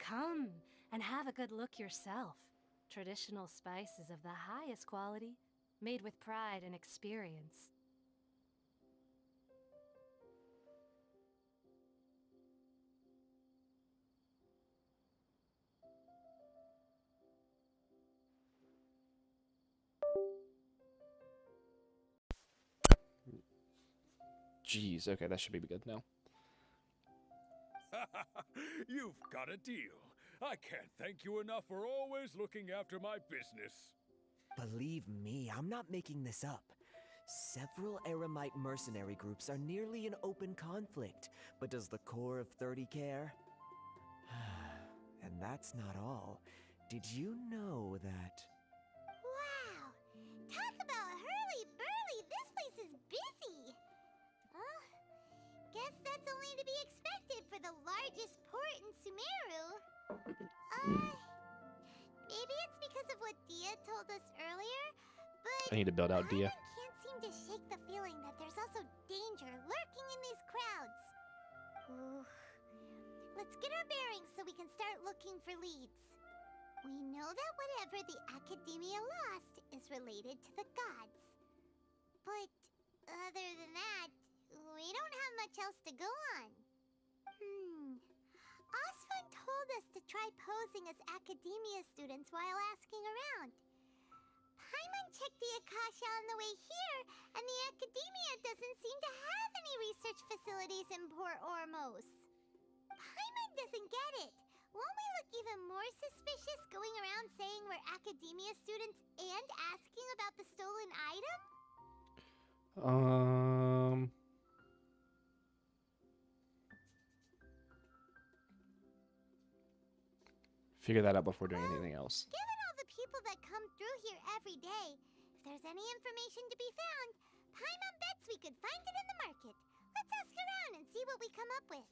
Come and have a good look yourself. Traditional spices of the highest quality, made with pride and experience. Jeez, okay, that should be good now. You've got a deal. I can't thank you enough for always looking after my business. Believe me, I'm not making this up. Several Eremite mercenary groups are nearly in open conflict, but does the core of 30 care? And that's not all. Did you know that... Wow! Talk about hurly-burly! This place is busy! Guess that's only to be expected for the largest port in Sumeru. Maybe it's because of what Dia told told us earlier, but I need to build out Dia. Paimon can't seem to shake the feeling that there's also danger lurking in these crowds. Ooh. Let's get our bearings so we can start looking for leads. We know that whatever the Academia lost is related to the gods. But other than that, we don't have much else to go on. Osfun told us to try posing as Academia students while asking around. Paimon checked the Akasha on the way here, and the Academia doesn't seem to have any research facilities in Port Ormos. Paimon doesn't get it. Won't we look even more suspicious going around saying we're Academia students and asking about the stolen item? Figure that out before doing anything else. Given all the people that come through here every day, if there's any information to be found, Paimon bets we could find it in the market. Let's ask around and see what we come up with.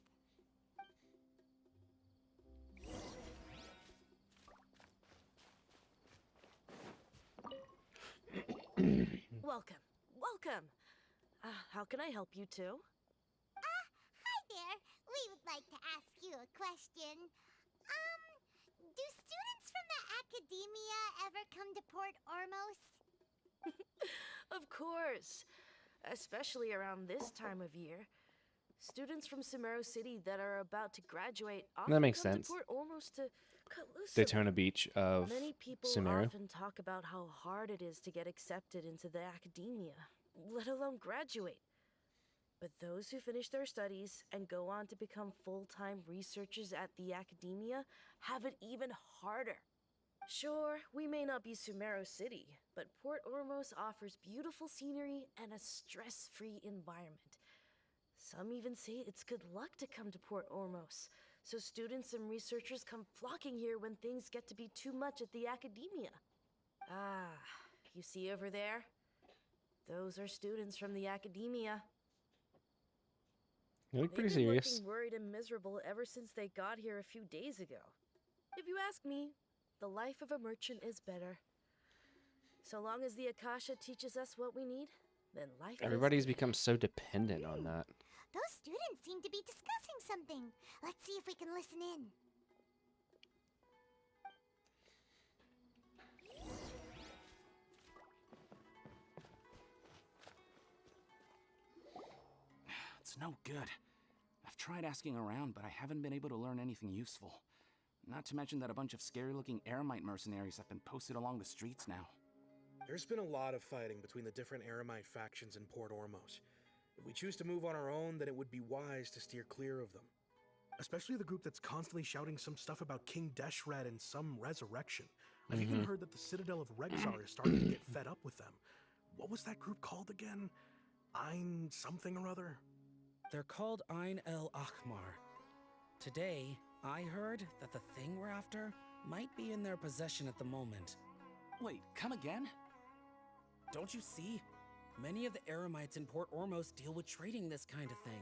Welcome. Welcome. How can I help you too? Hi there. We would like to ask you a question. Do students from the Academia ever come to Port Ormos? Of course. Especially around this time of year. Students from Sumeru City that are about to graduate often makes come sense. to Port Ormos to cut loose. Daytona Beach of Many people Sumeru. often talk about how hard it is to get accepted into the Academia, let alone graduate. But those who finish their studies and go on to become full-time researchers at the Academia have it even harder. Sure, we may not be Sumeru City, but Port Ormos offers beautiful scenery and a stress-free environment. Some even say it's good luck to come to Port Ormos, so students and researchers come flocking here when things get to be too much at the Academia. Ah, you see over there? Those are students from the Academia. You look pretty They've been serious. looking worried and miserable ever since they got here a few days ago. If you ask me, the life of a merchant is better. So long as the Akasha teaches us what we need, then life Everybody's is good. become so dependent on that. Those students seem to be discussing something. Let's see if we can listen in. It's no good. I've tried asking around, but I haven't been able to learn anything useful. Not to mention that a bunch of scary-looking Eremite mercenaries have been posted along the streets now. There's been a lot of fighting between the different Eremite factions in Port Ormos. If we choose to move on our own, then it would be wise to steer clear of them. Especially the group that's constantly shouting some stuff about King Deshret and some resurrection. I've even heard that the Citadel of Rexar is starting to get fed up with them. What was that group called again? Ein something or other? They're called Ein El Akhmar. Today, I heard that the thing we're after might be in their possession at the moment. Wait, come again? Don't you see? Many of the Eremites in Port Ormos deal with trading this kind of thing.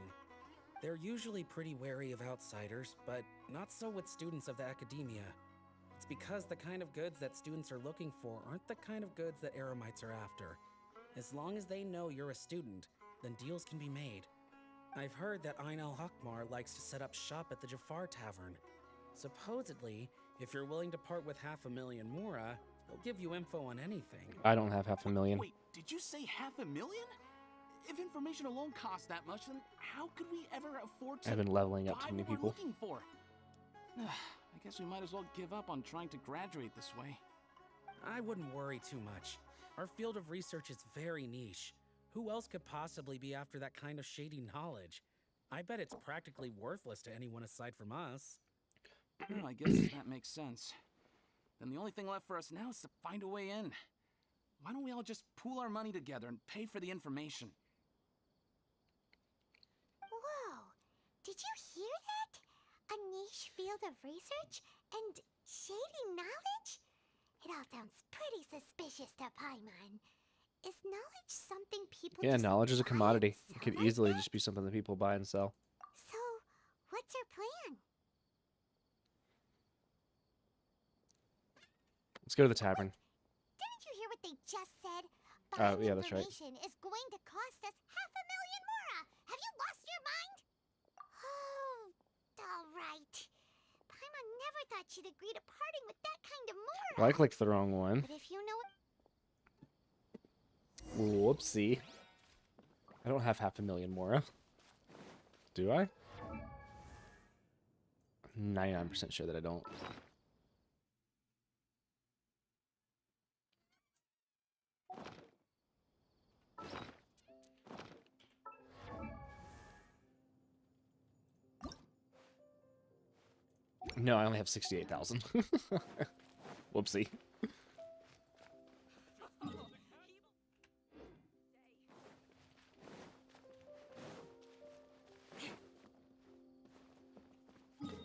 They're usually pretty wary of outsiders, but not so with students of the Academia. It's because the kind of goods that students are looking for aren't the kind of goods that Eremites are after. As long as they know you're a student, then deals can be made. I've heard that Ein El Hakmar likes to set up shop at the Jafar Tavern. Supposedly, if you're willing to part with 500,000 Mora, they'll give you info on anything. I don't have 500,000. Wait, did you say 500,000? If information alone costs that much, then how could we ever afford to I've been leveling up buy too many what we're people. looking for? I guess we might as well give up on trying to graduate this way. I wouldn't worry too much. Our field of research is very niche. Who else could possibly be after that kind of shady knowledge? I bet it's practically worthless to anyone aside from us. Well, I guess that makes sense. Then the only thing left for us now is to find a way in. Why don't we all just pool our money together and pay for the information? Whoa! Did you hear that? A niche field of research and shady knowledge? It all sounds pretty suspicious to Paimon. Is knowledge something people Yeah, just knowledge is a buy commodity. and It sell could like easily that? just be something that people buy and sell. So, what's our plan? Let's go to the tavern. Didn't what they just said? Oh, Buying yeah, that's right. information is going to cost us 500,000 mora. Have you lost your mind? Oh, all right. Paimon never thought she'd agree to parting with that kind of mora. Well, I clicked the wrong one. But if you know what... Whoopsie. I don't have 500,000 mora. Do I? I'm 99% sure that I don't. No, I only have 68,000. Whoopsie.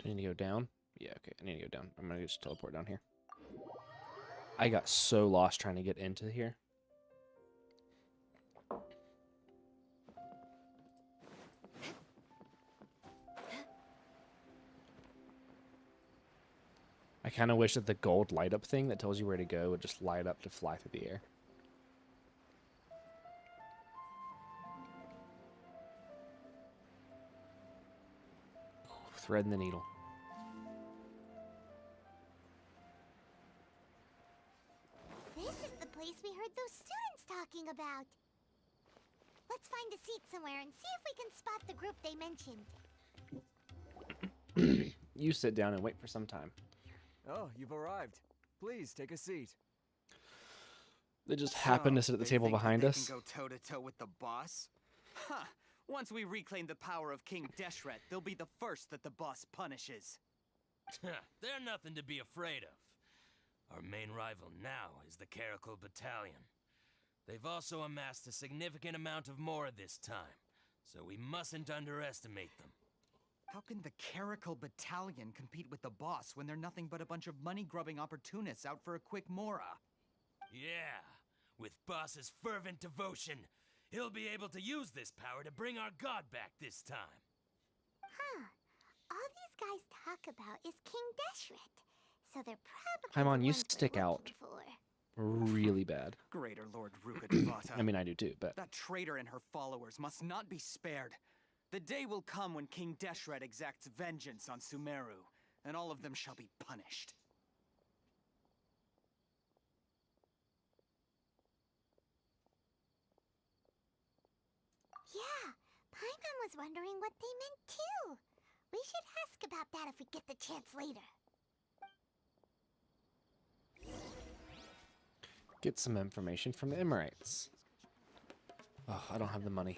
Do I need to go down? Yeah, okay, I need to go down. I'm gonna just teleport down here. I got so lost trying to get into here. I kind of wish that the gold light up thing that tells you where to go would just light up to fly through the air. Thread in the needle. This is the place we heard those students talking about. Let's find a seat somewhere and see if we can spot the group they mentioned. You sit down and wait for some time. Oh, you've arrived. Please take a seat. They just happen to sit at the table behind us. They can go toe to toe with the boss? Huh. Once we reclaim the power of King Deshret, they'll be the first that the boss punishes. They're nothing to be afraid of. Our main rival now is the Caracal Battalion. They've also amassed a significant amount of more this time, so we mustn't underestimate them. How can the Caracal Battalion compete with the boss when they're nothing but a bunch of money-grubbing opportunists out for a quick mora? Yeah, with boss's fervent devotion, he'll be able to use this power to bring our god back this time. Huh. All these guys talk about is King Deshret, so they're probably Paimon, the you ones we're stick out. looking for. Really bad. Greater Lord Rukkhadevata. I mean, I do too, but... That traitor and her followers must not be spared. The day will come when King Deshret exacts vengeance on Sumeru, and all of them shall be punished. Yeah, Paimon was wondering what they meant too. We should ask about that if we get the chance later. Get some information from the Emirates. Oh, I don't have the money.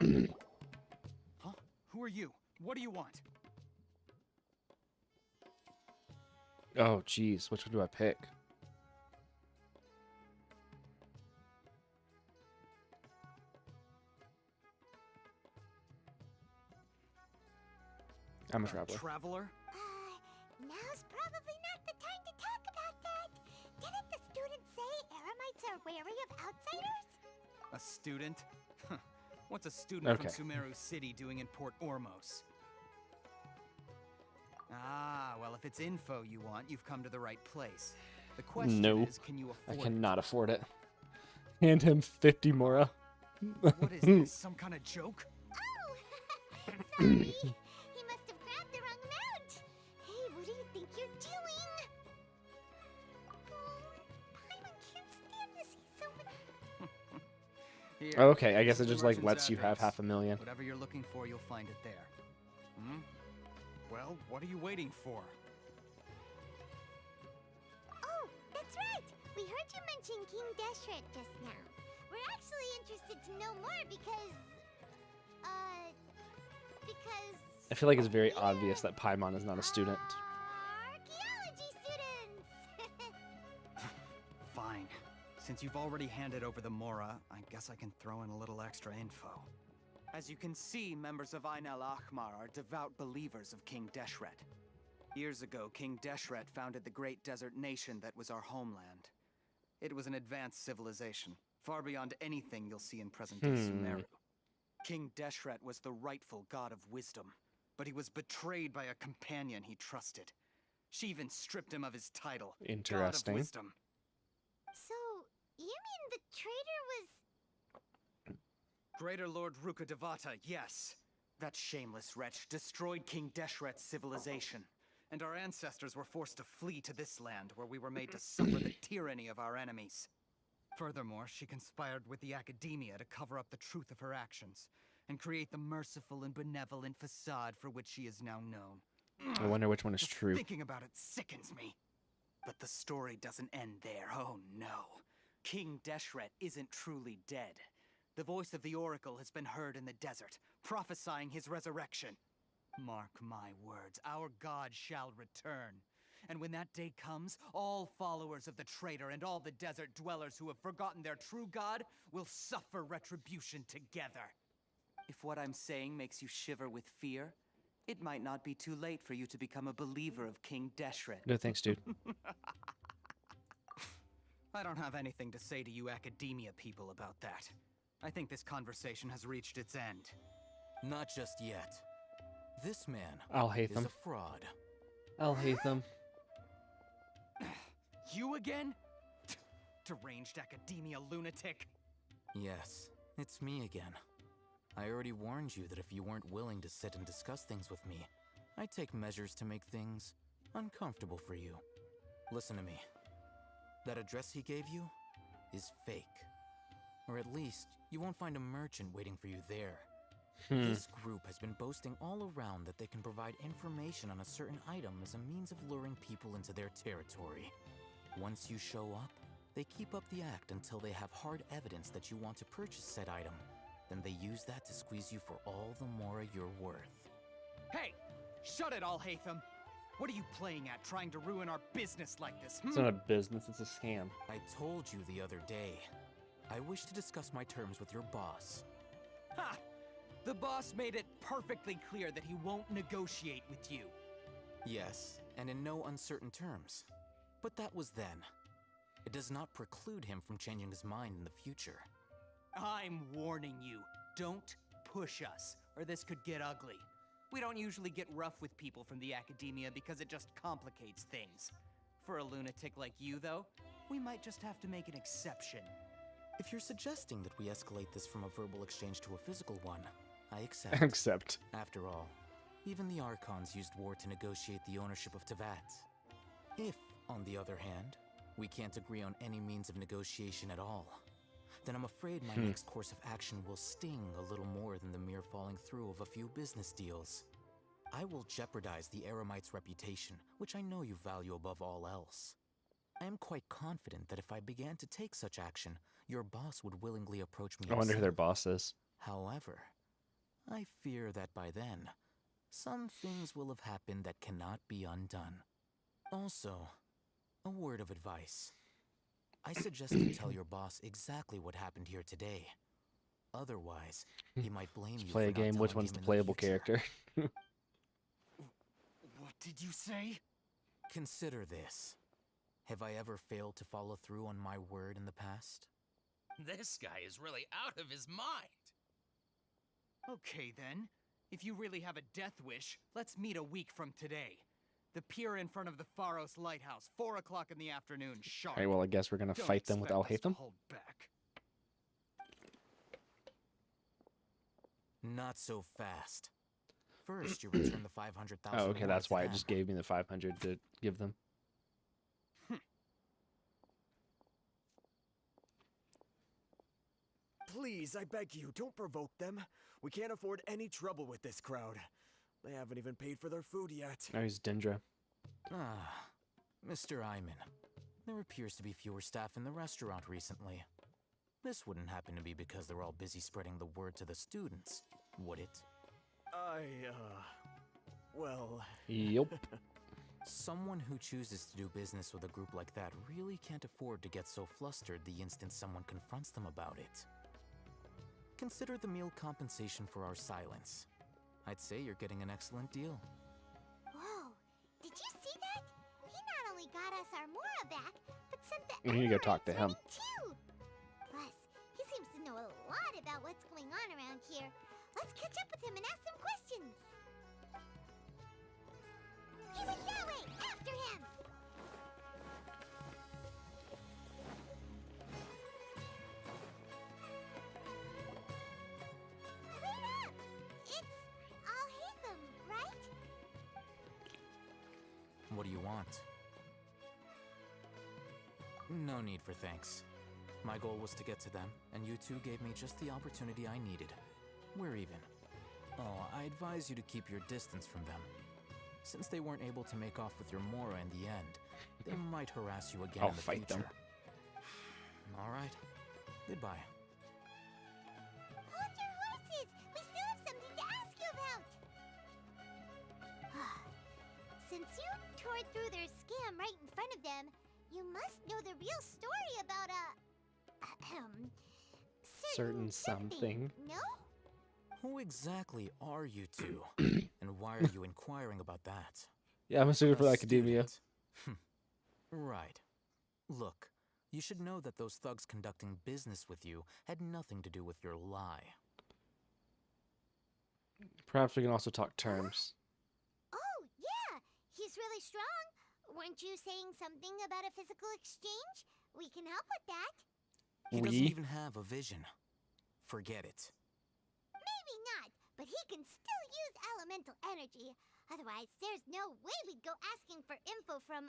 Huh? Who are you? What do you want? Oh, jeez. Which one do I pick? I'm a traveler. Traveler? Now's probably not the time to talk about that. Didn't the student say Eremites are wary of outsiders? A student? Huh. What's a student Okay. from Sumeru City doing in Port Ormos? Ah, well, if it's info you want, you've come to the right place. The question No, is, can you I afford cannot afford it. Hand him 50 mora. it? What is this, some kind of joke? Oh! Sorry! He must have grabbed the wrong amount! Hey, what do you think you're doing? Oh, Paimon can't stand to see so many... Here, Okay, I guess here's it the just like merchant's lets you have address. 500,000. Whatever you're looking for, you'll find it there. Hmm? Well, what are you waiting for? Oh, that's right! We heard you mention King Deshret just now. We're actually interested to know more because... I feel like it's very obvious that Paimon is not a student. Archaeology students! Fine. Since you've already handed over the Mora, I guess I can throw in a little extra info. As you can see, members of Ain al-Ahmar are devout believers of King Deshret. Years ago, King Deshret founded the great desert nation that was our homeland. It was an advanced civilization, far beyond anything you'll see in present-day Sumeru. King Deshret was the rightful god of wisdom, but he was betrayed by a companion he trusted. She even stripped him of his title, God of Interesting. Wisdom. So, the traitor was... Greater Lord Rukkhadevata, yes. That shameless wretch destroyed King Deshret's civilization, and our ancestors were forced to flee to this land where we were made to suffer the tyranny of our enemies. Furthermore, she conspired with the Academia to cover up the truth of her actions, and create the merciful and benevolent facade for which she is now known. I wonder which one is Just true. thinking about it sickens me. But the story doesn't end there, oh no. King Deshret isn't truly dead. The voice of the Oracle has been heard in the desert, prophesying his resurrection. Mark my words, our god shall return. And when that day comes, all followers of the traitor and all the desert dwellers who have forgotten their true god will suffer retribution together. If what I'm saying makes you shiver with fear, it might not be too late for you to become a believer of King Deshret. No thanks, dude. I don't have anything to say to you Academia people about that. I think this conversation has reached its end. Not just yet. This man I'll hate is them. a fraud. I'll hate them. You again? Deranged Academia lunatic. Yes, it's me again. I already warned you that if you weren't willing to sit and discuss things with me, I'd take measures to make things uncomfortable for you. Listen to me. That address he gave you is fake. Or at least, you won't find a merchant waiting for you there. This group has been boasting all around that they can provide information on a certain item as a means of luring people into their territory. Once you show up, they keep up the act until they have hard evidence that you want to purchase said item. Then they use that to squeeze you for all the more you're worth. Hey! Shut it all, Hatham! What are you playing at, trying to ruin our business like this? It's not a business, it's a scam. I told you the other day. I wish to discuss my terms with your boss. Ha! The boss made it perfectly clear that he won't negotiate with you. Yes, and in no uncertain terms. But that was then. It does not preclude him from changing his mind in the future. I'm warning you, don't push us, or this could get ugly. We don't usually get rough with people from the Academia because it just complicates things. For a lunatic like you, though, we might just have to make an exception. If you're suggesting that we escalate this from a verbal exchange to a physical one, I accept. Accept. After all, even the Archons used war to negotiate the ownership of Tevat. If, on the other hand, we can't agree on any means of negotiation at all, then I'm afraid my next course of action will sting a little more than the mere falling through of a few business deals. I will jeopardize the Eremite's reputation, which I know you value above all else. I am quite confident that if I began to take such action, your boss would willingly approach me. I wonder who their himself. boss is. However, I fear that by then, some things will have happened that cannot be undone. Also, a word of advice. I suggest you tell your boss exactly what happened here today. Otherwise, he might blame you Play for a game, not which telling one's him the in playable future. character? What did you say? Consider this. Have I ever failed to follow through on my word in the past? This guy is really out of his mind. Okay then. If you really have a death wish, let's meet a week from today. The pier in front of the Pharos Lighthouse, 4 o'clock in the afternoon, sharp. Alright, well, I guess we're gonna Don't fight them with expect us to Alhaitham. hold back. Not so fast. First, you return the 500,000. Oh, okay, that's rewards why it then. just gave me the 500 to give them. Please, I beg you, don't provoke them. We can't afford any trouble with this crowd. They haven't even paid for their food yet. Oh, he's Dendra. Ah, Mr. Iman. There appears to be fewer staff in the restaurant recently. This wouldn't happen to be because they're all busy spreading the word to the students, would it? Well... Yup. Someone who chooses to do business with a group like that really can't afford to get so flustered the instant someone confronts them about it. Consider the meal compensation for our silence. I'd say you're getting an excellent deal. Whoa, did you see that? He not only got us our Mora back, but sent the We need to go talk to Emirates him. winning too. Plus, he seems to know a lot about what's going on around here. Let's catch up with him and ask some questions. He went that way! After him! want. No need for thanks. My goal was to get to them, and you two gave me just the opportunity I needed. We're even. Oh, I advise you to keep your distance from them. Since they weren't able to make off with your Mora in the end, they might harass you again I'll in the fight future. them. All right. Goodbye. Hold your horses! We still have something to ask you about! Since you tore through their scam right in front of them, you must know the real story about Certain something. No? Who exactly are you two? And why are you inquiring about that? Yeah, I'm a student for A academia. student. Right. Look, you should know that those thugs conducting business with you had nothing to do with your lie. Perhaps we can also talk terms. Oh, yeah! He's really strong. Weren't you saying something about a physical exchange? We can help with that. He doesn't even have a vision. Forget it. Maybe not, but he can still use elemental energy. Otherwise, there's no way we'd go asking for info from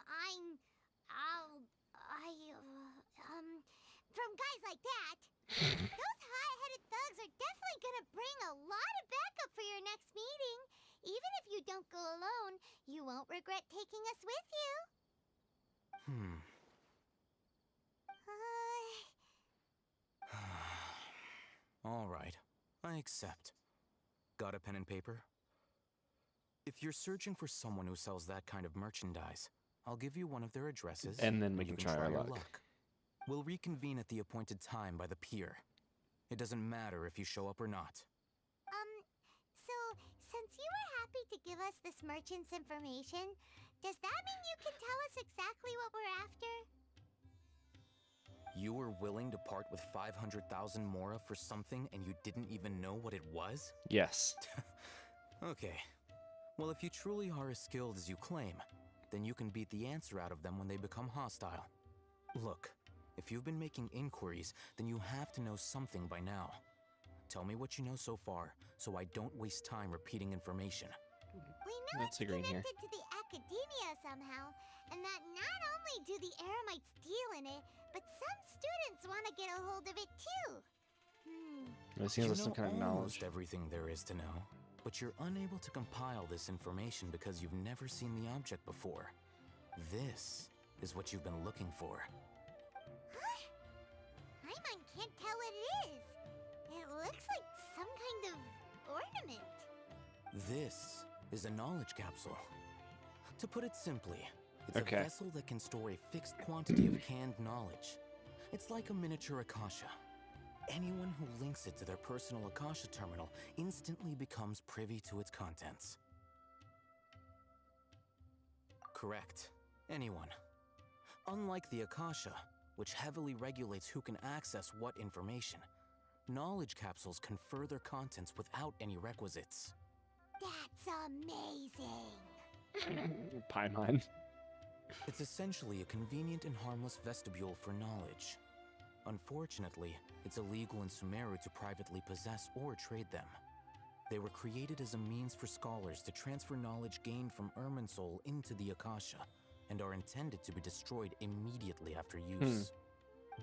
from guys like that. Those high-headed thugs are definitely gonna bring a lot of backup for your next meeting. Even if you don't go alone, you won't regret taking us with you. All right, I accept. Got a pen and paper? If you're searching for someone who sells that kind of merchandise, I'll give you one of their addresses. And then we you can try our your luck. We'll reconvene at the appointed time by the pier. It doesn't matter if you show up or not. So, since you were happy to give us this merchant's information, does that mean you can tell us exactly what we're after? You were willing to part with 500,000 Mora for something and you didn't even know what it was? Yes. Okay. Well, if you truly are as skilled as you claim, then you can beat the answer out of them when they become hostile. Look, if you've been making inquiries, then you have to know something by now. Tell me what you know so far, so I don't waste time repeating information. We know Let's it's agree here. connected to the academia somehow, and that not only do the Eremites deal in it, but some students want to get a hold of it too. It seems like You some know kind of almost knowledge. everything there is to know, but you're unable to compile this information because you've never seen the object before. This is what you've been looking for. Paimon can't tell what it is. It looks like some kind of ornament. This is a knowledge capsule. To put it simply, it's Okay. a vessel that can store a fixed quantity of canned knowledge. It's like a miniature Akasha. Anyone who links it to their personal Akasha terminal instantly becomes privy to its contents. Correct. Anyone. Unlike the Akasha, which heavily regulates who can access what information, knowledge capsules confer their contents without any requisites. That's amazing. Paimon. It's essentially a convenient and harmless vestibule for knowledge. Unfortunately, it's illegal in Sumeru to privately possess or trade them. They were created as a means for scholars to transfer knowledge gained from Irminsul into the Akasha, and are intended to be destroyed immediately after use.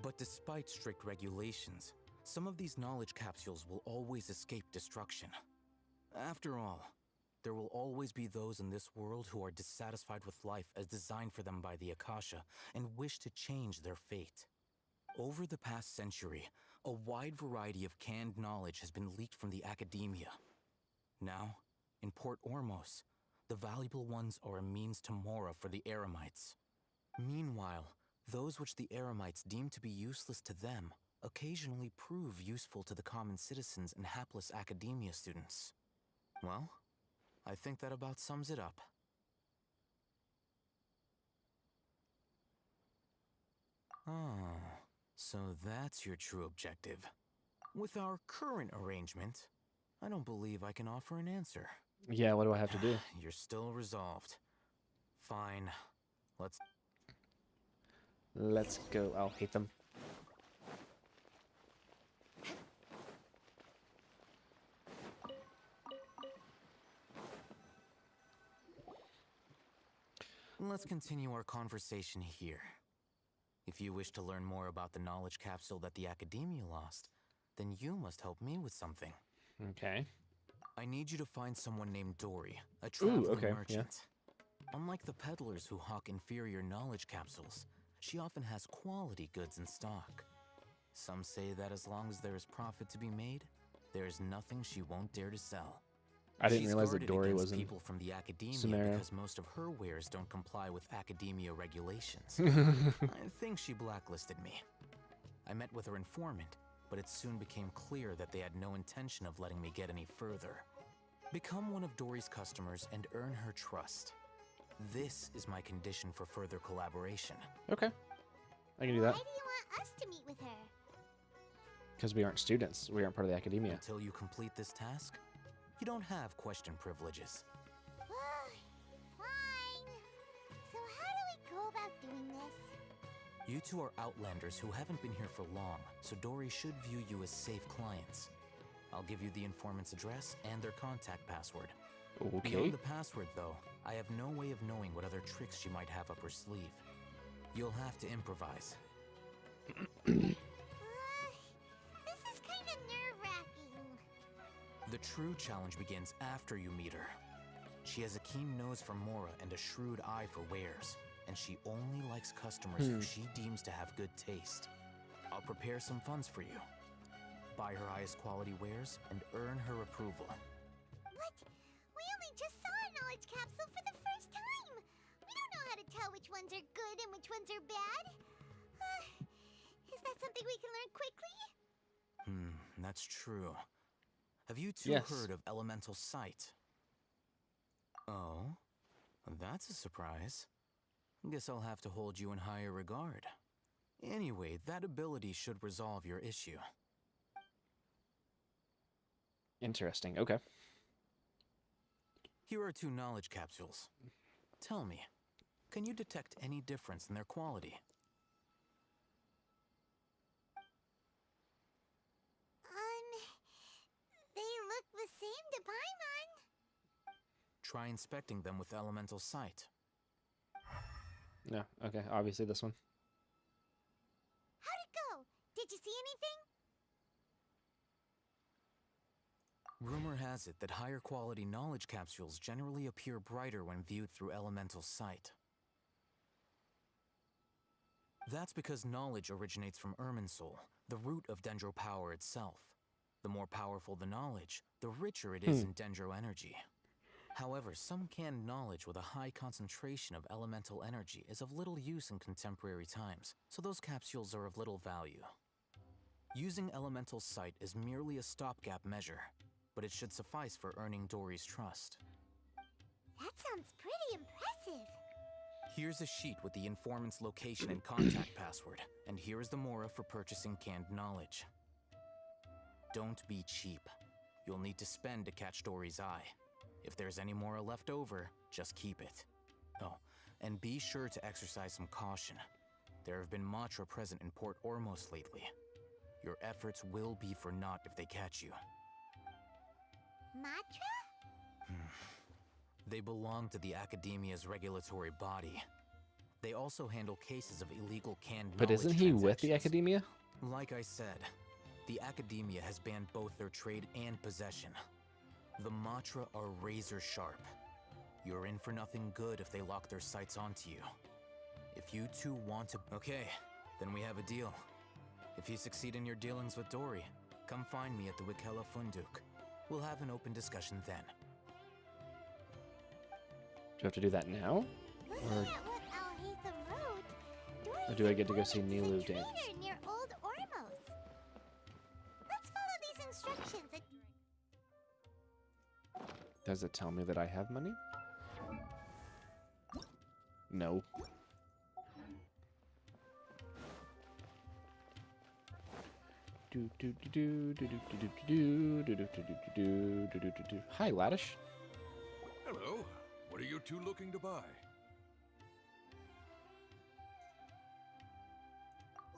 But despite strict regulations, some of these knowledge capsules will always escape destruction. After all, there will always be those in this world who are dissatisfied with life as designed for them by the Akasha and wish to change their fate. Over the past century, a wide variety of canned knowledge has been leaked from the academia. Now, in Port Ormos, the valuable ones are a means to Mora for the Eremites. Meanwhile, those which the Eremites deem to be useless to them occasionally prove useful to the common citizens and hapless academia students. Well, I think that about sums it up. Ah, so that's your true objective. With our current arrangement, I don't believe I can offer an answer. Yeah, what do I have to do? You're still resolved. Fine. Let's go. I'll hate them. Let's continue our conversation here. If you wish to learn more about the knowledge capsule that the Academia lost, then you must help me with something. Okay. I need you to find someone named Dory, a traveling okay, merchant. Unlike the peddlers who hawk inferior knowledge capsules, she often has quality goods in stock. Some say that as long as there is profit to be made, there is nothing she won't dare to sell. I didn't She's realize that guarded Dory against was in people from the Academia Sumeru. because most of her wares don't comply with Academia regulations. I think she blacklisted me. I met with her informant, but it soon became clear that they had no intention of letting me get any further. Become one of Dory's customers and earn her trust. This is my condition for further collaboration. Okay. I can do that. Why do you want us to meet with her? Because we aren't students. We aren't part of the Academia. Until you complete this task, you don't have question privileges. Fine. So how do we go about doing this? You two are outlanders who haven't been here for long, so Dory should view you as safe clients. I'll give you the informant's address and their contact password. Okay. Beyond the password, though, I have no way of knowing what other tricks she might have up her sleeve. You'll have to improvise. This is kind of nerve-wracking. The true challenge begins after you meet her. She has a keen nose for Mora and a shrewd eye for wares, and she only likes customers who she deems to have good taste. I'll prepare some funds for you. Buy her highest quality wares and earn her approval. But we only just saw a knowledge capsule for the first time. We don't know how to tell which ones are good and which ones are bad. Is that something we can learn quickly? That's true. Have you two Yes. heard of elemental sight? Oh, that's a surprise. Guess I'll have to hold you in higher regard. Anyway, that ability should resolve your issue. Interesting. Okay. Here are 2 knowledge capsules. Tell me, can you detect any difference in their quality? They look the same to Paimon. Try inspecting them with elemental sight. No. Okay. Obviously this one. How'd it go? Did you see anything? Rumor has it that higher quality knowledge capsules generally appear brighter when viewed through elemental sight. That's because knowledge originates from Irminsul, the root of Dendro power itself. The more powerful the knowledge, the richer it is in Dendro energy. However, some canned knowledge with a high concentration of elemental energy is of little use in contemporary times, so those capsules are of little value. Using elemental sight is merely a stopgap measure, but it should suffice for earning Dory's trust. That sounds pretty impressive. Here's a sheet with the informant's location and contact password, and here is the Mora for purchasing canned knowledge. Don't be cheap. You'll need to spend to catch Dory's eye. If there's any Mora left over, just keep it. Oh, and be sure to exercise some caution. There have been Matra present in Port Ormos lately. Your efforts will be for naught if they catch you. Matra? They belong to the Academia's regulatory body. They also handle cases of illegal canned But knowledge isn't he with the transactions. Academia? Like I said, the Academia has banned both their trade and possession. The Matra are razor sharp. You're in for nothing good if they lock their sights onto you. If you two want to... Okay, then we have a deal. If you succeed in your dealings with Dory, come find me at the Wikela Funduk. We'll have an open discussion then. Do I have to do that now? Looking Or- at what Alhaitham wrote, Dory's Or do I get to go see informant is a Nilu trader dance? near Old Ormos. Let's follow these instructions. Does it tell me that I have money? No. Hi, Laddish. Hello. What are you two looking to buy?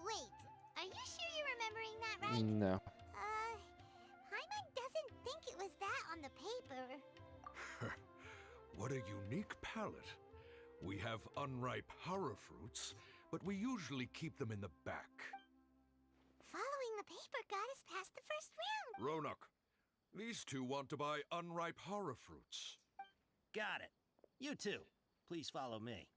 Wait, are you sure you're remembering that right? No. Paimon doesn't think it was that on the paper. What a unique palette. We have unripe hara fruits, but we usually keep them in the back. Following the paper got us past the first round. Ronak, these two want to buy unripe hara fruits. Got it. You too. Please follow me.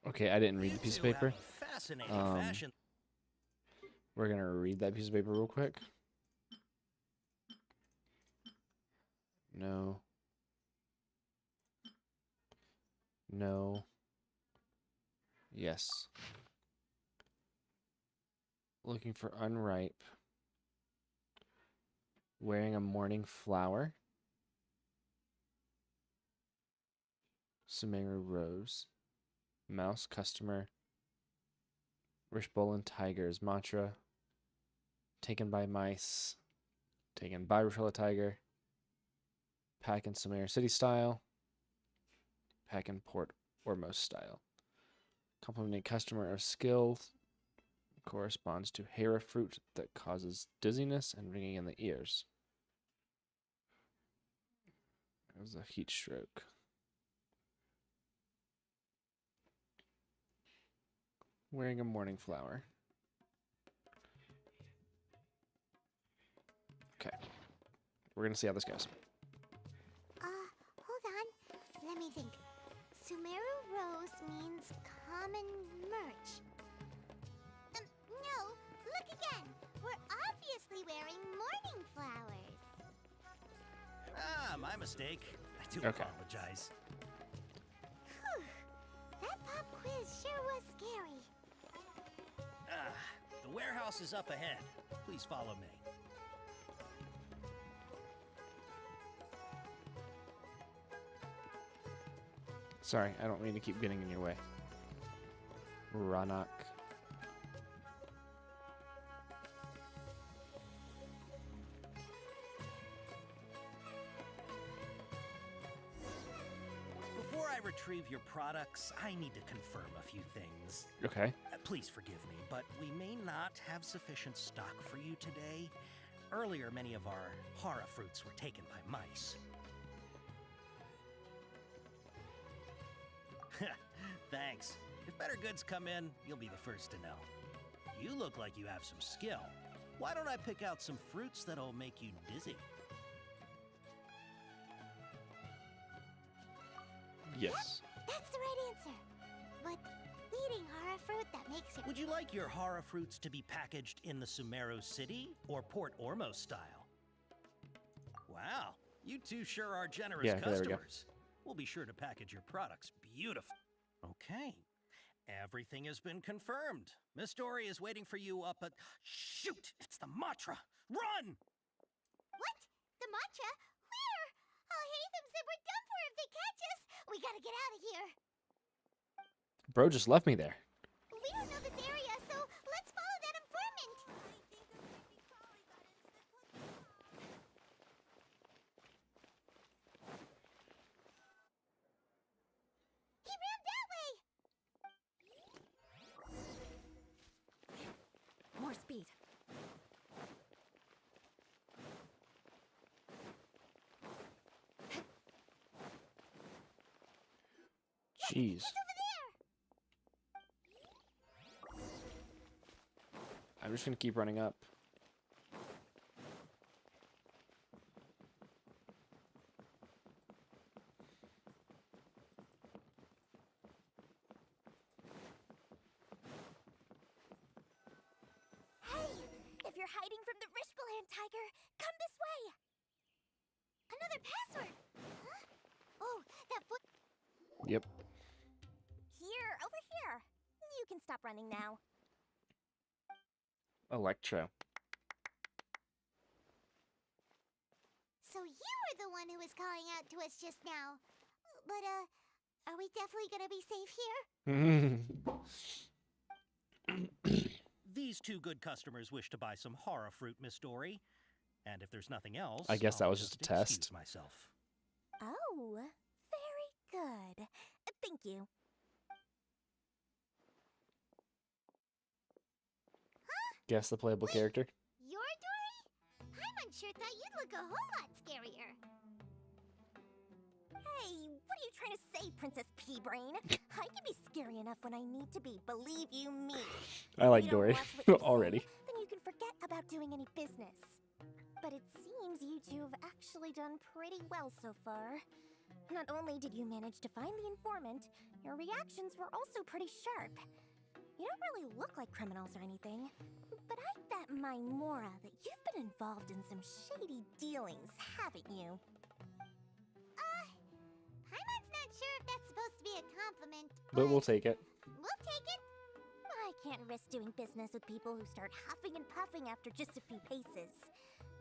Okay, I didn't read You the piece of two have paper. a fascinating fashion. We're gonna read that piece of paper real quick. No. No. Yes. Looking for unripe. Wearing a morning flower. Sumeru Rose. Mouse customer. Rishbolin Tiger's mantra. Taken by mice. Taken by Rochella Tiger. Pack in Sumeru City style. Pack in Port Ormos style. Complimenting customer of skill corresponds to hara fruit that causes dizziness and ringing in the ears. That was a heat stroke. Wearing a morning flower. Okay. We're going to see how this goes. Hold on. Let me think. Sumeru Rose means common merch. No, look again. We're obviously wearing morning flowers. Ah, my mistake. I do Okay. apologize. Whew. That pop quiz sure was scary. The warehouse is up ahead. Please follow me. Sorry, I don't mean to keep getting in your way. Ronak. Before I retrieve your products, I need to confirm a few things. Okay. Please forgive me, but we may not have sufficient stock for you today. Earlier, many of our hara fruits were taken by mice. Thanks. If better goods come in, you'll be the first to know. You look like you have some skill. Why don't I pick out some fruits that'll make you dizzy? Yes. That's the right answer. But eating hara fruit that makes it... Would you like your hara fruits to be packaged in the Sumeru City or Port Ormos style? Wow, you two sure are generous Yeah, there we go. customers. We'll be sure to package your products beautiful. Okay, everything has been confirmed. Miss Dory is waiting for you up at... Shoot, it's the Matra! Run! What? The matcha? Where? I'll hate them said we're done for if they catch us. We gotta get out of here. Bro just left me there. We don't know this area, so let's follow that informant. He ran that way. More speed. Jeez. I'm just gonna keep running up. Hey, if you're hiding from the Rishboland tiger, come this way. Another password. Huh? Oh, that foot. Yep. Here, over here. You can stop running now. Electro. So you were the one who was calling out to us just now. But, are we definitely gonna be safe here? These two good customers wish to buy some hara fruit, Miss Dory. And if there's nothing else, I guess that I'll was just a test. excuse myself. Oh, very good. Thank you. Guess the playable character. You're Dory? Paimon sure thought you'd look a whole lot scarier. Hey, what are you trying to say, Princess Pea-Brain? I can be scary enough when I need to be, believe you me. I like If you don't Dory watch what you already. say, then you can forget about doing any business. But it seems you two have actually done pretty well so far. Not only did you manage to find the informant, your reactions were also pretty sharp. You don't really look like criminals or anything, but I bet my Mora that you've been involved in some shady dealings, haven't you? Paimon's not sure if that's supposed to be a compliment, But we'll take it. we'll take it. I can't risk doing business with people who start huffing and puffing after just a few paces.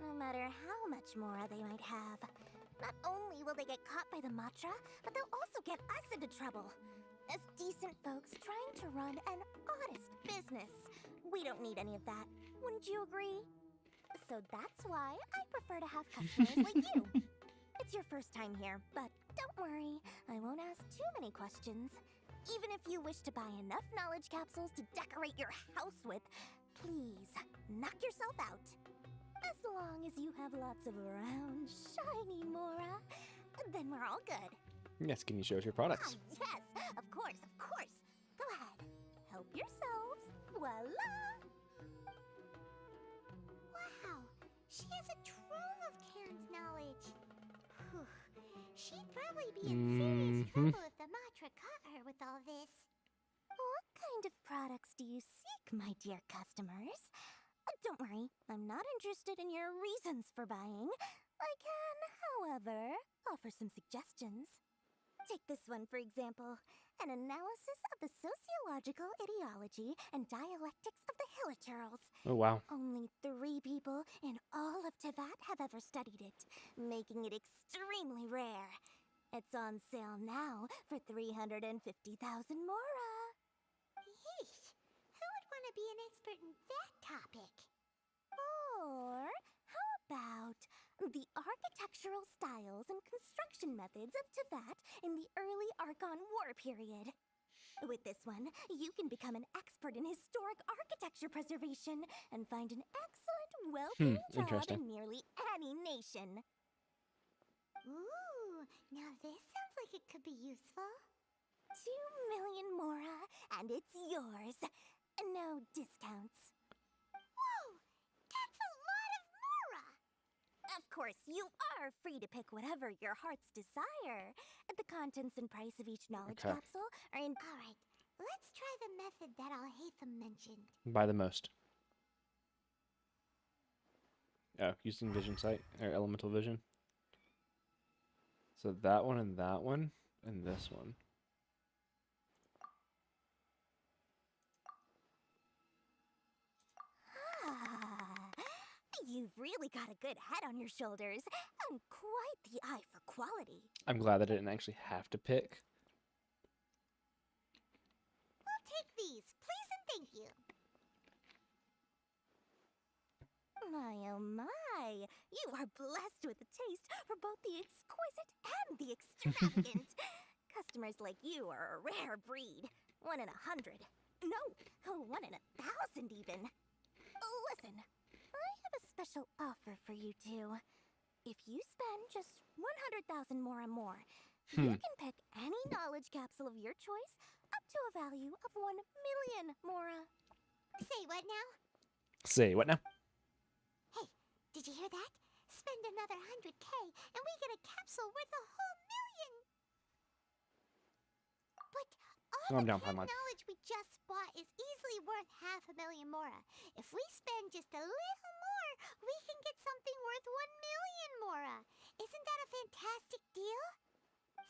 No matter how much Mora they might have. Not only will they get caught by the Matra, but they'll also get us into trouble. As decent folks trying to run an honest business. We don't need any of that. Wouldn't you agree? So that's why I prefer to have customers like you. It's your first time here, but don't worry. I won't ask too many questions. Even if you wish to buy enough knowledge capsules to decorate your house with, please, knock yourself out. As long as you have lots of round, shiny Mora, then we're all good. Yes, can you show us your products? Yes, of course, of course. Go ahead. Help yourselves. Voila! Wow, she has a trove of canned knowledge. Whew. She'd probably be in serious trouble if the Matra caught her with all this. What kind of products do you seek, my dear customers? Don't worry, I'm not interested in your reasons for buying. I can, however, offer some suggestions. Take this one, for example. An analysis of the sociological ideology and dialectics of the Hilichurls. Oh, wow. Only 3 people in all of Tevat have ever studied it, making it extremely rare. It's on sale now for 350,000 Mora. Yeesh, who would want to be an expert in that topic? Or how about the architectural styles and construction methods of Tevat in the early Archon War period? With this one, you can become an expert in historic architecture preservation and find an excellent, well-paying job interesting. in nearly any nation. Ooh, now this sounds like it could be useful. 2 million Mora, and it's yours. No discounts. Whoa, that's a lot of Mora! Of course, you are free to pick whatever your heart's desire. The contents and price of each knowledge Okay. capsule are in... All right, let's try the method that Alhaitham mentioned. Buy the most. Oh, using vision sight or elemental vision. So that one and this one. You've really got a good head on your shoulders and quite the eye for quality. I'm glad that I didn't actually have to pick. We'll take these, please and thank you. My oh my, you are blessed with a taste for both the exquisite and the extravagant. Customers like you are a rare breed. 1 in 100. No, 1 in 1,000 even. Listen, I have a special offer for you two. If you spend just 100,000 Mora more, you can pick any knowledge capsule of your choice up to a value of 1 million Mora. Say what now? Say what now? Hey, did you hear that? Spend another 100K and we get a capsule worth a whole million! But all Calm the down, canned Paimon. knowledge we just bought is easily worth 500,000 Mora. If we spend just a little more, we can get something worth 1 million Mora. Isn't that a fantastic deal?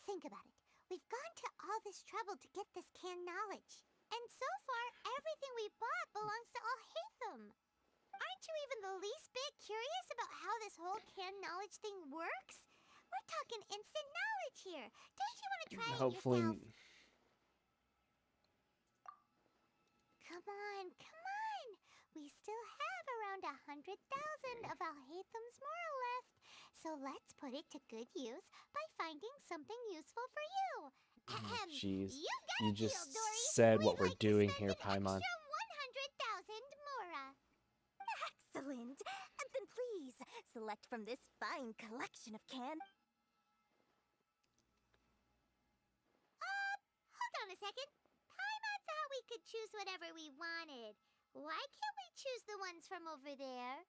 Think about it. We've gone to all this trouble to get this canned knowledge. And so far, everything we bought belongs to Alhaitham. Aren't you even the least bit curious about how this whole canned knowledge thing works? We're talking instant knowledge here. Don't you want to try it Hopefully. yourself? Come on, come on. We still have around 100,000 of Alhaitham's Mora left. So let's put it to good use by finding something useful for you. Jeez. You've got You a just deal, Dory. said We'd what we're like to doing spend here, an Paimon. extra 100,000 Mora. Excellent. Then please select from this fine collection of canned. second. Paimon thought we could choose whatever we wanted. Why can't we choose the ones from over there?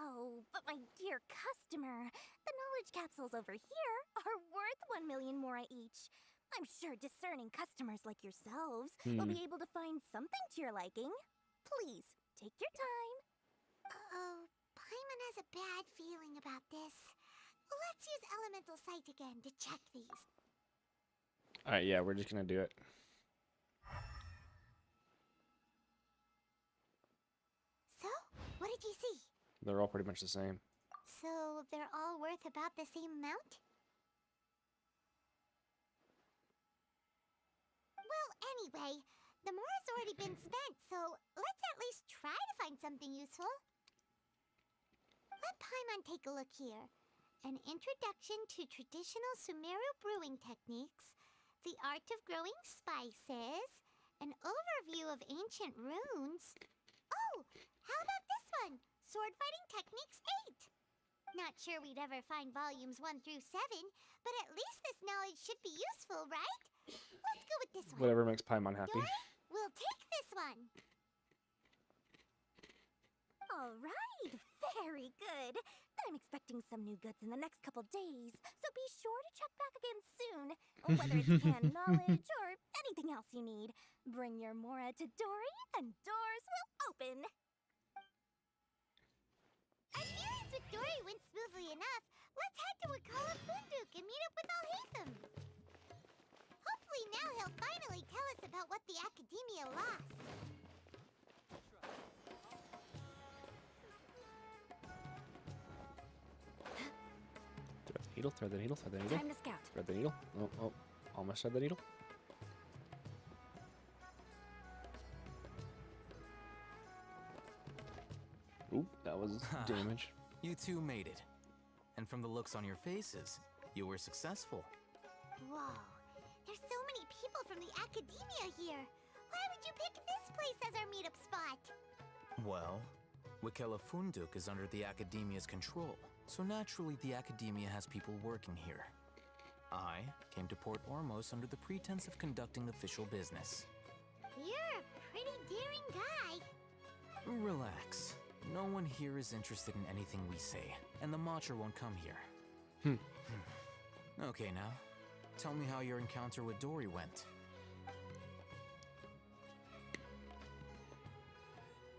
Oh, but my dear customer, the knowledge capsules over here are worth 1 million mora each. I'm sure discerning customers like yourselves will be able to find something to your liking. Please, take your time. Uh-oh, Paimon has a bad feeling about this. Let's use Elemental Sight again to check these. Alright, yeah, we're just gonna do it. So, what did you see? They're all pretty much the same. So, they're all worth about the same amount? Well, anyway, the mora's already been spent, so let's at least try to find something useful. Let Paimon take a look here. An introduction to traditional Sumeru brewing techniques, the art of growing spices, an overview of ancient runes. Oh, how about this one? Sword Fighting Techniques 8. Not sure we'd ever find volumes 1 through 7, but at least this knowledge should be useful, right? Let's go with this one. Whatever makes Paimon happy. Dory, we'll take this one. All right, very good. I'm expecting some new goods in the next couple days, so be sure to check back again soon. Whether it's canned knowledge or anything else you need, bring your mora to Dory and doors will open. Our dealings with Dory went smoothly enough. Let's head to Wakala Funduk and meet up with Alhaitham. Hopefully now he'll finally tell us about what the Academia lost. Thread the needle, thread the needle, thread the needle. Time to scout. Thread the needle. Oh, oh, almost thread the needle. Oop, that was damage. You two made it. And from the looks on your faces, you were successful. Whoa, there's so many people from the Academia here. Why would you pick this place as our meetup spot? Well, Wakela Funduk is under the Academia's control, so naturally the Academia has people working here. I came to Port Ormos under the pretense of conducting official business. You're a pretty daring guy. Relax. No one here is interested in anything we say, and the Matra won't come here. Okay, now, tell me how your encounter with Dory went.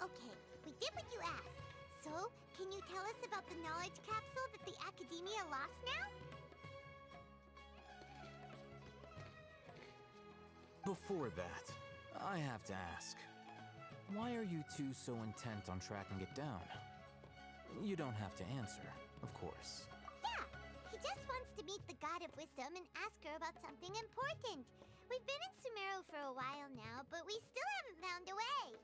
Okay, we did what you asked. So, can you tell us about the knowledge capsule that the Academia lost now? Before that, I have to ask, why are you two so intent on tracking it down? You don't have to answer, of course. Yeah, he just wants to meet the God of Wisdom and ask her about something important. We've been in Sumeru for a while now, but we still haven't found a way.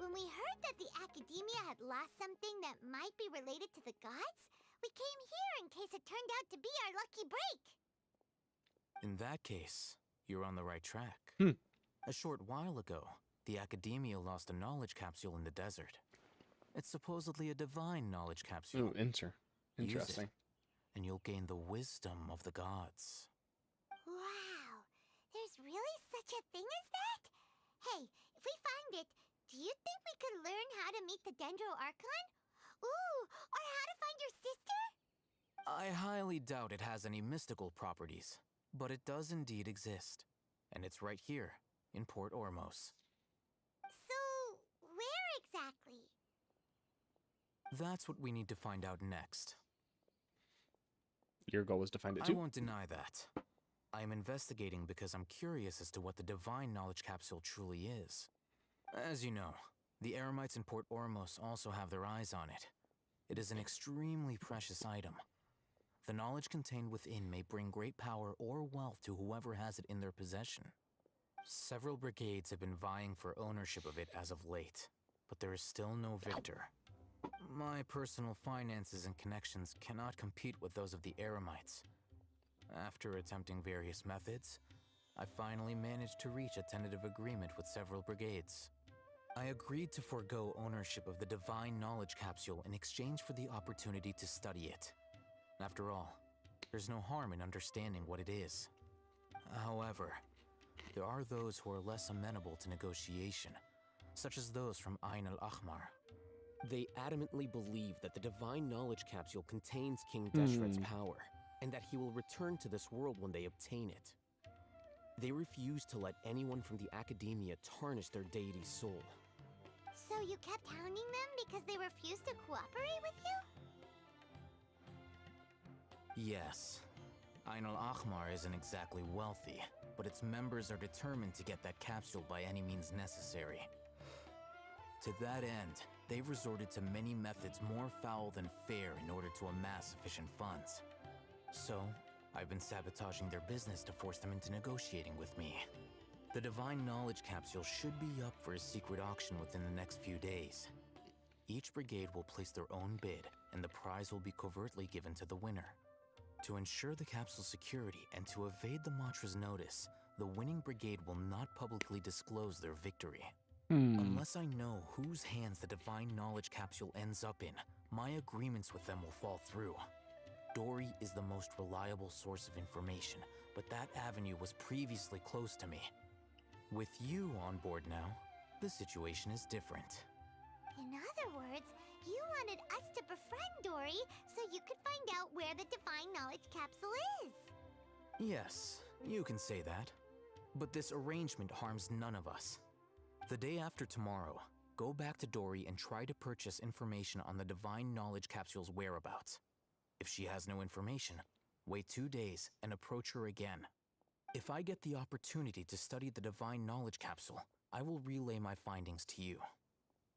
When we heard that the Academia had lost something that might be related to the gods, we came here in case it turned out to be our lucky break. In that case, you're on the right track. A short while ago, the Academia lost a knowledge capsule in the desert. It's supposedly a divine knowledge capsule. Ooh, interesting. Use it, and you'll gain the wisdom of the gods. Wow, there's really such a thing as that? Hey, if we find it, do you think we could learn how to meet the Dendro Archon? Ooh, or how to find your sister? I highly doubt it has any mystical properties, but it does indeed exist. And it's right here, in Port Ormos. So, where exactly? That's what we need to find out next. Your goal is to find it too? I won't deny that. I am investigating because I'm curious as to what the divine knowledge capsule truly is. As you know, the Eremites in Port Ormos also have their eyes on it. It is an extremely precious item. The knowledge contained within may bring great power or wealth to whoever has it in their possession. Several brigades have been vying for ownership of it as of late, but there is still no victor. My personal finances and connections cannot compete with those of the Eremites. After attempting various methods, I finally managed to reach a tentative agreement with several brigades. I agreed to forego ownership of the divine knowledge capsule in exchange for the opportunity to study it. After all, there's no harm in understanding what it is. However, there are those who are less amenable to negotiation, such as those from Ain al-Ahmar. They adamantly believe that the divine knowledge capsule contains King Deshret's power, and that he will return to this world when they obtain it. They refuse to let anyone from the academia tarnish their deity's soul. So you kept hounding them because they refused to cooperate with you? Yes. Ain al-Ahmar isn't exactly wealthy, but its members are determined to get that capsule by any means necessary. To that end, they've resorted to many methods more foul than fair in order to amass sufficient funds. So, I've been sabotaging their business to force them into negotiating with me. The Divine Knowledge Capsule should be up for a secret auction within the next few days. Each brigade will place their own bid, and the prize will be covertly given to the winner. To ensure the capsule's security and to evade the Matra's notice, the winning brigade will not publicly disclose their victory. Unless I know whose hands the Divine Knowledge Capsule ends up in, my agreements with them will fall through. Dory is the most reliable source of information, but that avenue was previously closed to me. With you on board now, the situation is different. In other words, you wanted us to befriend Dory so you could find out where the Divine Knowledge Capsule is. Yes, you can say that. But this arrangement harms none of us. The day after tomorrow, go back to Dory and try to purchase information on the Divine Knowledge Capsule's whereabouts. If she has no information, wait 2 days and approach her again. If I get the opportunity to study the Divine Knowledge Capsule, I will relay my findings to you.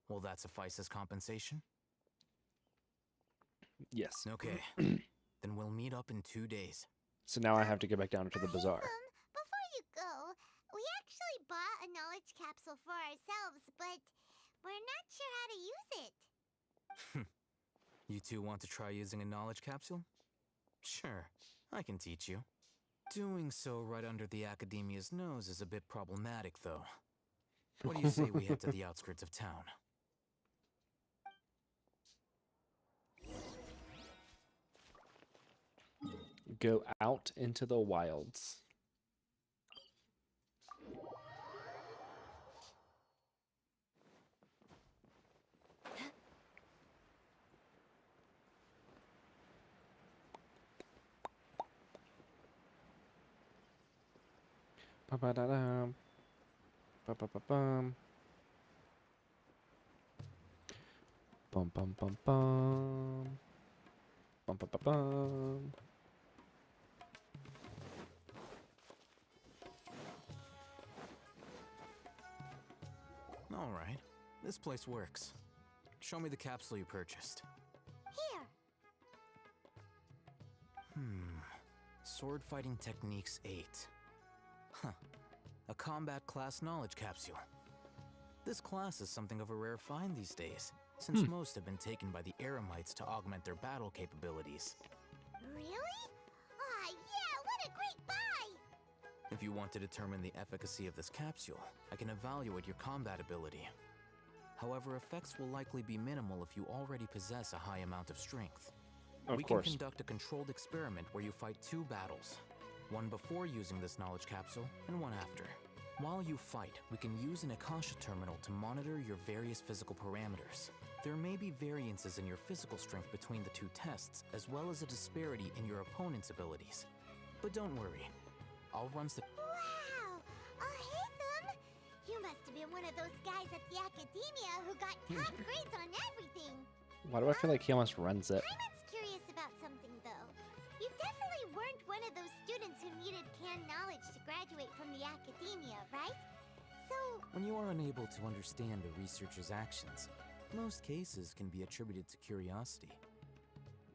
Will that suffice as compensation? Yes. Okay, then we'll meet up in 2 days. So now I have to get back down to the bazaar. Before you go, we actually bought a knowledge capsule for ourselves, but we're not sure how to use it. You two want to try using a knowledge capsule? Sure, I can teach you. Doing so right under the Academia's nose is a bit problematic, though. What do you say we head to the outskirts of town? Go out into the wilds. Ba-ba-da-dum. Ba-ba-ba-bum. Bum-bum-bum-bum. Bum-ba-ba-bum. All right, this place works. Show me the capsule you purchased. Here. Sword Fighting Techniques 8. Huh. A combat class knowledge capsule. This class is something of a rare find these days, since most have been taken by the Eremites to augment their battle capabilities. Really? Aw, yeah, what a great buy! If you want to determine the efficacy of this capsule, I can evaluate your combat ability. However, effects will likely be minimal if you already possess a high amount of strength. Of We course. can conduct a controlled experiment where you fight 2 battles. One before using this knowledge capsule, and one after. While you fight, we can use an Akasha terminal to monitor your various physical parameters. There may be variances in your physical strength between the 2 tests, as well as a disparity in your opponent's abilities. But don't worry, I'll run Wow! Hey, you must have been one of those guys at the Academia who got top grades on everything. Why do I feel like he almost runs it? Paimon's curious about something, though. You definitely weren't one of those students who needed canned knowledge to graduate from the Academia, right? So, When you are unable to understand a researcher's actions, most cases can be attributed to curiosity.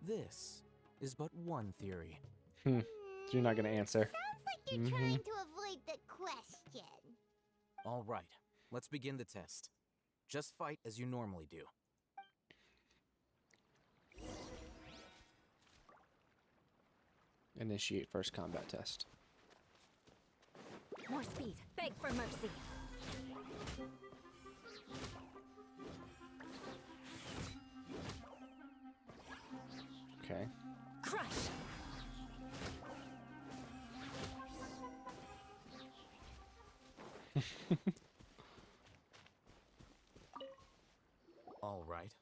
This is but one theory. So you're not going to answer. sounds like you're trying to avoid the question. All right, let's begin the test. Just fight as you normally do. Initiate first combat test. More speed. Beg for mercy. Okay. Crush. All right.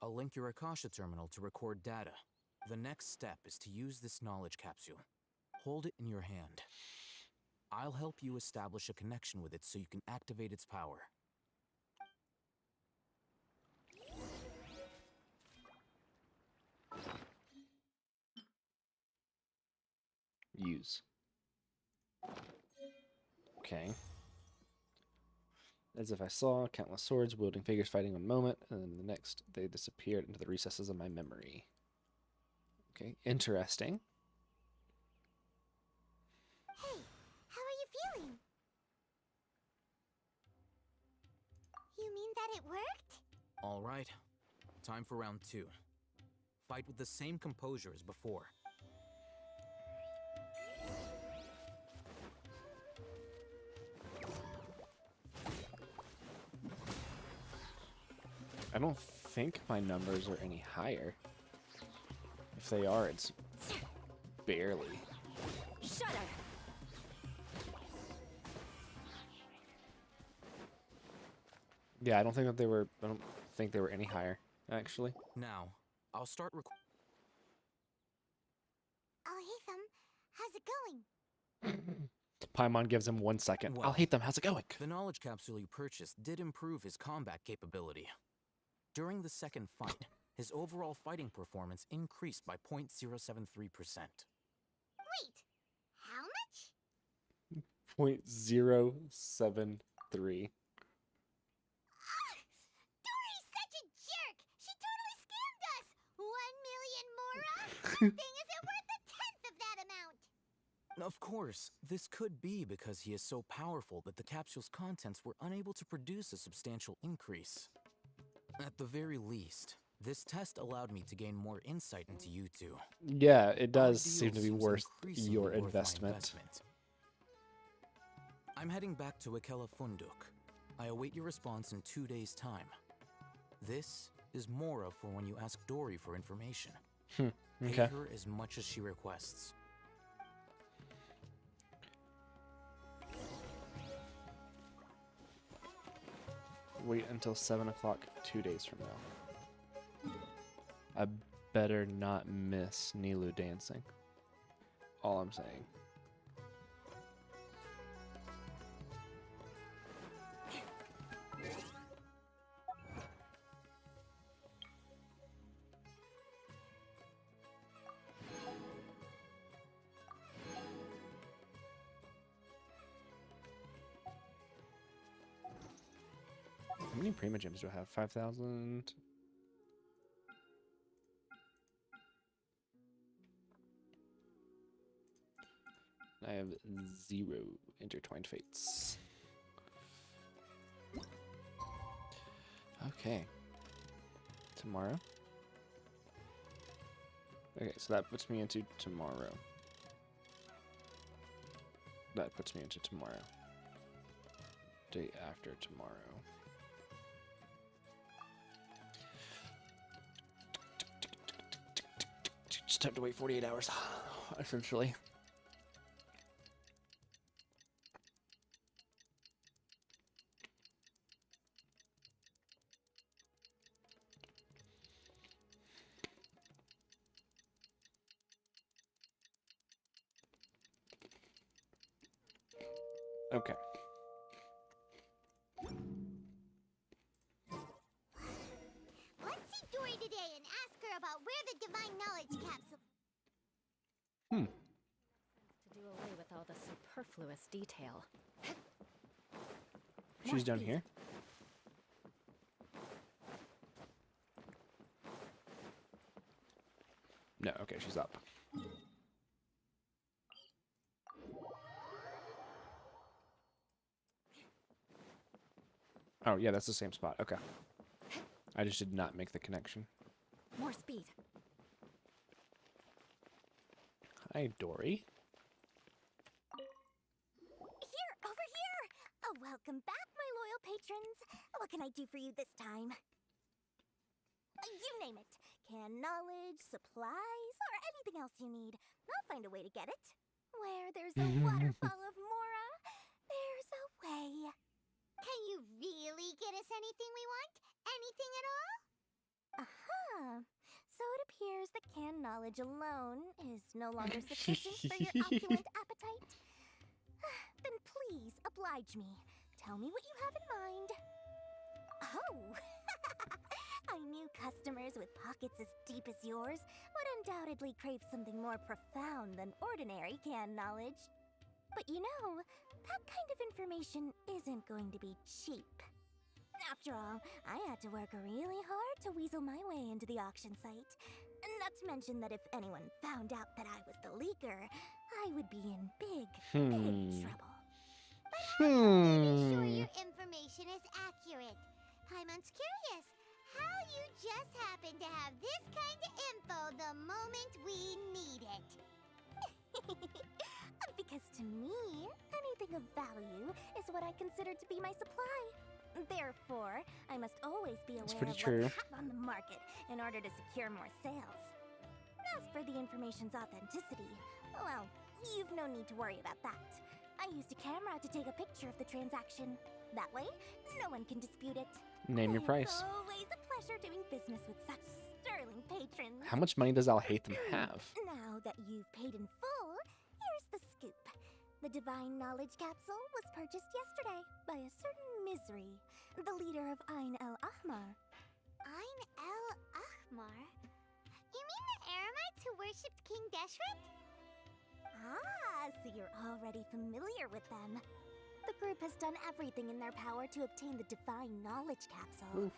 I'll link your Akasha terminal to record data. The next step is to use this knowledge capsule. Hold it in your hand. I'll help you establish a connection with it so you can activate its power. Use. Okay. As if I saw countless swords wielding figures fighting one moment, and then the next they disappeared into the recesses of my memory. Okay, interesting. Hey, how are you feeling? You mean that it worked? All right. Time for round 2. Fight with the same composure as before. I don't think my numbers are any higher. If they are, it's barely. Shudder! Yeah, I don't think they were any higher, actually. Now, I'll start I'll hate them. How's it going? Paimon gives him 1 second. Well, I'll hate them. How's it going? The knowledge capsule you purchased did improve his combat capability. During the second fight, his overall fighting performance increased by 0.073%. Wait, how much? 0.073. Dory's such a jerk! She totally scammed us! 1 million mora? This thing isn't worth a tenth of that amount! Of course, this could be because he is so powerful that the capsule's contents were unable to produce a substantial increase. At the very least, this test allowed me to gain more insight into you two. Yeah, it does Our seem deal to be seems worth increasingly your worth my investment. I'm heading back to Akela Funduk. I await your response in 2 days' time. This is Mora for when you ask Dory for information. Okay. Pay her as much as she requests. Wait until 7 o'clock 2 days from now. I better not miss Nilu dancing. All I'm saying. How many Prima Gems do I have? 5,000. I have 0 intertwined fates. Okay. Tomorrow. Okay, so that puts me into tomorrow. That puts me into tomorrow. Day after tomorrow. Just have to wait 48 hours, essentially. Okay. Let's see Dory today and ask her about where the divine knowledge capsule. To do away with all the superfluous detail. She's down here. No, okay, she's up. Oh, yeah, that's the same spot. Okay. I just did not make the connection. More speed. Hi, Dory. Here, over here! Oh, welcome back, my loyal patrons. What can I do for you this time? You name it. Can knowledge, supplies, or anything else you need. I'll find a way to get it. Where there's a waterfall of Mora, there's a way. way. Can you really get us anything we want? Anything at all? Uh-huh. So it appears that canned knowledge alone is no longer sufficient for your opulent appetite. Then please, oblige me. Tell me what you have in mind. Oh! I knew customers with pockets as deep as yours would undoubtedly crave something more profound than ordinary canned knowledge. But you know, that kind of information isn't going to be cheap. After all, I had to work really hard to weasel my way into the auction site. Not to mention that if anyone found out that I was the leaker, I would be in big trouble. But how can we be sure your information is accurate? Paimon's curious how you just happen to have this kind of info the moment we need it. Because to me, anything of value is what I consider to be my supply. Therefore, I must always be aware of what's hot on the market in order to secure more sales. As for the information's authenticity, well, you've no need to worry about that. I used a camera to take a picture of the transaction. That way, no one can dispute it. Name your price. It's always a pleasure doing business with such sterling patrons. How much money does Alhaitham have? Now that you've paid in full, here's the scoop. The Divine Knowledge Capsule was purchased yesterday by a certain Misery, the leader of Ain el-Ahmar. Ain el-Ahmar? You mean the Eremites who worshipped King Deshret? Ah, so you're already familiar with them. The group has done everything in their power to obtain the Divine Knowledge Capsule.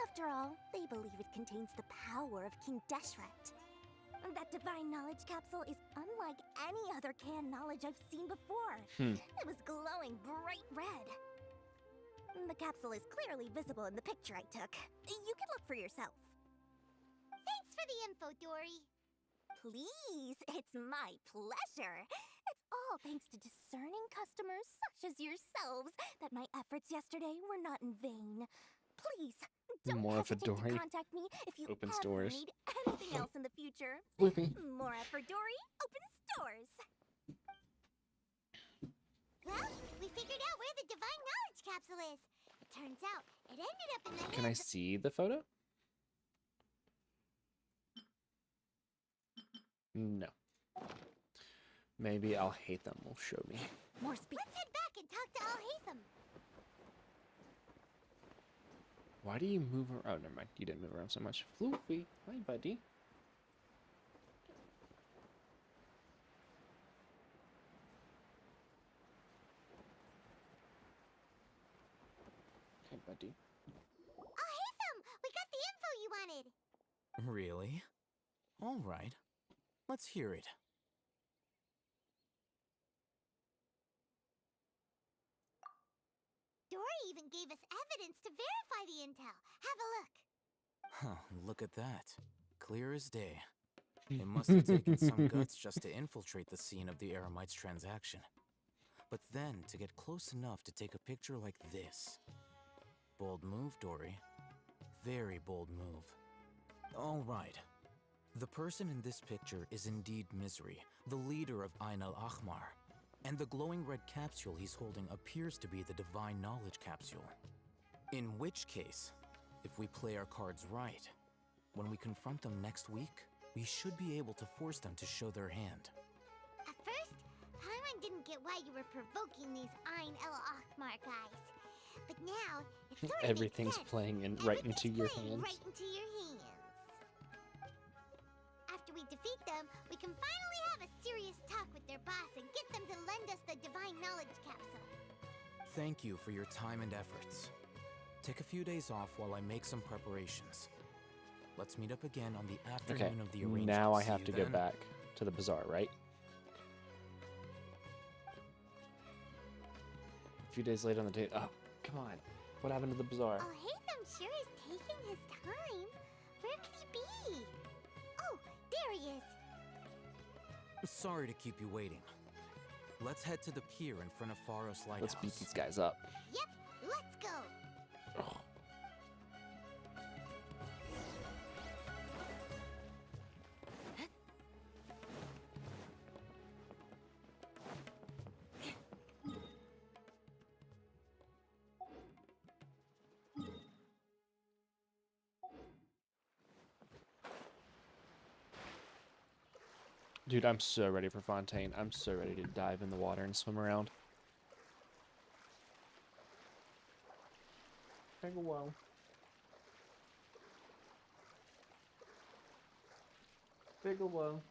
After all, they believe it contains the power of King Deshret. That Divine Knowledge Capsule is unlike any other canned knowledge I've seen before. It was glowing bright red. The capsule is clearly visible in the picture I took. You can look for yourself. Thanks for the info, Dory. Please, it's my pleasure. It's all thanks to discerning customers such as yourselves that my efforts yesterday were not in vain. Please, don't hesitate to contact me if you ever need anything else in the future. Mora for Dory opens doors. Well, we figured out where the Divine Knowledge Capsule is. It turns out it ended up in the Can I see the photo? No. Maybe Alhaitham will show me. More speed. Let's head back and talk to Alhaitham. Why do you move around? Oh, never mind. You didn't move around so much. Floofy. Hi, buddy. Hey, buddy. Alhaitham! We got the info you wanted! Really? All right. Let's hear it. Dory even gave us evidence to verify the intel. Have a look. Huh, look at that. Clear as day. It must have taken some guts just to infiltrate the scene of the Eremites transaction. But then, to get close enough to take a picture like this. Bold move, Dory. Very bold move. All right. The person in this picture is indeed Misery, the leader of Ain el-Ahmar. And the glowing red capsule he's holding appears to be the Divine Knowledge Capsule. In which case, if we play our cards right, when we confront them next week, we should be able to force them to show their hand. At first, Paimon didn't get why you were provoking these Ain el-Ahmar guys. But now, it sort of Everything's makes sense. playing in right into your hands. Right into your hands. After we defeat them, we can finally have a serious talk with their boss and get them to lend us the Divine Knowledge Capsule. Thank you for your time and efforts. Take a few days off while I make some preparations. Let's meet up again on the afternoon of the arrangement. Now I have to go back to the bazaar, right? A few days later on the date. Oh, come on. What happened to the bazaar? Alhaitham sure is taking his time. Where could he be? Oh, there he is. Sorry to keep you waiting. Let's head to the pier in front of Pharos Lighthouse. Let's beat these guys up. Yep, let's go. Oh. Dude, I'm so ready for Fontaine. I'm so ready to dive in the water and swim around. Take a while. Take a while.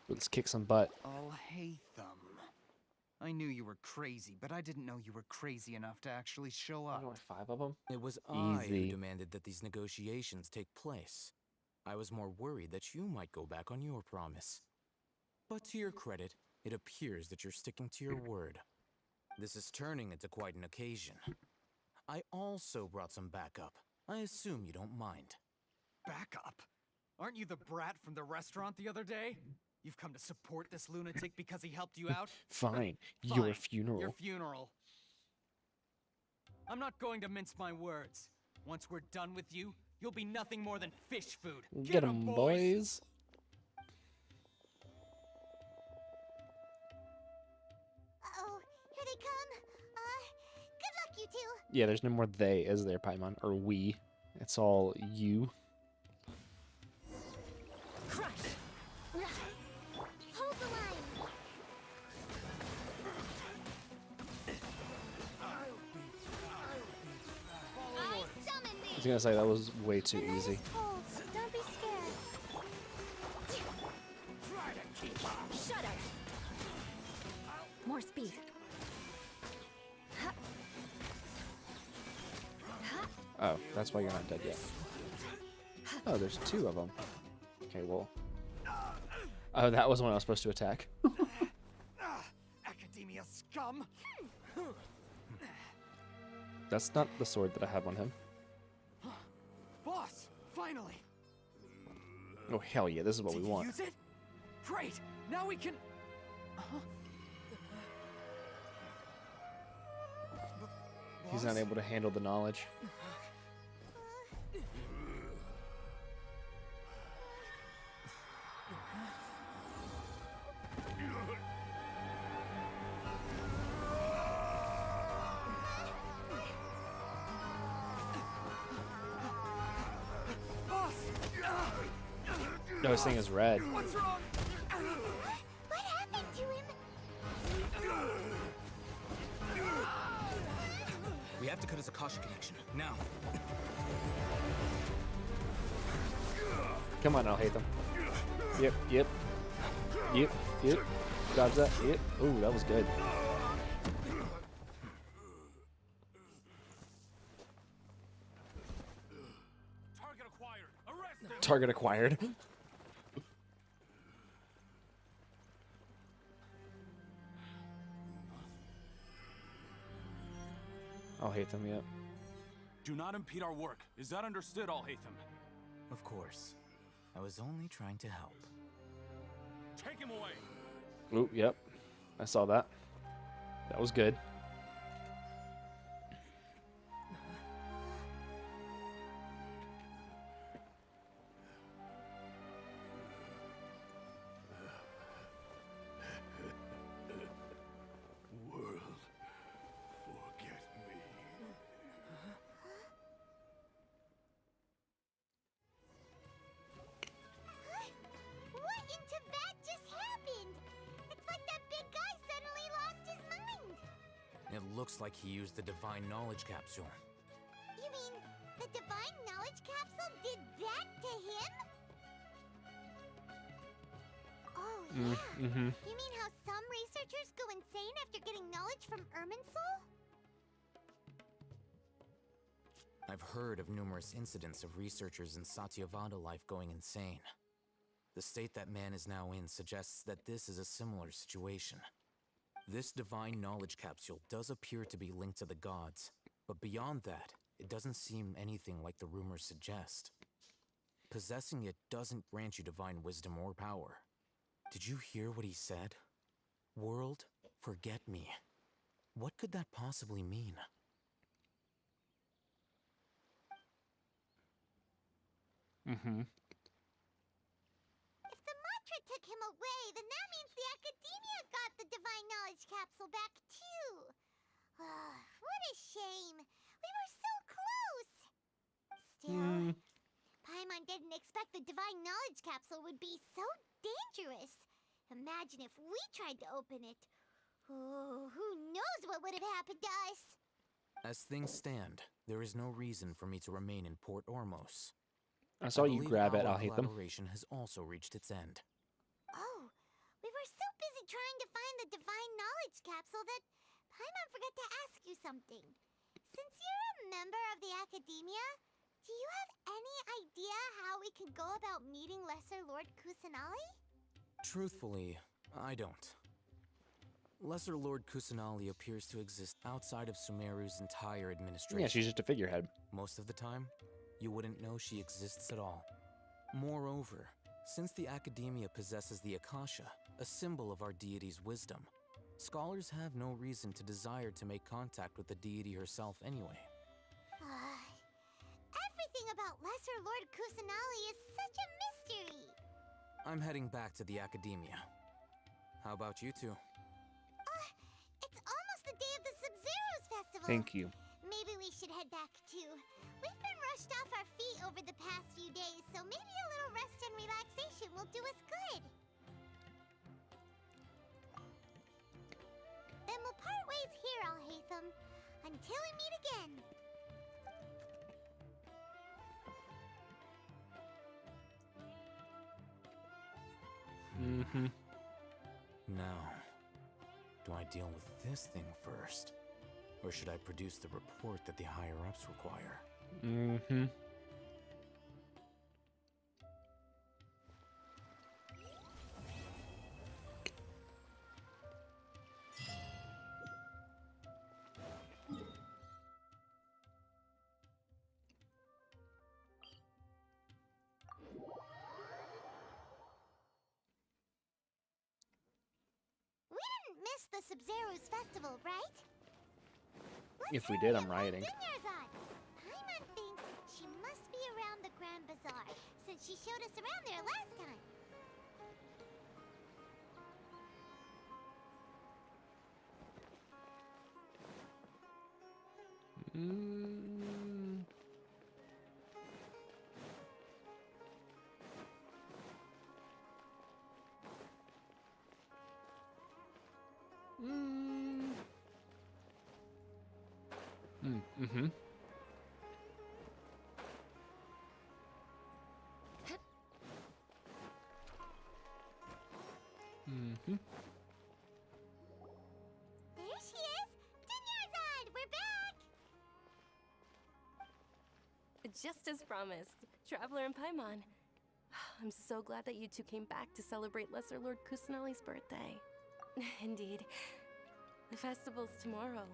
Let's kick some butt. I'll hate them. I knew you were crazy, but I didn't know you were crazy enough to actually show up. Only 5 of them? It was I who Easy. demanded that these negotiations take place. I was more worried that you might go back on your promise. But to your credit, it appears that you're sticking to your word. This is turning into quite an occasion. I also brought some backup. I assume you don't mind. Backup? Aren't you the brat from the restaurant the other day? You've come to support this lunatic because he helped you out? Fine. Fine. Your funeral. Your funeral. I'm not going to mince my words. Once we're done with you, you'll be nothing more than fish food. Get 'em, boys. Uh-oh, here they come. Good luck, you two. Yeah, there's no more they, is there, Paimon? Or we. It's all you. Crush. Hold the line. I summon I was gonna say, that was way too easy. Don't be scared. Shut up. More speed. Oh, that's why you're not dead yet. Oh, there's 2 of them. Okay, well. Oh, that was when I was supposed to attack. Academia scum! That's not the sword that I have on him. Boss, finally! Oh, hell yeah, this is what we Did you want. use it? Great! Now we can... He's not able to handle the knowledge. Boss! No, his thing is red. What's wrong? What happened to him? We have to cut his Akasha connection. Now. Come on, I'll hate them. Yep, yep. Yep, yep. Dodge that. Yep. Ooh, that was good. Target acquired. Arrest him. Target acquired. I'll hate them, yep. Do not impede our work. Is that understood, Alhaitham? Of course. I was only trying to help. Take him away. Ooh, yep. I saw that. That was good. World, forget me. What in Tibet just happened? It's like that big guy suddenly lost his mind. It looks like he used the divine knowledge capsule. You mean the divine knowledge capsule did that to him? Oh, yeah. Mm-hmm. You mean how some researchers go insane after getting knowledge from Irminsul? I've heard of numerous incidents of researchers in Satyavada life going insane. The state that man is now in suggests that this is a similar situation. This divine knowledge capsule does appear to be linked to the gods, but beyond that, it doesn't seem anything like the rumors suggest. Possessing it doesn't grant you divine wisdom or power. Did you hear what he said? World, forget me. What could that possibly mean? If the way, then that means the Academia got the Divine Knowledge Capsule back too. What a shame. We were so close. Still, Paimon didn't expect the Divine Knowledge Capsule would be so dangerous. Imagine if we tried to open it. Oh, who knows what would have happened to us? As things stand, there is no reason for me to remain in Port Ormos. I saw you believe grab it, our I'll hate them. collaboration has also reached its end. Oh, we were so busy trying to find the Divine Knowledge Capsule that Paimon forgot to ask you something. Since you're a member of the Academia, do you have any idea how we can go about meeting Lesser Lord Kusanali? Truthfully, I don't. Lesser Lord Kusanali appears to exist outside of Sumeru's entire administration. Yeah, she's just a figurehead. Most of the time, you wouldn't know she exists at all. Moreover, since the Academia possesses the Akasha, a symbol of our deity's wisdom, scholars have no reason to desire to make contact with the deity herself anyway. Everything about Lesser Lord Kusanali is such a mystery. I'm heading back to the Academia. How about you two? It's almost the day of the Sub-Zero's festival. Thank you. Maybe we should head back too. We've been rushed off our feet over the past few days, so maybe a little rest and relaxation will do us good. Then we'll part ways here, Alhaitham, until we meet again. Now, do I deal with this thing first? Or should I produce the report that the higher-ups require? Miss the Sub-Zero's festival, right? If we did, I'm rioting. Paimon thinks she must be around the Grand Bazaar, since she showed us around there last time. There she is! Dinyarzad, we're back! Just as promised, Traveler and Paimon. I'm so glad that you two came back to celebrate Lesser Lord Kusanali's birthday. Indeed. The festival's tomorrow.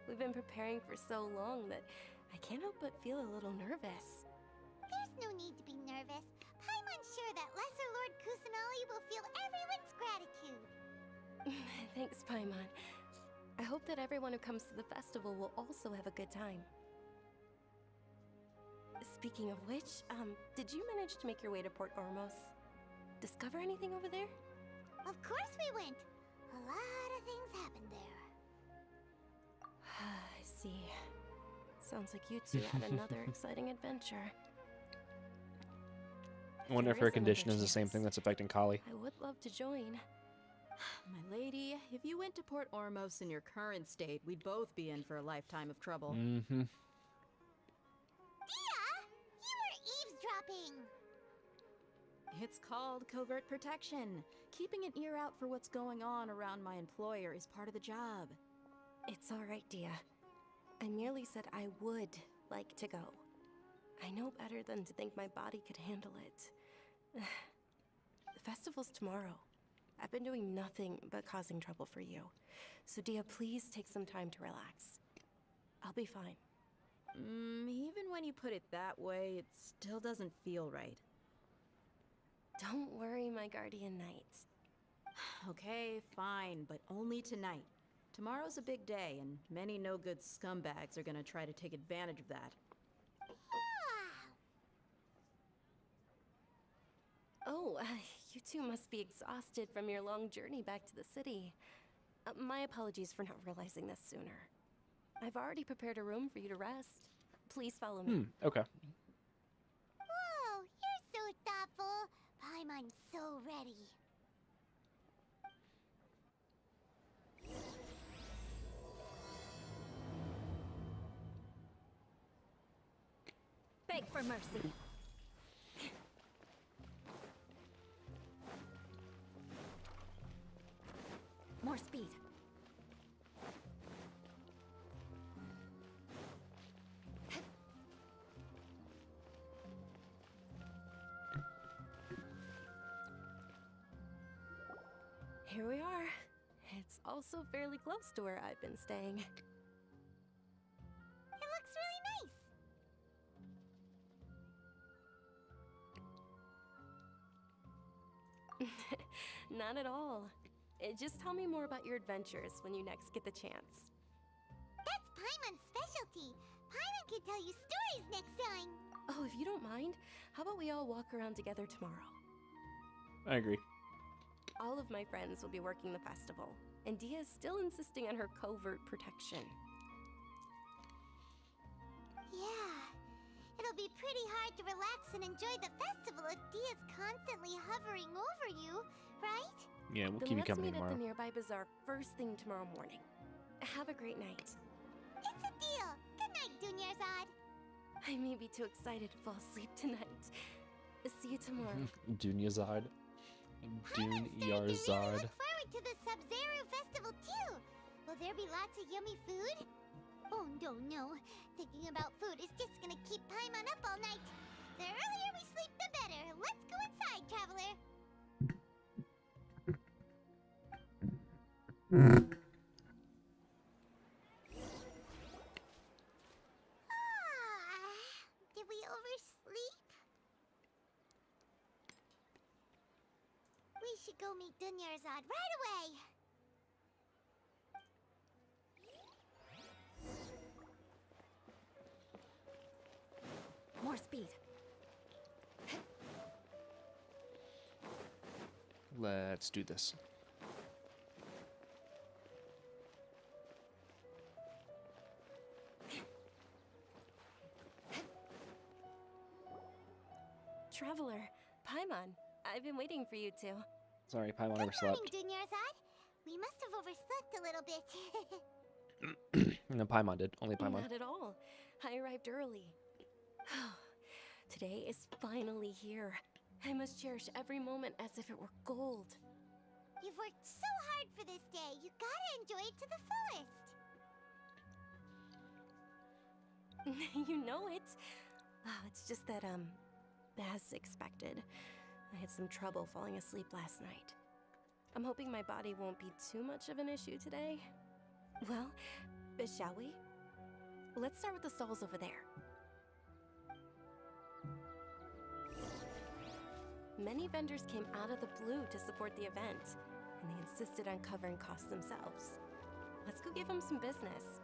We've been preparing for so long that I can't help but feel a little nervous. There's no need to be nervous. Paimon's sure that Lesser Lord Kusanali will feel everyone's gratitude. Thanks, Paimon. I hope that everyone who comes to the festival will also have a good time. Speaking of which, did you manage to make your way to Port Ormos? Discover anything over there? Of course we went. A lot of things happened there. I see. Sounds like you two had another exciting adventure. I wonder if her condition is the same thing that's affecting Kali. I would love to join. My lady, if you went to Port Ormos in your current state, we'd both be in for a lifetime of trouble. Dia! You were eavesdropping! It's called covert protection. Keeping an ear out for what's going on around my employer is part of the job. It's all right, Dia. I merely said I would like to go. I know better than to think my body could handle it. The festival's tomorrow. I've been doing nothing but causing trouble for you. So Dia, please take some time to relax. I'll be fine. Even when you put it that way, it still doesn't feel right. Don't worry, my guardian knight. Okay, fine, but only tonight. Tomorrow's a big day, and many no-good scumbags are gonna try to take advantage of that. Oh, You two must be exhausted from your long journey back to the city. My apologies for not realizing this sooner. I've already prepared a room for you to rest. Please follow me. Okay. Whoa, you're so thoughtful. Paimon's so ready. Beg for mercy. More speed. Here we are. It's also fairly close to where I've been staying. It looks really nice. Not at all. Just tell me more about your adventures when you next get the chance. That's Paimon's specialty. Paimon can tell you stories next time. Oh, if you don't mind, how about we all walk around together tomorrow? I agree. All of my friends will be working the festival, and Dia is still insisting on her covert protection. Yeah, it'll be pretty hard to relax and enjoy the festival if Dia's constantly hovering over you, right? Yeah, we'll Then keep you let's company meet tomorrow. at the nearby bazaar first thing tomorrow morning. Have a great night. It's a deal. Good night, Dunyarzad. I may be too excited to fall asleep tonight. See you tomorrow. Dunyarzad. Dunyarzad. Look forward to the Sub-Zero Festival too. Will there be lots of yummy food? Oh no. Thinking about food is just gonna keep Paimon up all night. The earlier we sleep, the better. Let's go inside, traveler. Did we oversleep? We should go meet Dunyarzad right away. More speed. Let's do this. Traveler, Paimon, I've been waiting for you two. Sorry, Paimon Good overslept. morning, Dunyarzad. We must have overslept a little bit. No, Paimon did. Only Paimon. Not at all. I arrived early. Today is finally here. I must cherish every moment as if it were gold. You've worked so hard for this day. You gotta enjoy it to the fullest. You know it. It's just that, as expected, I had some trouble falling asleep last night. I'm hoping my body won't be too much of an issue today. Well, shall we? Let's start with the stalls over there. Many vendors came out of the blue to support the event, and they insisted on covering costs themselves. Let's go give them some business.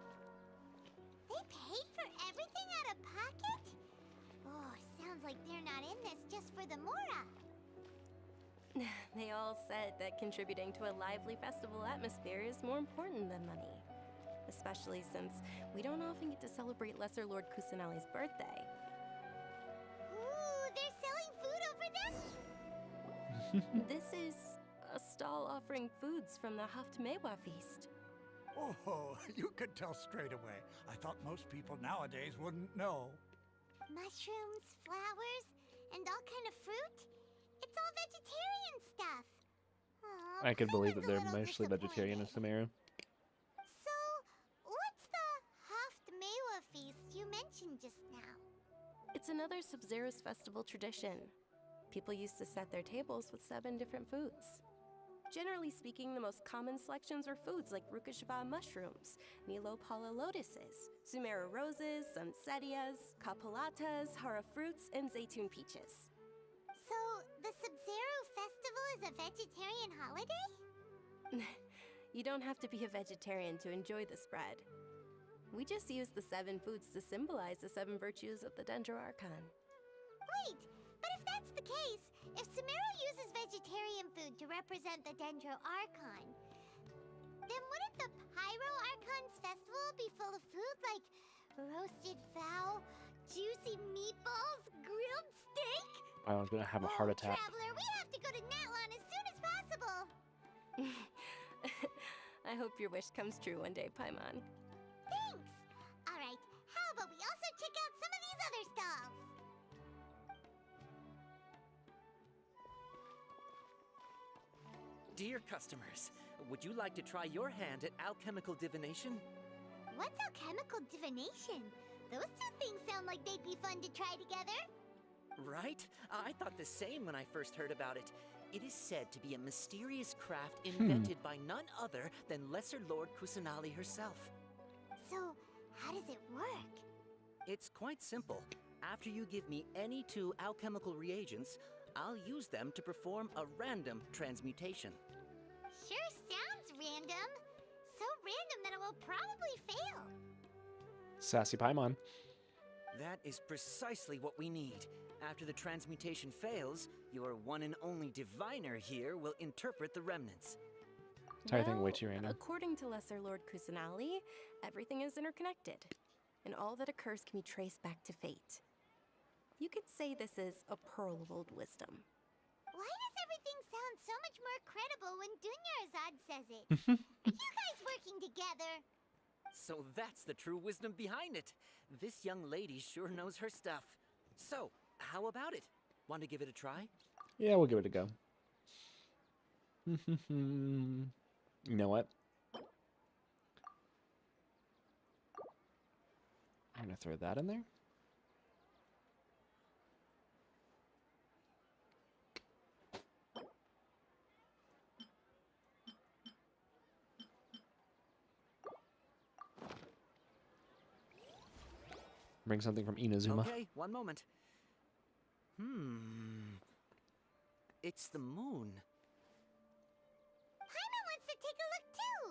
They paid for everything out of pocket? Oh, sounds like they're not in this just for the Mora. They all said that contributing to a lively festival atmosphere is more important than money. Especially since we don't often get to celebrate Lesser Lord Kusanali's birthday. Ooh, they're selling food over there? This is a stall offering foods from the Haftmewa feast. Oh, you could tell straight away. I thought most people nowadays wouldn't know. Mushrooms, flowers, and all kind of fruit? It's all vegetarian stuff. Aw, I could believe that Paimon's a they're little mostly vegetarian in Sumeru. So, what's the Haftmewa feast you mentioned just now? It's another Sub-Zero's festival tradition. People used to set their tables with 7 different foods. Generally speaking, the most common selections are foods like Rukashva mushrooms, Nilopala lotuses, Sumeru roses, Sunsettias, Kapalatas, Hara fruits, and Zaytun peaches. So, the Sub-Zero festival is a vegetarian holiday? You don't have to be a vegetarian to enjoy the spread. We just use the 7 foods to symbolize the 7 virtues of the Dendro Archon. Wait, but if that's the case, if Sumeru uses vegetarian food to represent the Dendro Archon, then wouldn't the Pyro Archon's festival be full of food like roasted fowl, juicy meatballs, grilled steak? I was gonna have a heart attack. Traveler, we have to go to Natlan as soon as possible. I hope your wish comes true one day, Paimon. Thanks. All right, how about we also check out some of these other stalls? Dear customers, would you like to try your hand at alchemical divination? What's alchemical divination? Those two things sound like they'd be fun to try together. Right? I thought the same when I first heard about it. It is said to be a mysterious craft invented by none other than Lesser Lord Kusanali herself. So, how does it work? It's quite simple. After you give me any 2 alchemical reagents, I'll use them to perform a random transmutation. Sure sounds random. So random that it will probably fail. Sassy Paimon. That is precisely what we need. After the transmutation fails, your one and only diviner here will interpret the remnants. Entire thing way too random. According to Lesser Lord Kusanali, everything is interconnected, and all that occurs can be traced back to fate. You could say this is a pearl of old wisdom. Why does everything sound so much more credible when Dunyarzad says it? Are you guys working together? So that's the true wisdom behind it. This young lady sure knows her stuff. So, how about it? Want to give it a try? Yeah, we'll give it a go. You know what? I'm gonna throw that in there. Bring something from Inazuma. Okay, one moment. It's the moon. Paimon wants to take a look too.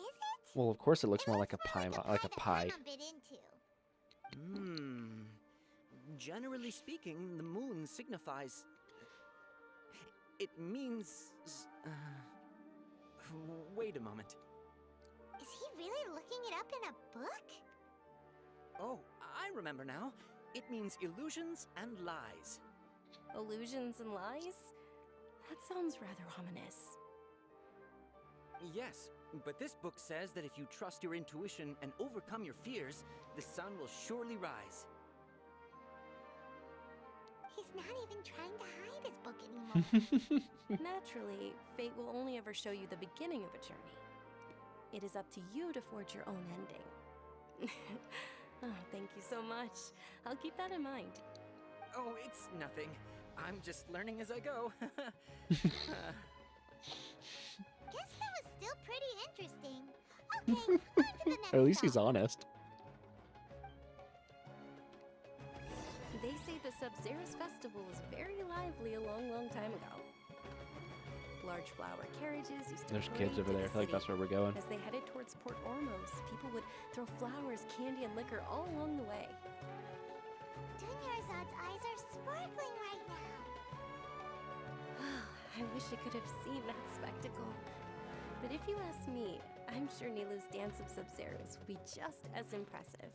Is it? Well, of course it looks more like a pie, like a pie. I'm a bit into. Generally speaking, the moon signifies... It means... Wait a moment. Is he really looking it up in a book? Oh, I remember now. It means illusions and lies. Illusions and lies? That sounds rather ominous. Yes, but this book says that if you trust your intuition and overcome your fears, the sun will surely rise. He's not even trying to hide his book anymore. Naturally, fate will only ever show you the beginning of a journey. It is up to you to forge your own ending. Oh, thank you so much. I'll keep that in mind. Oh, it's nothing. I'm just learning as I go. Guess that was still pretty interesting. Okay, on to the next At least he's stop. honest. They say the Sub-Zerus festival was very lively a long, long time ago. Large flower carriages used to There's parade kids over through there. I the feel like that's city. where we're going. As they headed towards Port Ormos, people would throw flowers, candy, and liquor all along the way. Dunyarzad's eyes are sparkling right now. I wish I could have seen that spectacle. But if you ask me, I'm sure Nilu's dance of Sub-Zerus would be just as impressive.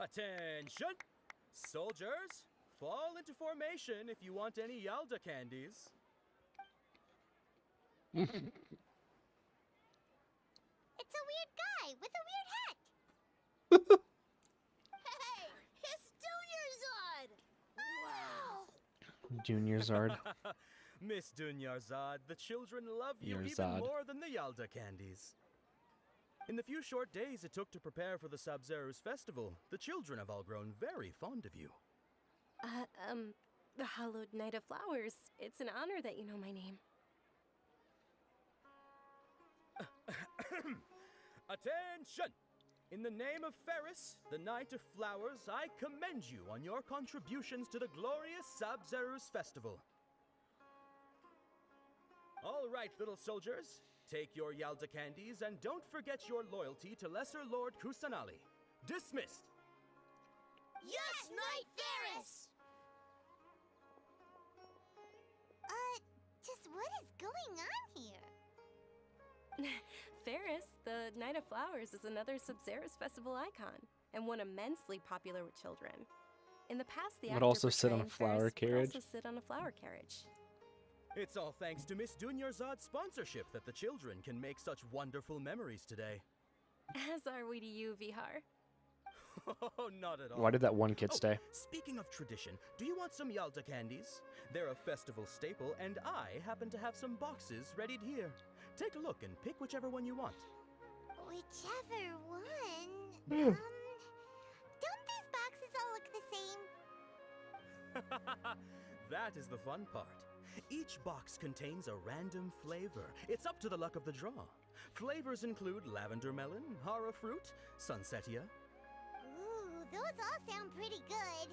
Attention! Soldiers, fall into formation if you want any Yalda candies. It's a weird guy with a weird hat. Hey, it's Dunyarzad! Wow! Junior Zard. Miss Dunyarzad, the children love you even Yarzad. more than the Yalda candies. In the few short days it took to prepare for the Sub-Zerus festival, the children have all grown very fond of you. The Hallowed Knight of Flowers. It's an honor that you know my name. Attention! In the name of Ferris, the Knight of Flowers, I commend you on your contributions to the glorious Sub-Zerus festival. All All right, little soldiers. Take your Yalda candies and don't forget your loyalty to Lesser Lord Kusanali. Dismissed. Yes, Knight Ferris! Just what is going on here? Ferris, the Night of Flowers, is another Sabzerus festival icon, and one immensely popular with children. In the past, the Would actor also sit on a portraying flower Ferris carriage. would also sit on a flower carriage. It's all thanks to Miss Dunyarzad's sponsorship that the children can make such wonderful memories today. As are we to you, Vihar. Oh, not at all. Why did that one kid stay? Speaking of tradition, do you want some Yalda candies? They're a festival staple, and I happen to have some boxes readied here. Take a look and pick whichever one you want. Whichever one. Hmm. Don't these boxes all look the same? That is the fun part. Each box contains a random flavor. It's up to the luck of the draw. Flavors include lavender melon, hara fruit, sunsetia. Ooh, those all sound pretty good.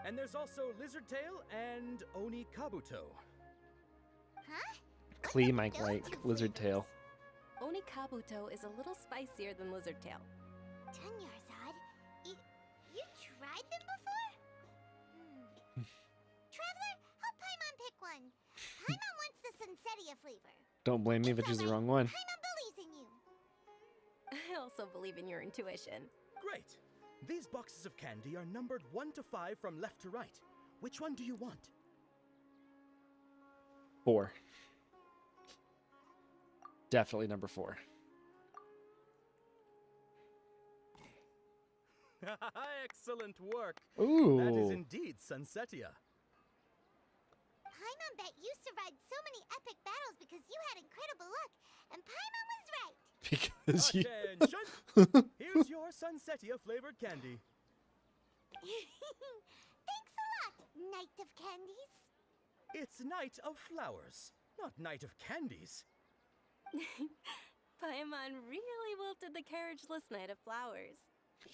And there's also lizard tail and oni kabuto. Huh? Klee might like lizard tail. Oni Kabuto is a little spicier than Lizard Tail. Dunyarzad, you tried them before? Traveler, help Paimon pick one. Paimon wants the Sunsetia flavor. Don't blame me if I choose the wrong one. Paimon believes in you. I also believe in your intuition. Great! These boxes of candy are numbered 1 to 5 from left to right. Which one do you want? 4. Definitely number 4. Excellent work! Ooh. That is indeed Sunsetia. Paimon bet you survived so many epic battles because you had incredible luck, and Paimon was right. Because you... Attention! Here's your Sunsetia flavored candy. Thanks a lot, Knight of Candies. It's Night of Flowers, not Night of Candies. Paimon really wilted the carriageless Night of Flowers.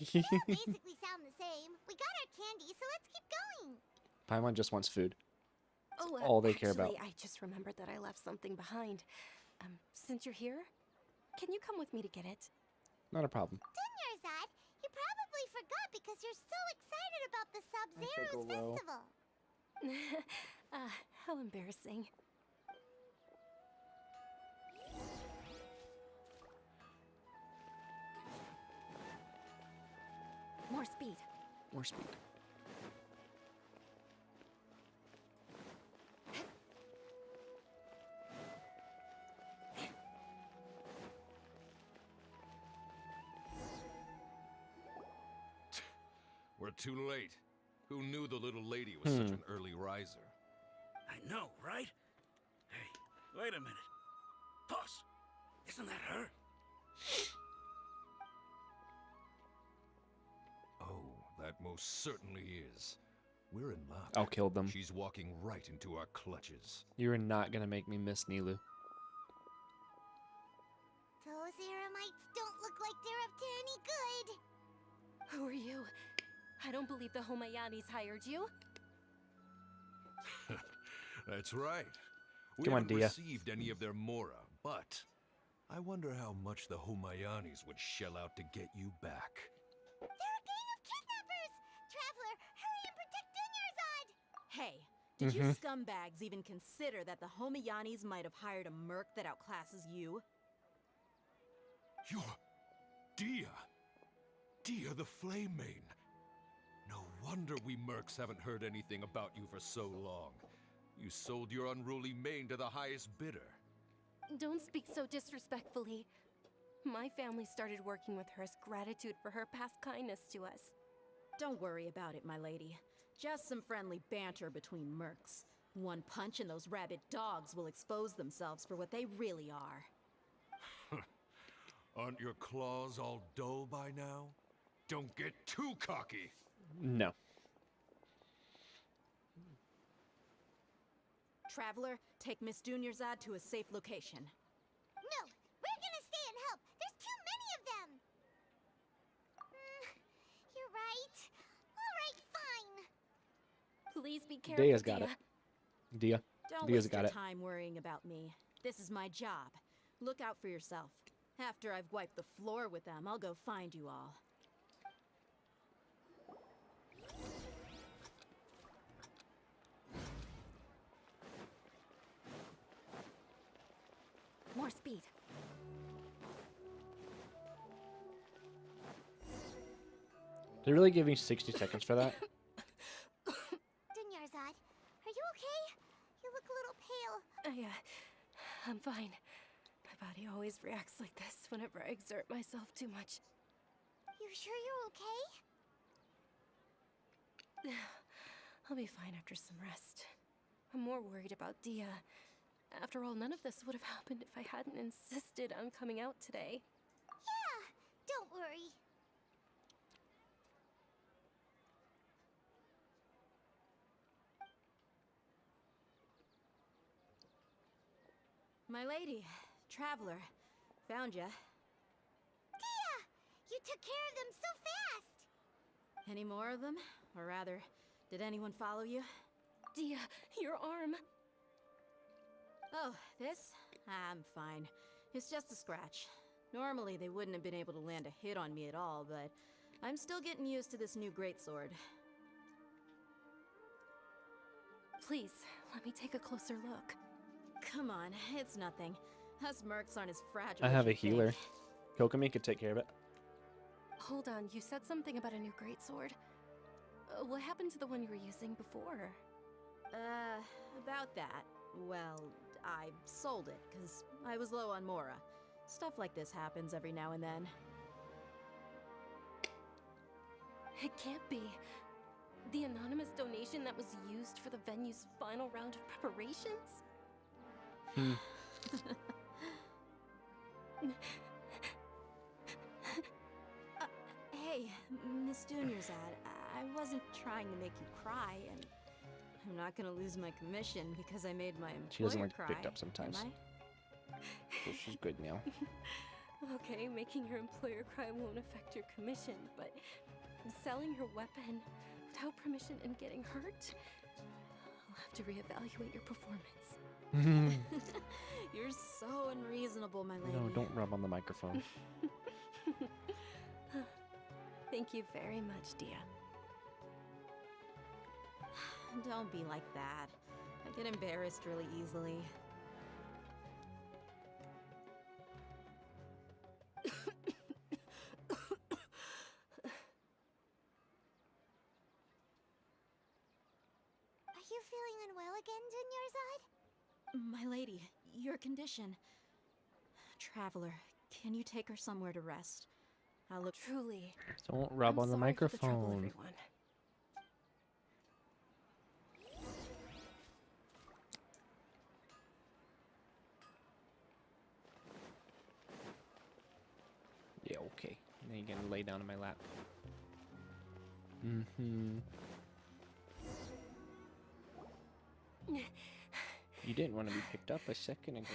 They all basically sound the same. We got our candy, so let's keep going. Paimon just wants food. That's Oh, all they care about. actually, I just remembered that I left something behind. Since you're here, can you come with me to get it? Not a problem. Dunyarzad, you probably forgot because you're so excited about the Sub-Zero's go low. festival. How embarrassing. More speed. More speed. We're too late. Who knew the little lady was such an early riser? I know, right? Hey, wait a minute. Boss, isn't that her? Oh, that most certainly is. We're in luck. I'll kill them. She's walking right into our clutches. You're not gonna make me miss Nilu. Those Eremites don't look like they're up to any good. Who are you? I don't believe the Homayanis hired you. That's right. We Come on, haven't Dia. received any of their mora, but I wonder how much the Homayanis would shell out to get you back. They're a gang of kidnappers! Traveler, hurry and protect Dunyarzad! Hey, did you scumbags even consider that the Homayanis might have hired a merc that outclasses you? You're Dia. Dia the Flame Main. No wonder we mercs haven't heard anything about you for so long. You sold your unruly mane to the highest bidder. Don't speak so disrespectfully. My family started working with her as gratitude for her past kindness to us. Don't worry about it, my lady. Just some friendly banter between mercs. One punch and those rabid dogs will expose themselves for what they really are. Aren't your claws all dull by now? Don't get too cocky. No. Traveler, take Miss Dunyarzad to a safe location. No, we're gonna stay and help. There's too many of them. You're right. All right, fine. Please be careful, Dia's got it. Dia. Don't Dia's waste got your it. time worrying about me. This is my job. Look out for yourself. After I've wiped the floor with them, I'll go find you all. More speed. They really give me 60 seconds for that? Dunyarzad, are you okay? You look a little pale. I'm fine. My body always reacts like this whenever I exert myself too much. You sure you're okay? I'll be fine after some rest. I'm more worried about Dia. After all, none of this would have happened if I hadn't insisted on coming out today. Yeah, don't worry. My lady, traveler, found ya. Dia! You took care of them so fast! Any more of them? Or rather, did anyone follow you? Dia, your arm. Oh, this? I'm fine. It's just a scratch. Normally, they wouldn't have been able to land a hit on me at all, but I'm still getting used to this new greatsword. Please, let me take a closer look. Come on, it's nothing. Us mercs aren't as fragile I as have a you think. healer. Kokomi could take care of it. Hold on, you said something about a new greatsword. What happened to the one you were using before? About that. Well, I sold it, because I was low on Mora. Stuff like this happens every now and then. It can't be. The anonymous donation that was used for the venue's final round of preparations? Hey, Miss Dunyarzad, I wasn't trying to make you cry, and I'm not gonna lose my commission because I made my employer She doesn't like cry, picked up sometimes. am So she's good now. Okay, making your employer cry won't affect your commission, but selling your weapon without permission and getting hurt? I'll have to reevaluate your performance. You're so unreasonable, my lady. No, don't rub on the microphone. Thank you very much, Dia. Don't be like that. I get embarrassed really easily. Are you feeling unwell again, Dunyarzad? My lady, your condition. Traveler, can you take her somewhere to rest? I'll look. Truly. Don't rub on the sorry for the trouble, microphone. everyone. Yeah, okay. Now you're gonna lay down in my lap. Mm-hmm. You didn't want to be picked up a second ago.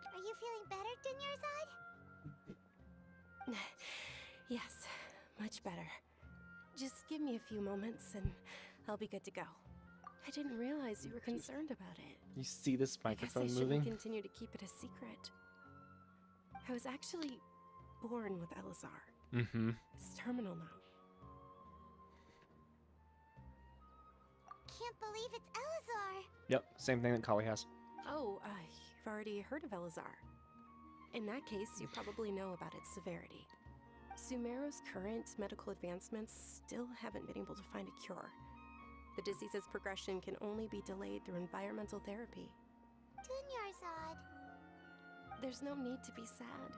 Are you feeling better, Dunyarzad? Yes, much better. Just give me a few moments and I'll be good to go. I didn't realize you were concerned about it. You see this I guess I microphone shouldn't moving? continue to keep it a secret. I was actually born with Elazar. Mm-hmm. It's terminal now. Can't believe it's Elazar. Yep, same thing that Kali has. Oh, you've already heard of Elazar. In that case, you probably know about its severity. Sumeru's current medical advancements still haven't been able to find a cure. The disease's progression can only be delayed through environmental therapy. Dunyarzad. There's no need to be sad.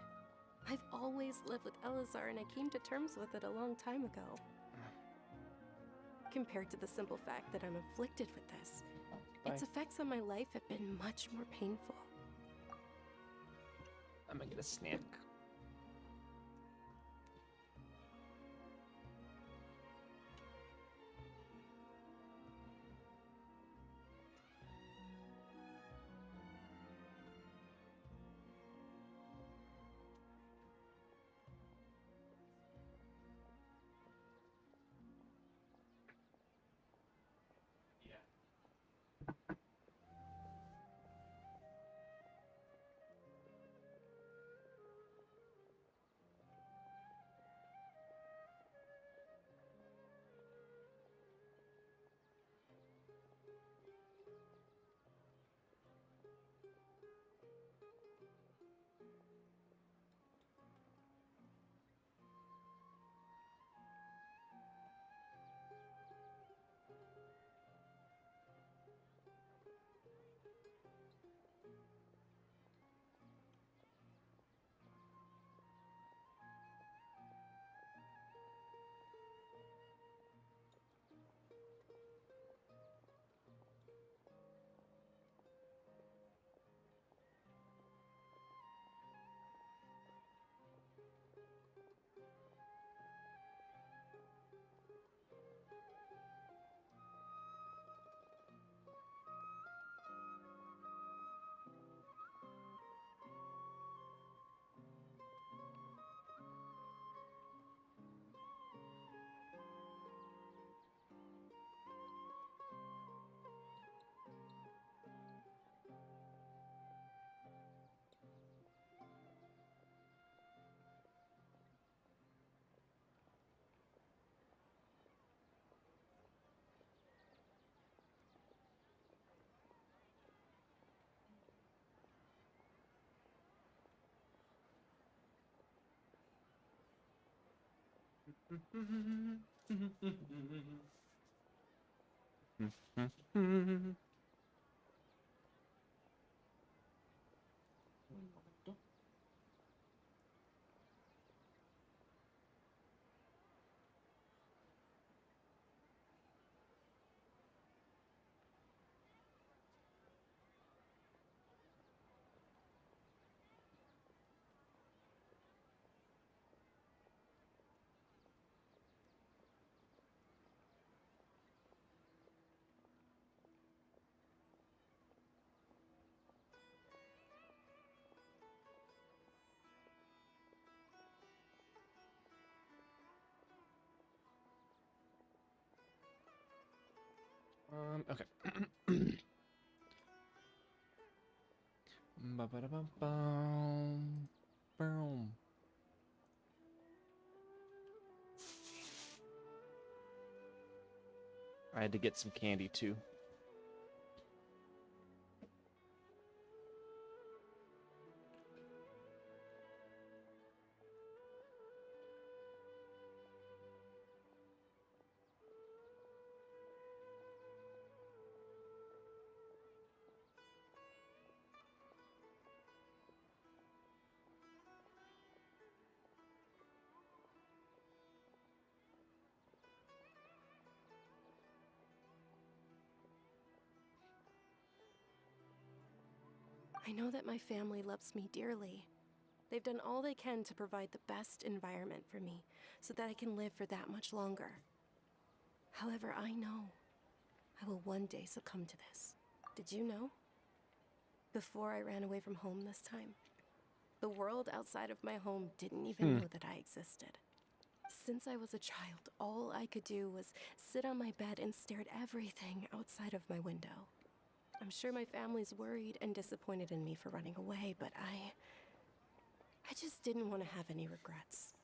I've always lived with Elazar and I came to terms with it a long time ago. Compared to the simple fact that I'm afflicted with this, its effects on my life have been much more painful. I'm gonna get a snack. Okay. Ba-ba-da-bum-bum. Boom. I had to get some candy too. I know that my family loves me dearly. They've done all they can to provide the best environment for me so that I can live for that much longer. However, I know I will one day succumb to this. Did you know? Before I ran away from home this time, the world outside of my home didn't even know that I existed. Since I was a child, all I could do was sit on my bed and stare at everything outside of my window. I'm sure my family's worried and disappointed in me for running away, but I just didn't want to have any regrets.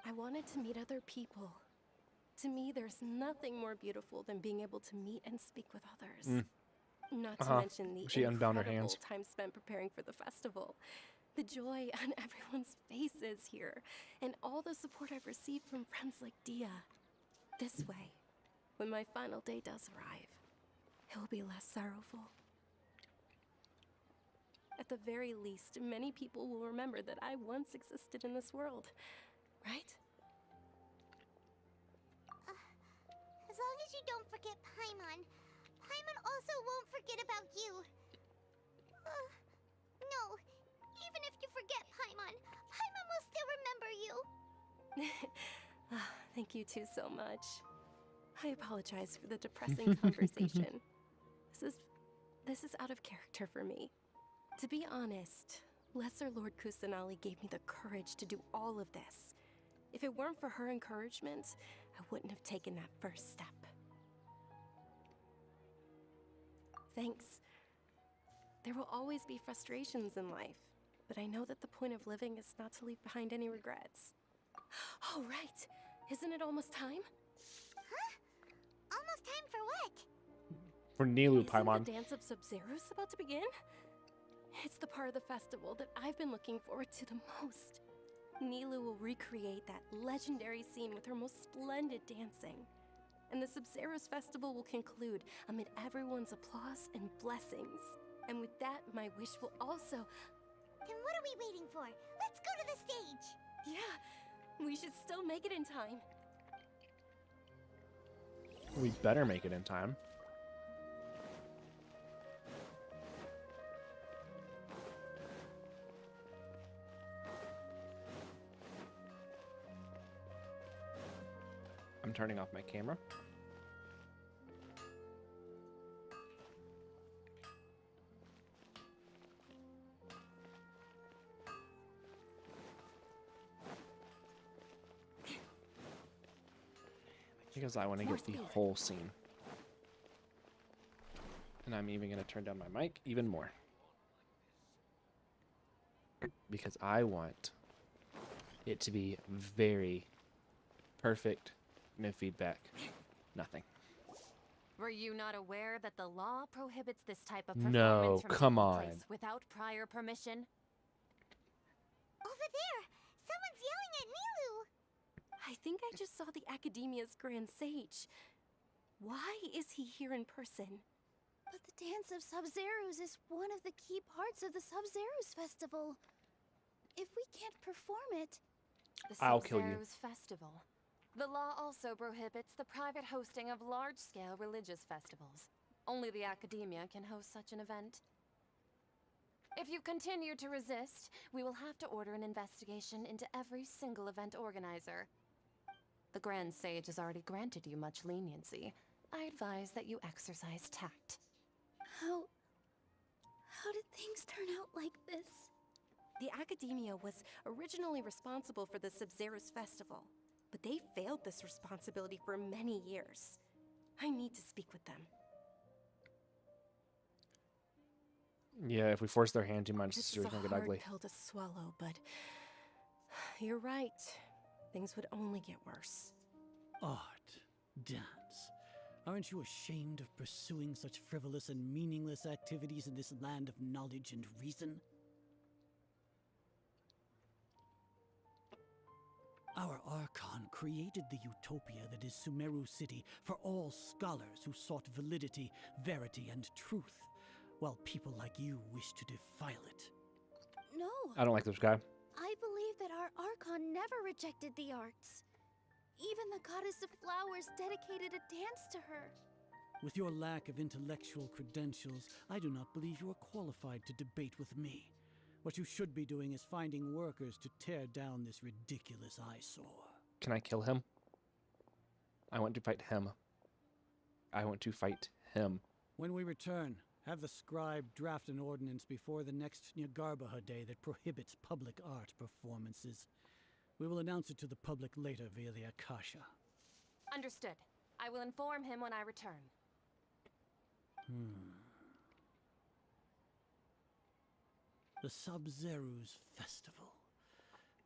I wanted to meet other people. To me, there's nothing more beautiful than being able to meet and speak with others. Not to mention the She unbound her incredible hands. time spent preparing for the festival. The joy on everyone's faces here, and all the support I've received from friends like Dia. This way, when my final day does arrive, it will be less sorrowful. At the very least, many people will remember that I once existed in this world, right? As long as you don't forget Paimon. Paimon also won't forget about you. No, even if you forget Paimon, Paimon will still remember you. Thank you two so much. I apologize for the depressing conversation. This is out of character for me. To be honest, Lesser Lord Kusanali gave me the courage to do all of this. If it weren't for her encouragement, I wouldn't have taken that first step. Thanks. There will always be frustrations in life, but I know that the point of living is not to leave behind any regrets. Oh, right. Isn't it almost time? Huh? Almost time for what? For Nilu, Isn't Paimon. the dance of Sub-Zero's about to begin? It's the part of the festival that I've been looking forward to the most. Nilu will recreate that legendary scene with her most splendid dancing. And the Sub-Zero's festival will conclude amid everyone's applause and blessings. And with that, my wish will also... Then what are we waiting for? Let's go to the stage! Yeah, we should still make it in time. We better make it in time. I'm turning off my camera. Because I want to get the whole scene. And I'm even going to turn down my mic even more. Because I want it to be very perfect. No feedback. Nothing. Were you not aware that the law prohibits this type of No, performance from come taking on. place without prior permission? Over there! Someone's yelling at Nilu! I think I just saw the Academia's Grand Sage. Why is he here in person? But the Dance of Sub-Zerus is one of the key parts of the Sub-Zerus Festival. If we can't perform it... I'll kill you. Sub-Zerus Festival. The law also prohibits the private hosting of large-scale religious festivals. Only the Academia can host such an event. If you continue to resist, we will have to order an investigation into every single event organizer. The Grand Sage has already granted you much leniency. I advise that you exercise tact. How did things turn out like this? The Academia was originally responsible for the Sub-Zerus Festival, but they failed this responsibility for many years. I need to speak with them. Yeah, if we force their hand too much, the This is a situation will get hard ugly. pill to swallow, but you're right. Things would only get worse. Art, dance. Aren't you ashamed of pursuing such frivolous and meaningless activities in this land of knowledge and reason? Our Archon created the utopia that is Sumeru City for all scholars who sought validity, verity, and truth, while people like you wish to defile it. No. I don't like this guy. I believe that our Archon never rejected the arts. Even the goddess of flowers dedicated a dance to her. With your lack of intellectual credentials, I do not believe you are qualified to debate with me. What you should be doing is finding workers to tear down this ridiculous eyesore. Can I kill him? I want to fight him. I want to fight him. When we return, have the scribe draft an ordinance before the next Nyargarbaha Day that prohibits public art performances. We will announce it to the public later via the Akasha. Understood. I will inform him when I return. The Sub-Zerus Festival.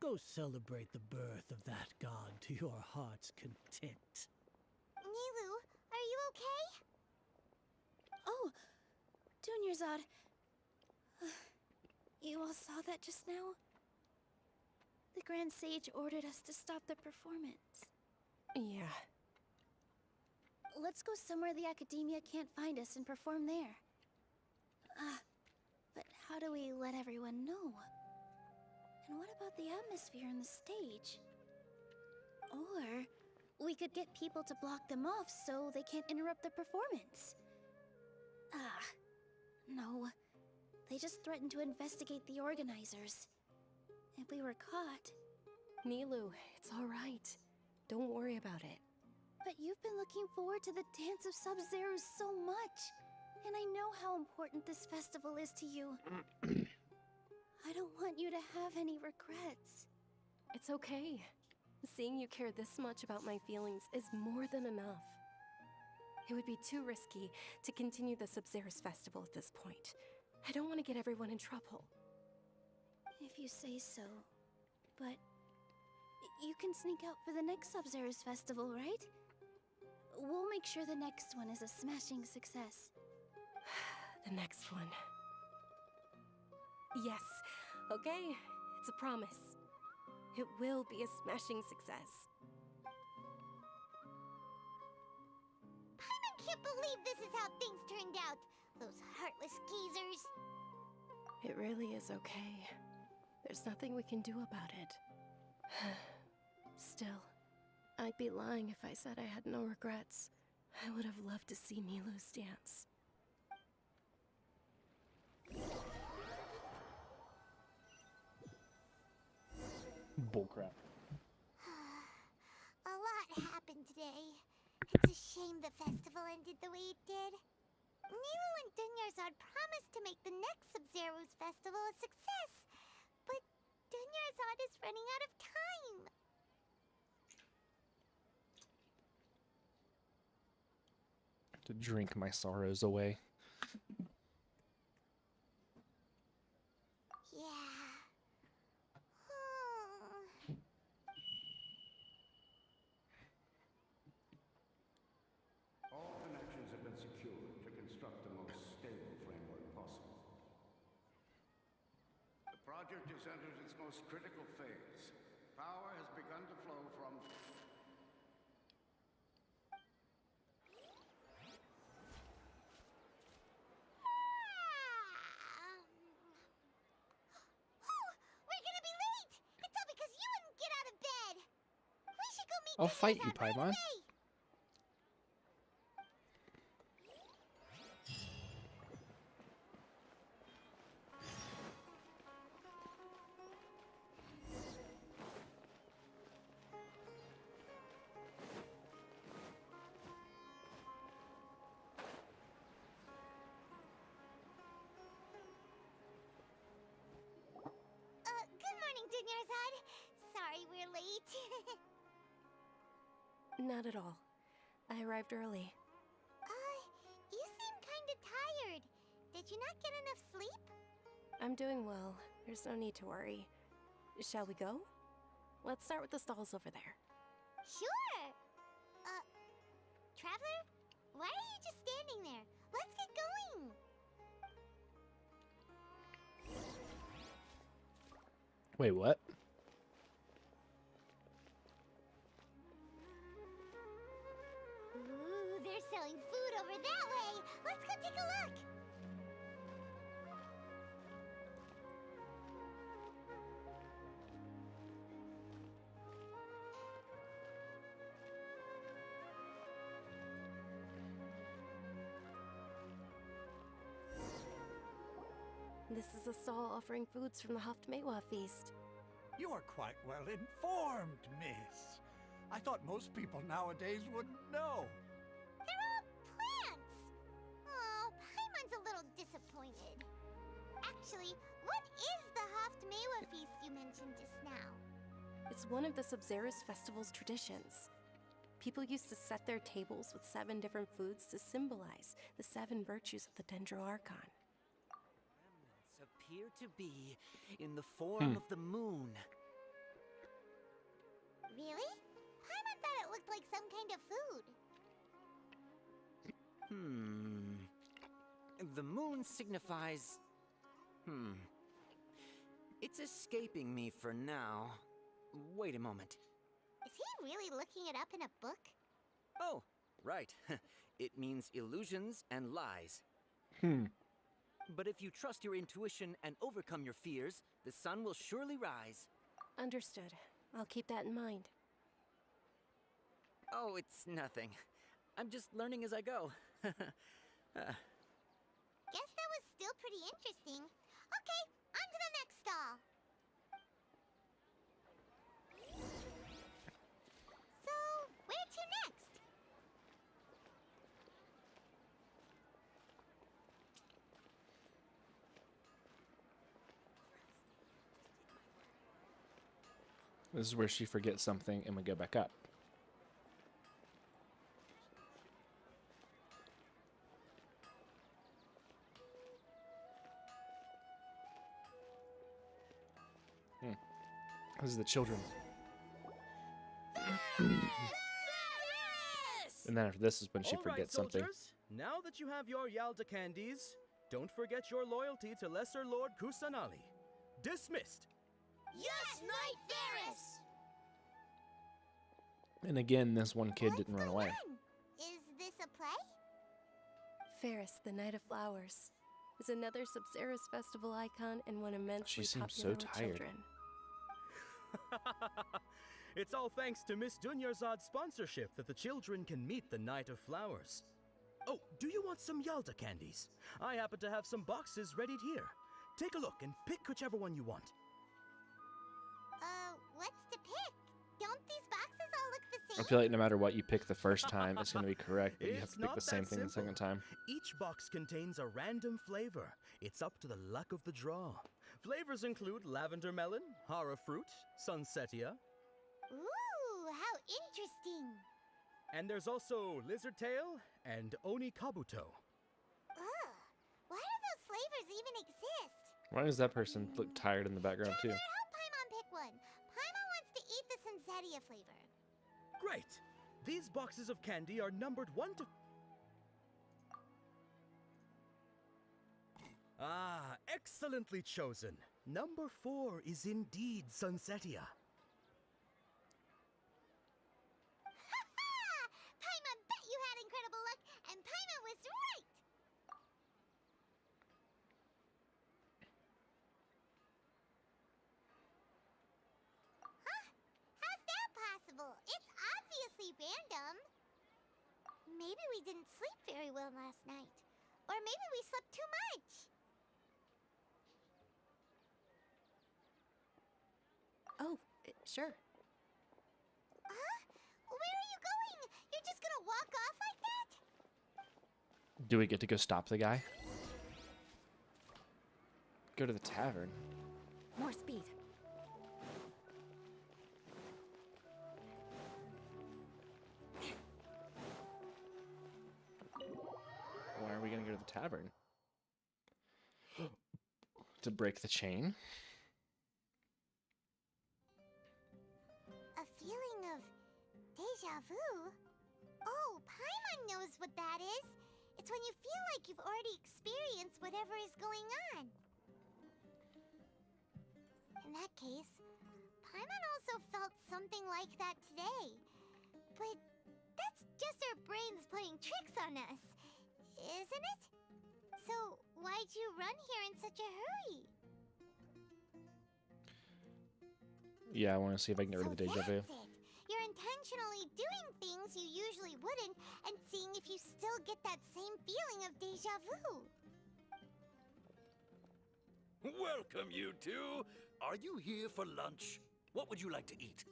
Go celebrate the birth of that god to your heart's content. Nilu, are you okay? Oh, Dunyarzad. You all saw that just now? The Grand Sage ordered us to stop the performance. Yeah. Let's go somewhere the Academia can't find us and perform there. But how do we let everyone know? And what about the atmosphere and the stage? Or we could get people to block them off so they can't interrupt the performance. No. They just threatened to investigate the organizers. If we were caught... Nilu, it's all right. Don't worry about it. But you've been looking forward to the Dance of Sub-Zerus so much. And I know how important this festival is to you. I don't want you to have any regrets. It's okay. Seeing you care this much about my feelings is more than enough. It would be too risky to continue the Sub-Zerus Festival at this point. I don't want to get everyone in trouble. If you say so. But you can sneak out for the next Sub-Zerus Festival, right? We'll make sure the next one is a smashing success. The next one. Yes. Okay, it's a promise. It will be a smashing success. I can't believe this is how things turned out. Those heartless geezers. It really is okay. There's nothing we can do about it. Still, I'd be lying if I said I had no regrets. I would have loved to see Nilu's dance. Bullcrap. A lot happened today. It's a shame the festival ended the way it did. Nilu and Dunyarzad promised to make the next Sub-Zerus festival a success, but Dunyarzad is running out of time. To drink my sorrows away. All connections have been secured to construct the most stable framework possible. The project has entered its most critical phase. Power has begun to flow from I'll fight you, Paimon. Good morning, Dunyarzad. Sorry we're late. Not at all. I arrived early. You seem kinda tired. Did you not get enough sleep? I'm doing well. There's no need to worry. Shall we go? Let's start with the stalls over there. Sure! Traveler? Why are you just standing there? Let's get going! Wait, what? Ooh, they're selling food over that way! Let's go take a look! This is a stall offering foods from the Haftmewa feast. You are quite well informed, miss. I thought most people nowadays wouldn't know. They're all plants! Oh, Paimon's a little disappointed. Actually, what is the Haftmewa feast you mentioned just now? It's one of the Subzerus festival's traditions. People used to set their tables with 7 different foods to symbolize the 7 virtues of the Dendro Archon. Remnants appear to be in the form of the moon. Really? Paimon thought it looked like some kind of food. The moon signifies... It's escaping me for now. Wait a moment. Is he really looking it up in a book? Oh, right. It means illusions and lies. But if you trust your intuition and overcome your fears, the sun will surely rise. Understood. I'll keep that in mind. Oh, it's nothing. I'm just learning as I go. Guess that was still pretty interesting. Okay, on to the next stall. So, where to next? This is where she forgets something and we go back up. This is the children. And then after this is when she forgets something. Soldiers, now that you have your Yalda candies, don't forget your loyalty to Lesser Lord Kusanali. Dismissed. Yes, Knight Varus! And again, this one kid didn't run away. Is this a play? Ferris, the Night of Flowers, is another Subzerus festival icon and one immensely She seems so popular with tired. children. It's all thanks to Miss Dunyarzad's sponsorship that the children can meet the Night of Flowers. Oh, do you want some Yalda candies? I happen to have some boxes readied here. Take a look and pick whichever one you want. What's to pick? Don't these boxes all look the I same? feel like no matter what you pick the first time, it's going to be correct, but you have It's to pick not the same that thing the simple. second time. Each box contains a random flavor. It's up to the luck of the draw. Flavors include lavender melon, hara fruit, sunsetia, Ooh, how interesting. and there's also lizard tail and oni kabuto. Ugh, why do those flavors even exist? Why does that person look tired in the background too? Help Paimon pick one. Paimon wants to eat the Sunsetia flavor. Great! These boxes of candy are numbered 1 to... Ah, excellently chosen. Number 4 is indeed Sunsetia. Paimon bet you had incredible luck, and Paimon was right! Huh? How's that possible? It's obvious Maybe we didn't sleep very well last night. Or maybe we slept too much. Oh, sure. Huh? Where are you going? You're just gonna walk off like that? Do we get to go stop the guy? Go to the tavern. More speed. Why are we gonna go to the tavern? To break the chain? A feeling of deja vu? Oh, Paimon knows what that is. It's when you feel like you've already experienced whatever is going on. In that case, Paimon also felt something like that today. But that's just our brains playing tricks on us, isn't it? So why'd you run here in such a hurry? Yeah, I want to see if I can get rid of the deja vu. That's it. You're intentionally doing things you usually wouldn't and seeing if you still get that same feeling of deja vu. Welcome, you two. Are you here for lunch? What would you like to eat?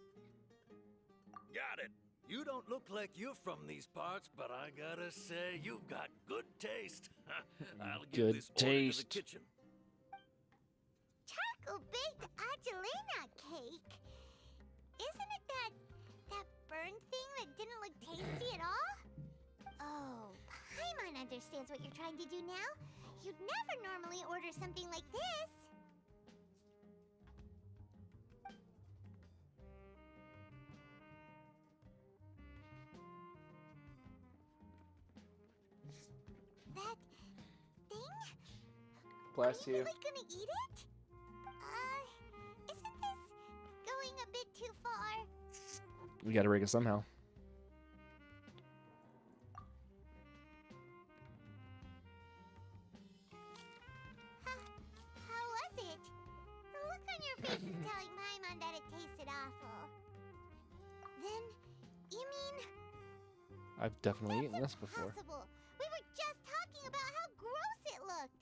Got it. You don't look like you're from these parts, but I gotta say, you've got good taste. I'll give Good this order to the taste. kitchen. Charcoal-baked Angelina cake? Isn't it that burned thing that didn't look tasty at all? Oh, Paimon understands what you're trying to do now. You'd never normally order something like this. That thing? Bless Are you you. really gonna eat it? Isn't this going a bit too far? We gotta break it somehow. How was it? The look on your face is telling Paimon that it tasted awful. Then, you mean I've definitely eaten this before. possible? We were just talking about how gross it looked.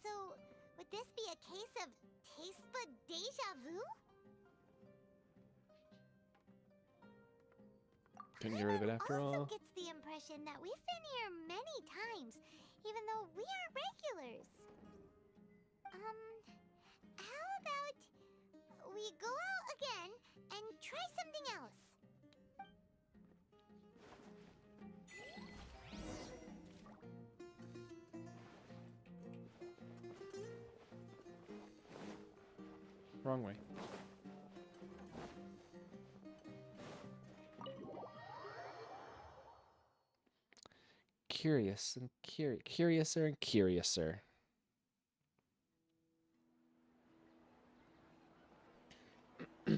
So, would this be a case of taste bud deja vu? Couldn't get rid of it after Also all. gets the impression that we've been here many times, even though we are regulars. How about we go out again and try something else? Wrong way. Curious and curiouser and curiouser. Hey,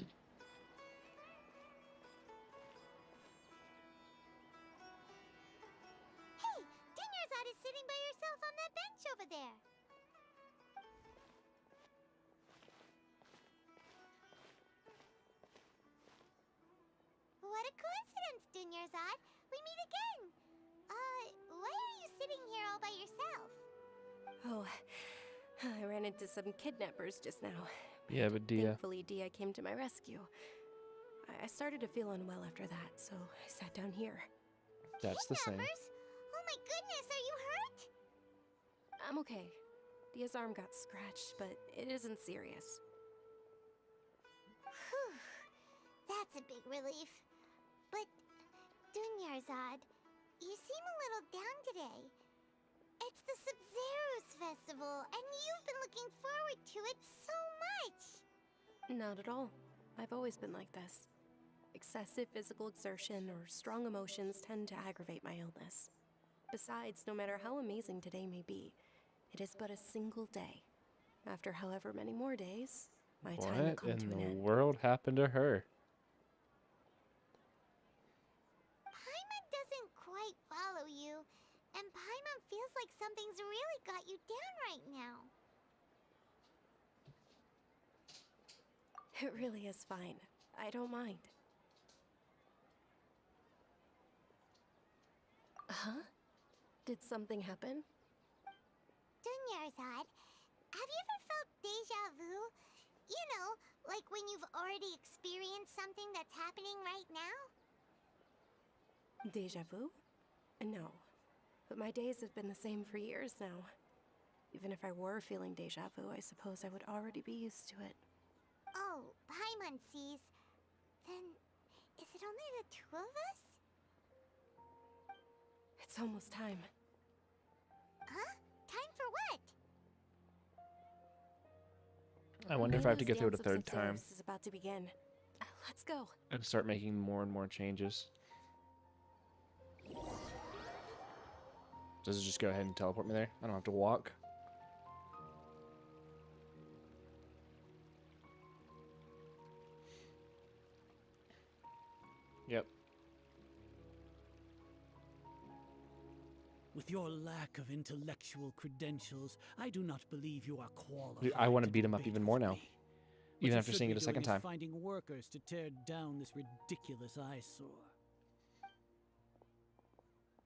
Dinyarzad is sitting by herself on that bench over there. What a coincidence, Dinyarzad. We meet again. Why are you sitting here all by yourself? Oh, I ran into some kidnappers just now. Yeah, but Dia. Thankfully, Dia came to my rescue. I started to feel unwell after that, so I sat down here. That's the same. Oh my goodness, are you hurt? I'm okay. Dia's arm got scratched, but it isn't serious. Whew. That's a big relief. But, Dunyarzad, you seem a little down today. It's the Sub-Zero's festival, and you've been looking forward to it so much. Not at all. I've always been like this. Excessive physical exertion or strong emotions tend to aggravate my illness. Besides, no matter how amazing today may be, it is but a single day. After however many more days, my time will What come in to an the end. world happened to her? Paimon doesn't quite follow you, and Paimon feels like something's really got you down right now. It really is fine. I don't mind. Huh? Did something happen? Dunyarzad, have you ever felt deja vu? You know, like when you've already experienced something that's happening right now? Deja vu? No. But my days have been the same for years now. Even if I were feeling deja vu, I suppose I would already be used to it. Oh, Paimon sees. Then, is it only the two of us? It's almost time. Huh? Time for what? I wonder if I have to Milo's go through it a dance of third time Septeris is about to begin. Let's go. and start making more and more changes. Does it just go ahead and teleport me there? I don't have to walk. Yep. With your lack of intellectual credentials, I do not believe you are qualified. Dude, I want to beat him up even more now. What Even you after should seeing be it a second doing is time. finding workers to tear down this ridiculous eyesore.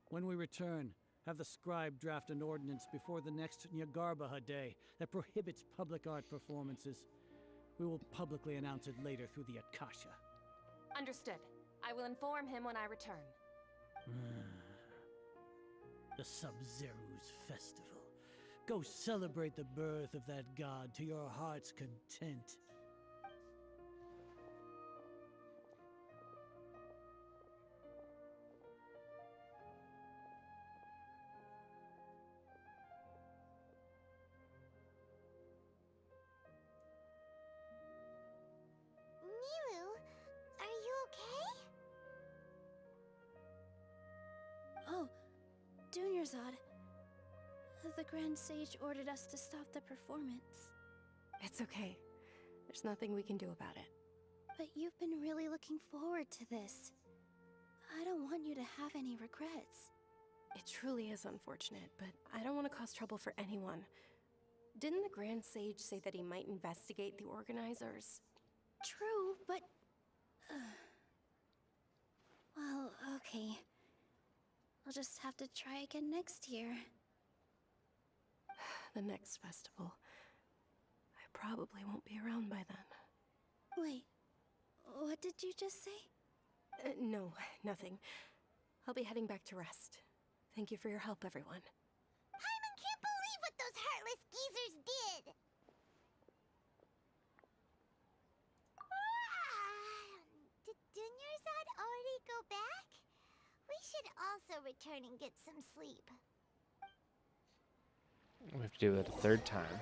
When we return, have the scribe draft an ordinance before the next Nyagarbaha Day that prohibits public art performances. We will publicly announce it later through the Akasha. Understood. I will inform him when I return. The Sub-Zeru's festival. Go celebrate the birth of that god to your heart's content. Milu, are you okay? Oh, Dunyarzad. The Grand Sage ordered us to stop the performance. It's okay. There's nothing we can do about it. But you've been really looking forward to this. I don't want you to have any regrets. It truly is unfortunate, but I don't want to cause trouble for anyone. Didn't the Grand Sage say that he might investigate the organizers? True, but... well, okay. I'll just have to try again next year. The next festival. I probably won't be around by then. Wait, what did you just say? No, nothing. I'll be heading back to rest. Thank you for your help, everyone. Paimon can't believe what those heartless geezers did! Did Dunyarzad already go back? We should also return and get some sleep. We have to do that a third time.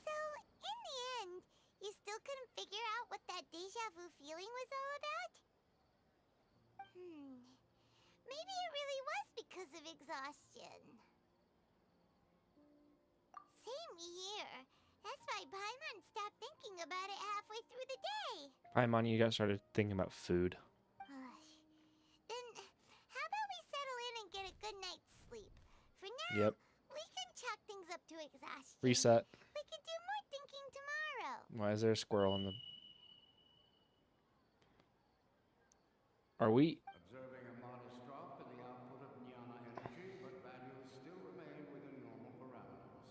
So, in the end, you still couldn't figure out what that deja vu feeling was all about? Maybe it really was because of exhaustion. Same here. That's why Paimon stopped thinking about it halfway through the day. Paimon, you got started thinking about food. Then, how about we settle in and get a good night's sleep? For now, Yep. we can chalk things up to exhaustion. Reset. We can do more thinking tomorrow. Why is there a squirrel in the... Are we... Observing a modest drop in the output of jnana energy, but values still remain within normal parameters.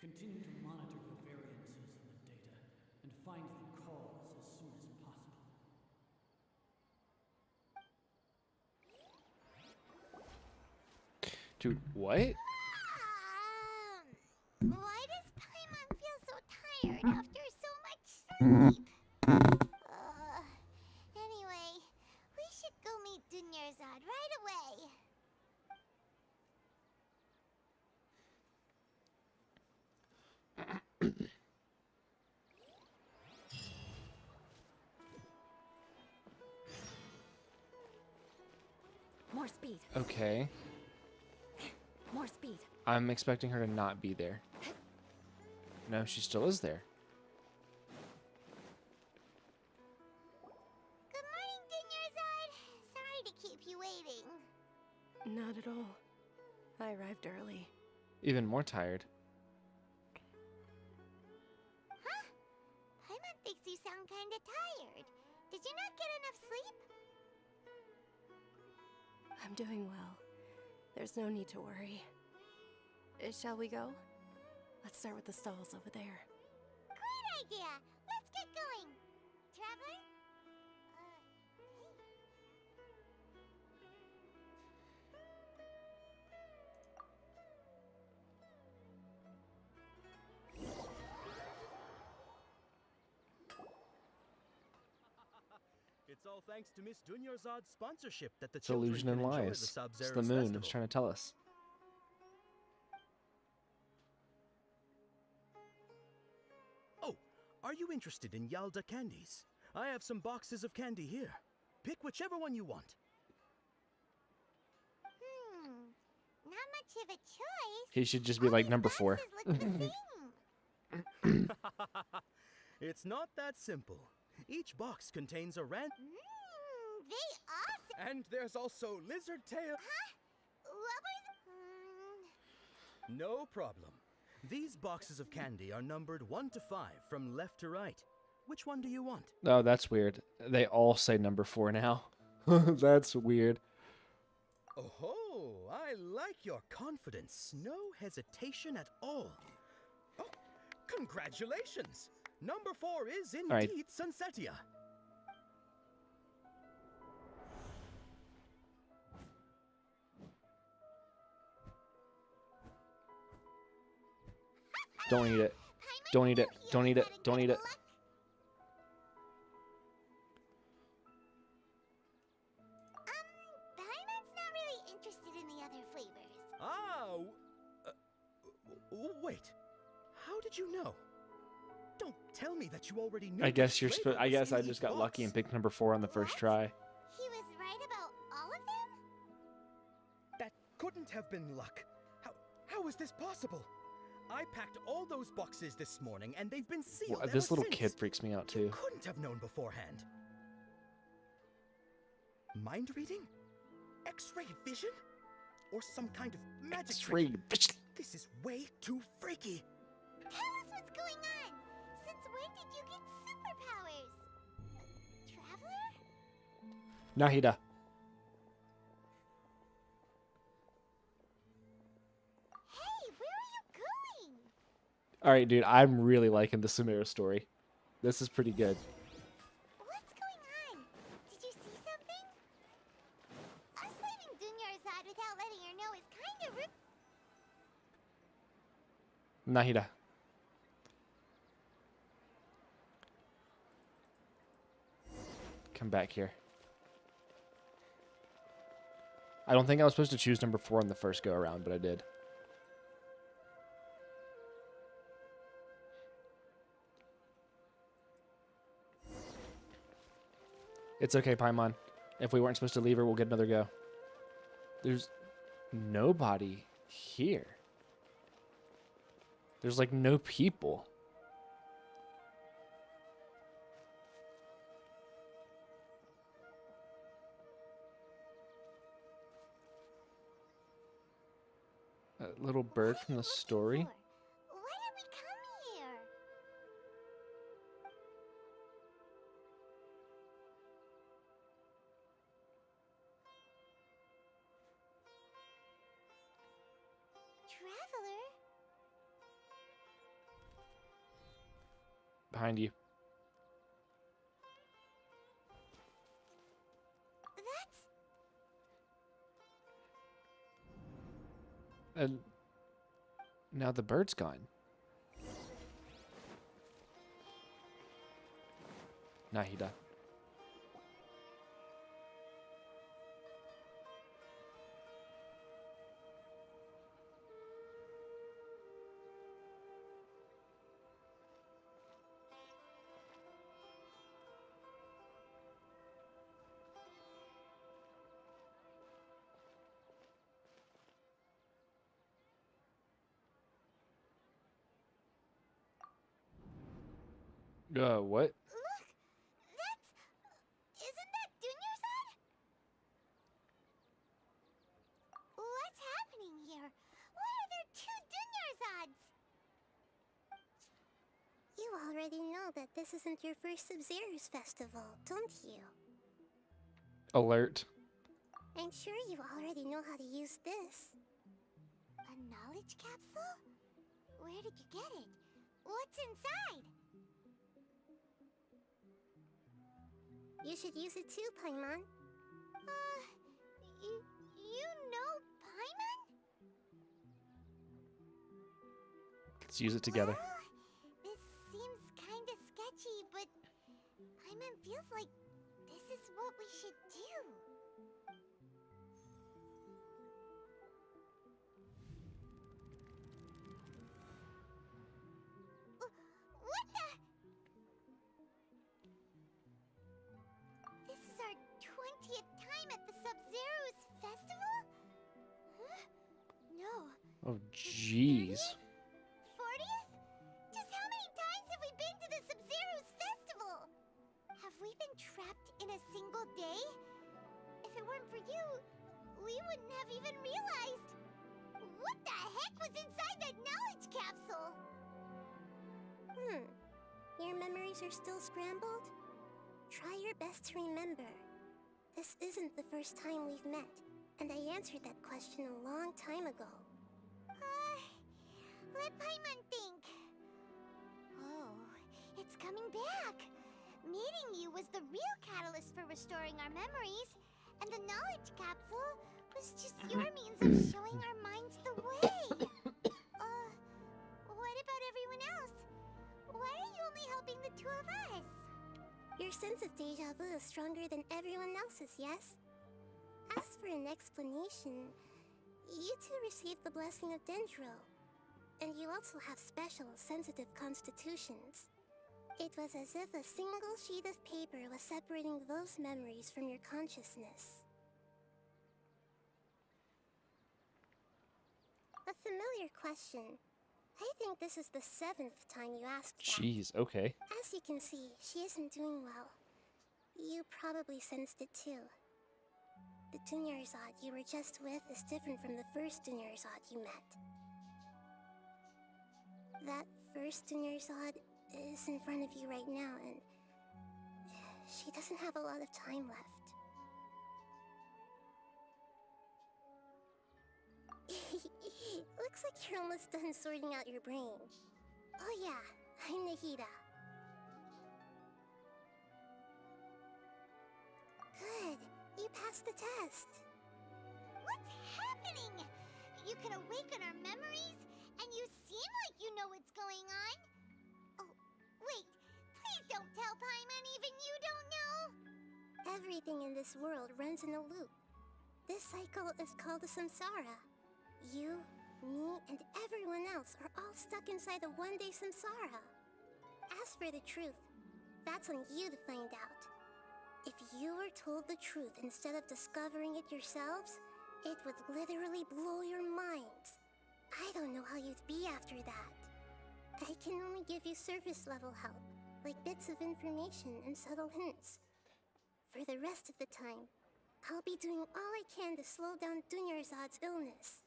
Continue to monitor for variances in the data and find the cause as soon as possible. Dude, what? Why does Paimon feel so tired after so much sleep? Anyway, we should go meet Dunyarzad right away. More speed. Okay. More speed. I'm expecting her to not be there. No, she still is there. Good morning, Dunyarzad. Sorry to keep you waiting. Not at all. I arrived early. Even more tired. Huh? Paimon thinks you sound kinda tired. not get enough sleep? I'm doing well. There's no need to worry. Shall we go? Let's start with the stalls over there. Great idea! Let's get going! Traveler? It's all thanks to Miss Dunyarzad's sponsorship that the It's children illusion can and enjoy the lies. It's Sub-Zero's the moon. festival. It's trying to tell us. Oh, are you interested in Yalda candies? I have some boxes of candy here. Pick whichever one you want. Not much of a choice. He should just be like number 4. It's not that simple. Each box contains a random... They awesome. And there's also lizard tail... Rubbers? No problem. These boxes of candy are numbered 1 to 5 from left to right. Which one do you want? Oh, that's weird. They all say number 4 now. That's weird. Oh, I like your confidence. No hesitation at all. Oh, congratulations! Number 4 is indeed right. Sunsetia. Don't eat it. Don't eat it. Don't eat it. Don't eat it. Paimon's not really interested in the other flavors. Ah, wait. How did you know? Don't tell me that you already knew. I guess you're. which flavor I was guess in I each just got box. lucky and picked number 4 on the first try. He was right about all of them? That couldn't have been luck. How is this possible? I packed all those boxes this morning, and they've been sealed Well, this ever little since. kid freaks me out too. You couldn't have known beforehand. Mind reading? X-ray vision? Or some kind of magic X-ray trick? vision. This is way too freaky. Tell us what's going on. Since when did you get superpowers? Traveler? Nahida. Hey, where are you going? All right, dude. I'm really liking the Sumeru story. This is pretty good. What's going on? Did you see something? Us leaving Dunyarzad without letting her know is kind of rude. Nahida. Come back here. I don't think I was supposed to choose number 4 on the first go around, but I did. It's okay, Paimon. If we weren't supposed to leave her, we'll get another go. There's nobody here. There's like no people. That little bird from the story. Why did we come here? Traveler? Behind you. That's... And now the bird's gone. Nahida. What? Look! That's... Isn't that Dunyarzad? What's happening here? Why are there 2 Dunyarzads? You all already know that this isn't your first Sub-Zero's festival, don't you? Alert. I'm sure you already know how to use this. A knowledge capsule? Where did you get it? What's inside? You should use it too, Paimon. You know Paimon? Let's use it together. Well, this seems kinda sketchy, but Paimon feels like this is what we should do. What the? This is our 20th time at the Sub-Zero's festival? Huh? No. Oh, jeez. 40th? Just how many times have we been to the Sub-Zero's festival? Have we been trapped in a single day? If it weren't for you, we wouldn't have even realized. What the heck was inside that knowledge capsule? Your memories are still scrambled? Try your best to remember. This isn't the first time we've met, and I answered that question a long time ago. Let Paimon think. Oh, it's coming back. Meeting you was the real catalyst for restoring our memories, and the knowledge capsule was just your means of showing our minds the way. What about everyone else? Why are you only helping the two of us? Your sense of deja vu is stronger than everyone else's, yes? As for an explanation, you two received the blessing of Dendro, and you also have special, sensitive constitutions. It was as if a single sheet of paper was separating those memories from your consciousness. A familiar question. I think this is the 7th time you asked that. Jeez, okay. As you can see, she isn't doing well. You probably sensed it too. The Dunyarzad you were just with is different from the first Dunyarzad you met. That first Dunyarzad is in front of you right now, and she doesn't have a lot of time left. Looks like you're almost done sorting out your brain. Oh yeah, I'm Nahida. Good, you passed the test. What's happening? You can awaken our memories, and you seem like you know what's going on. Oh, wait, please don't tell Paimon even you don't know. Everything in this world runs in a loop. This cycle is called a samsara. You, me, and everyone else are all stuck inside a one-day samsara. As for the truth, that's on you to find out. If you were told the truth instead of discovering it yourselves, it would literally blow your minds. I don't know how you'd be after that. I can only give you surface-level help, like bits of information and subtle hints. For the rest of the time, I'll be doing all I can to slow down Dunyarzad's illness.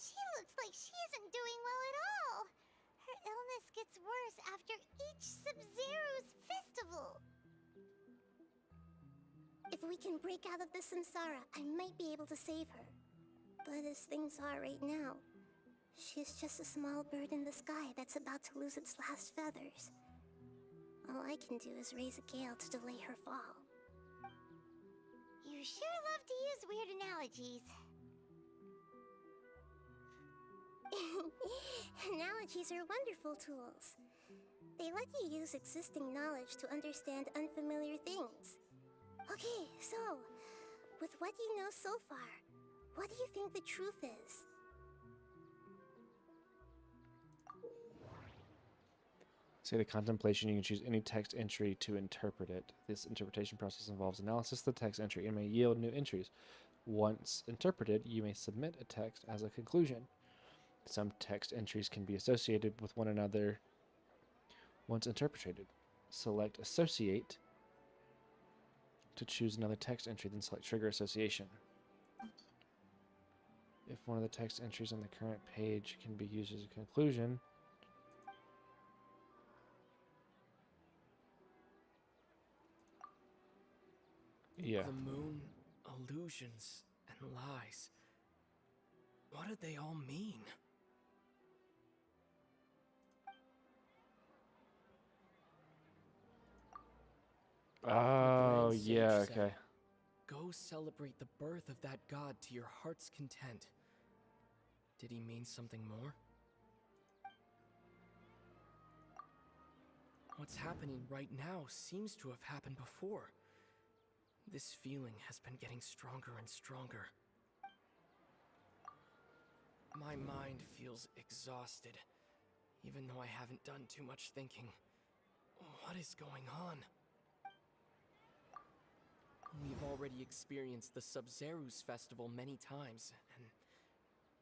She looks like she isn't doing well at all. Her illness gets worse after each Sub-Zero's festival. If we can break out of the samsara, I might be able to save her. But as things are right now, she's just a small bird in the sky that's about to lose its last feathers. All I can do is raise a gale to delay her fall. You sure love to use weird analogies. Analogies are wonderful tools. They let you use existing knowledge to understand unfamiliar things. Okay, so, with what you know so far, what do you think the truth is? Say the contemplation, you can choose any text entry to interpret it. This interpretation process involves analysis of the text entry and may yield new entries. Once interpreted, you may submit a text as a conclusion. Some text entries can be associated with one another once interpreted. Select Associate to choose another text entry, then select Trigger Association. If one of the text entries on the current page can be used as a conclusion, Yeah. The moon, illusions, and lies. What do they all mean? Oh, Sage yeah, said, okay. "Go celebrate the birth of that god to your heart's content." Did he mean something more? What's happening right now seems to have happened before. This feeling has been getting stronger and stronger. My mind feels exhausted, even though I haven't done too much thinking. What is going on? We've already experienced the Sub-Zeru's festival many times, and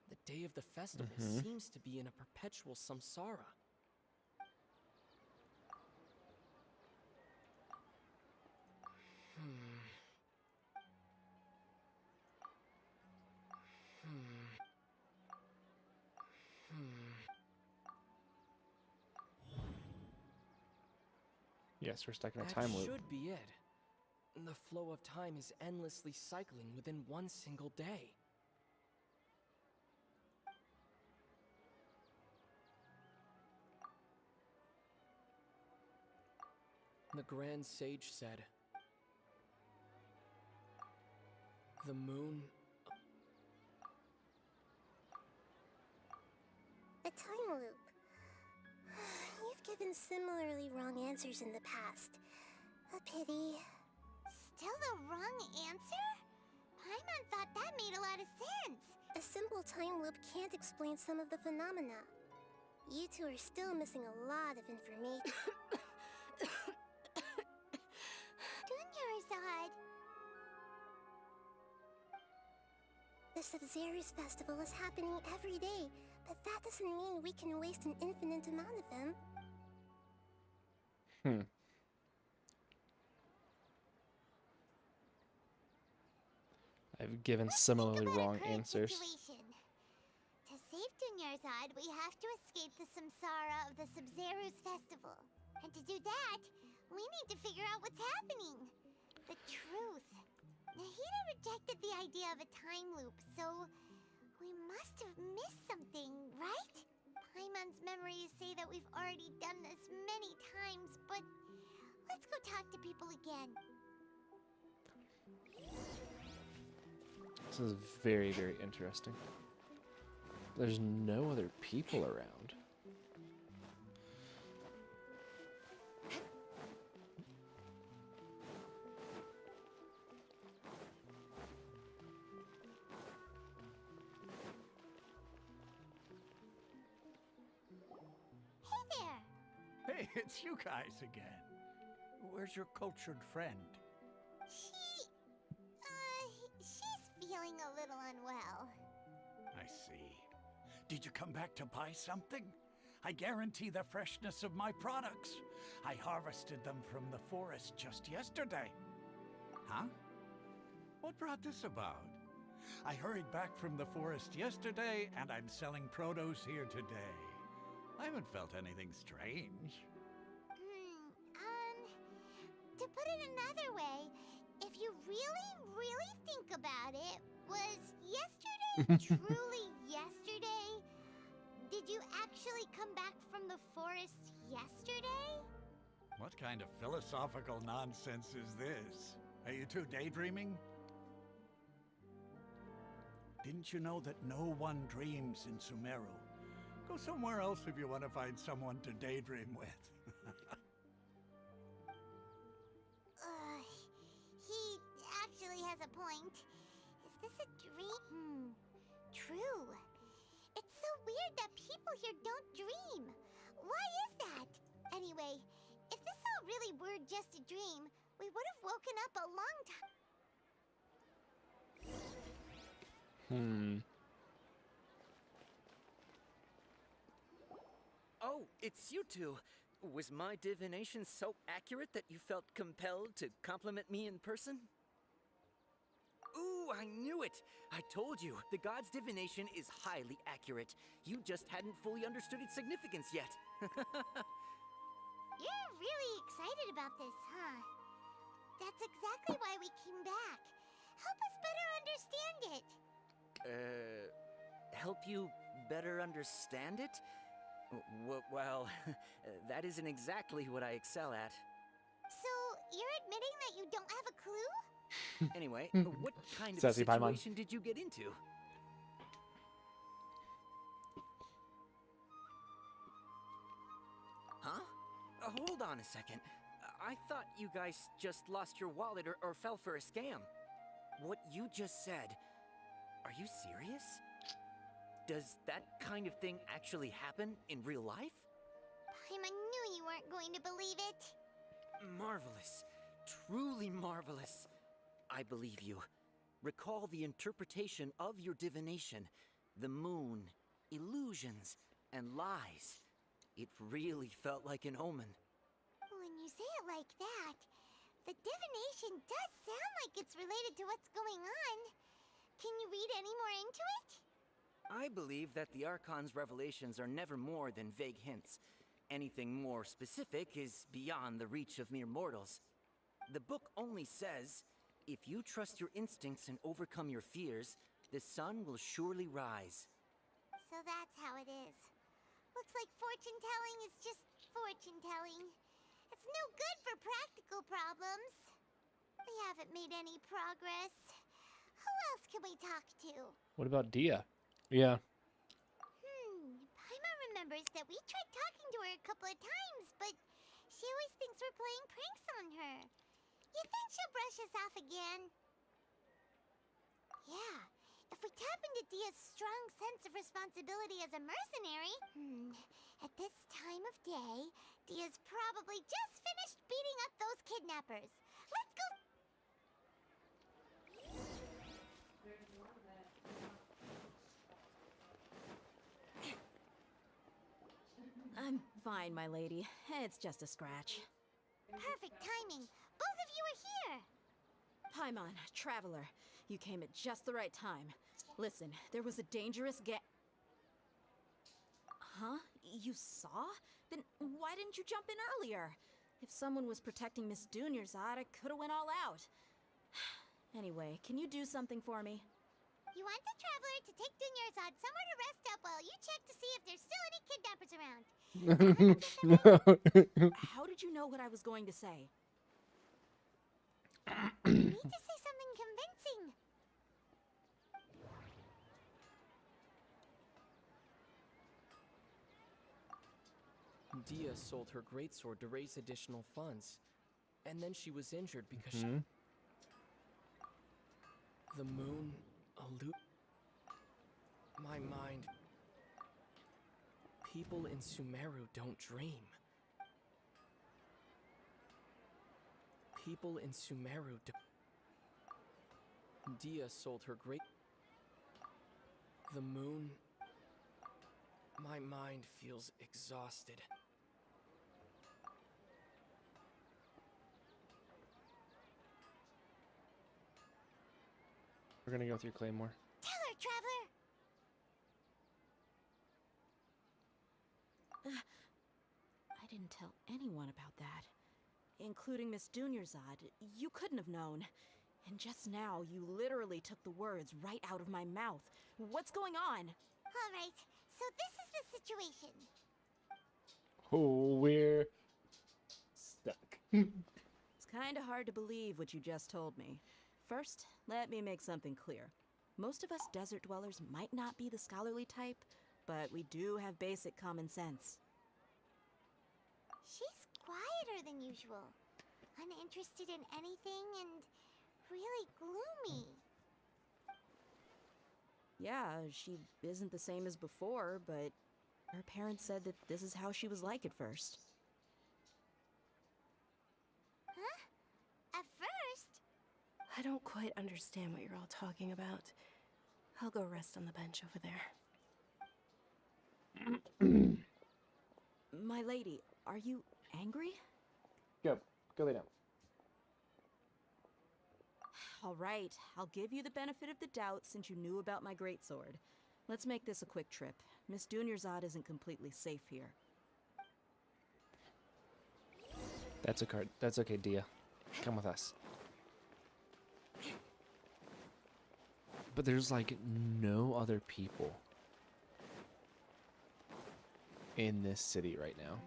the day of the festival seems to be in a perpetual samsara. Yes, we're stuck in a That time loop. should be it. The flow of time is endlessly cycling within one single day. The Grand Sage said, "The moon..." A time loop. You've given similarly wrong answers in the past. A pity. Still the wrong answer? Paimon thought that made a lot of sense. A simple time loop can't explain some of the phenomena. You two are still missing a lot of information. Dunyarzad. The Sub-Zeru's festival is happening every day, but that doesn't mean we can waste an infinite amount of them. I've given similarly wrong answers. Situation. To save Dunyarzad, we have to escape the samsara of the Sub-Zeru's festival. And to do that, we need to figure out what's happening. The truth. Nahida rejected the idea of a time loop, so we must have missed something, right? Paimon's memories say that we've already done this many times, but let's go talk to people again. This is very, very interesting. There's no other people around. Hey, it's you guys again. Where's your cultured friend? She's feeling a little unwell. I see. Did you come back to buy something? I guarantee the freshness of my products. I harvested them from the forest just yesterday. Huh? What brought this about? I hurried back from the forest yesterday, and I'm selling produce here today. I haven't felt anything strange. To put it another way, if you really think about it, was yesterday truly yesterday? Did you actually come back from the forest yesterday? What kind of philosophical nonsense is this? Are you two daydreaming? Didn't you know that no one dreams in Sumeru? Go somewhere else if you want to find someone to daydream with. He actually has a point. Is this a dream? True. It's so weird that people here don't dream. Why is that? Anyway, if this all really were just a dream, we would have woken up a long time. Oh, it's you two. Was my divination so accurate that you felt compelled to compliment me in person? Ooh, I knew it! I told you, the god's divination is highly accurate. You just hadn't fully understood its significance yet. You're really excited about this, huh? That's exactly why we we came back. Help us better understand it. Help you better understand it? Well, that isn't exactly what I excel at. So, you're admitting that you don't have a clue? Anyway, what kind of Sassy Paimon. situation did you get into? Huh? Hold on a second. I thought you guys just lost your wallet or fell for a scam. What you just said, are you serious? Does that kind of thing actually happen in real life? Paimon knew you weren't going to believe it. Marvelous. Truly marvelous. I believe you. Recall the interpretation of your divination, the moon, illusions, and lies. It really felt like an omen. When you say it like that, the divination does sound like it's related to what's going on. Can you read any more into it? I believe that the Archon's revelations are never more than vague hints. Anything more specific is beyond the reach of mere mortals. The book only says, if you trust your instincts and overcome your fears, the sun will surely rise. So that's how it is. Looks like fortune-telling is just fortune-telling. It's no good for practical problems. We haven't made any progress. Who else can we talk to? What about Dia? Yeah. Paimon remembers that we tried talking to her a couple of times, but she always thinks we're playing pranks on her. You think she'll brush us off again? Yeah, if we tap into Dia's strong sense of responsibility as a mercenary, at this time of day, Dia's probably just finished beating up those kidnappers. Let's go. I'm fine, my lady. It's just a scratch. Perfect timing. Both of you are here. Paimon, Traveler, you came at just the right time. Listen, there was a dangerous Huh? You saw? Then why didn't you jump in earlier? If someone was protecting Miss Dunyarzad, I could have went all out. Anyway, can you do something for me? You want the Traveler to take Dunyarzad somewhere to rest up while you check to see if there's still any kidnappers around. How did you know what I was going to say? You need to say something convincing. Dia sold her greatsword to raise additional funds. And then she was injured because the moon my mind. People in Sumeru don't dream. People in Sumeru Dia sold her the moon. My mind feels exhausted. We're gonna go with your Claymore. Tell her, Traveler. I didn't tell anyone about that. Including Miss Dunyarzad. You couldn't have known. And just now, you literally took the words right out of my mouth. What's going on? All right, so this is the situation. Oh, we're stuck. It's kinda hard to believe what you just told me. First, let me make something clear. Most of us desert dwellers might not be the scholarly type, but we do have basic common sense. She's quieter than usual. Uninterested in anything and really gloomy. Yeah, she isn't the same as before, but her parents said that this is how she was like at first. Huh? At first? I don't quite understand what you're all talking about. I'll go rest on the bench over there. My lady, are you angry? Go lay down. All right, I'll give you the benefit of the doubt since you knew about my greatsword. Let's make this a quick trip. Miss Dunyarzad isn't completely safe here. That's a card. That's okay, Dia. Come with us. But there's like no other people in this city right now.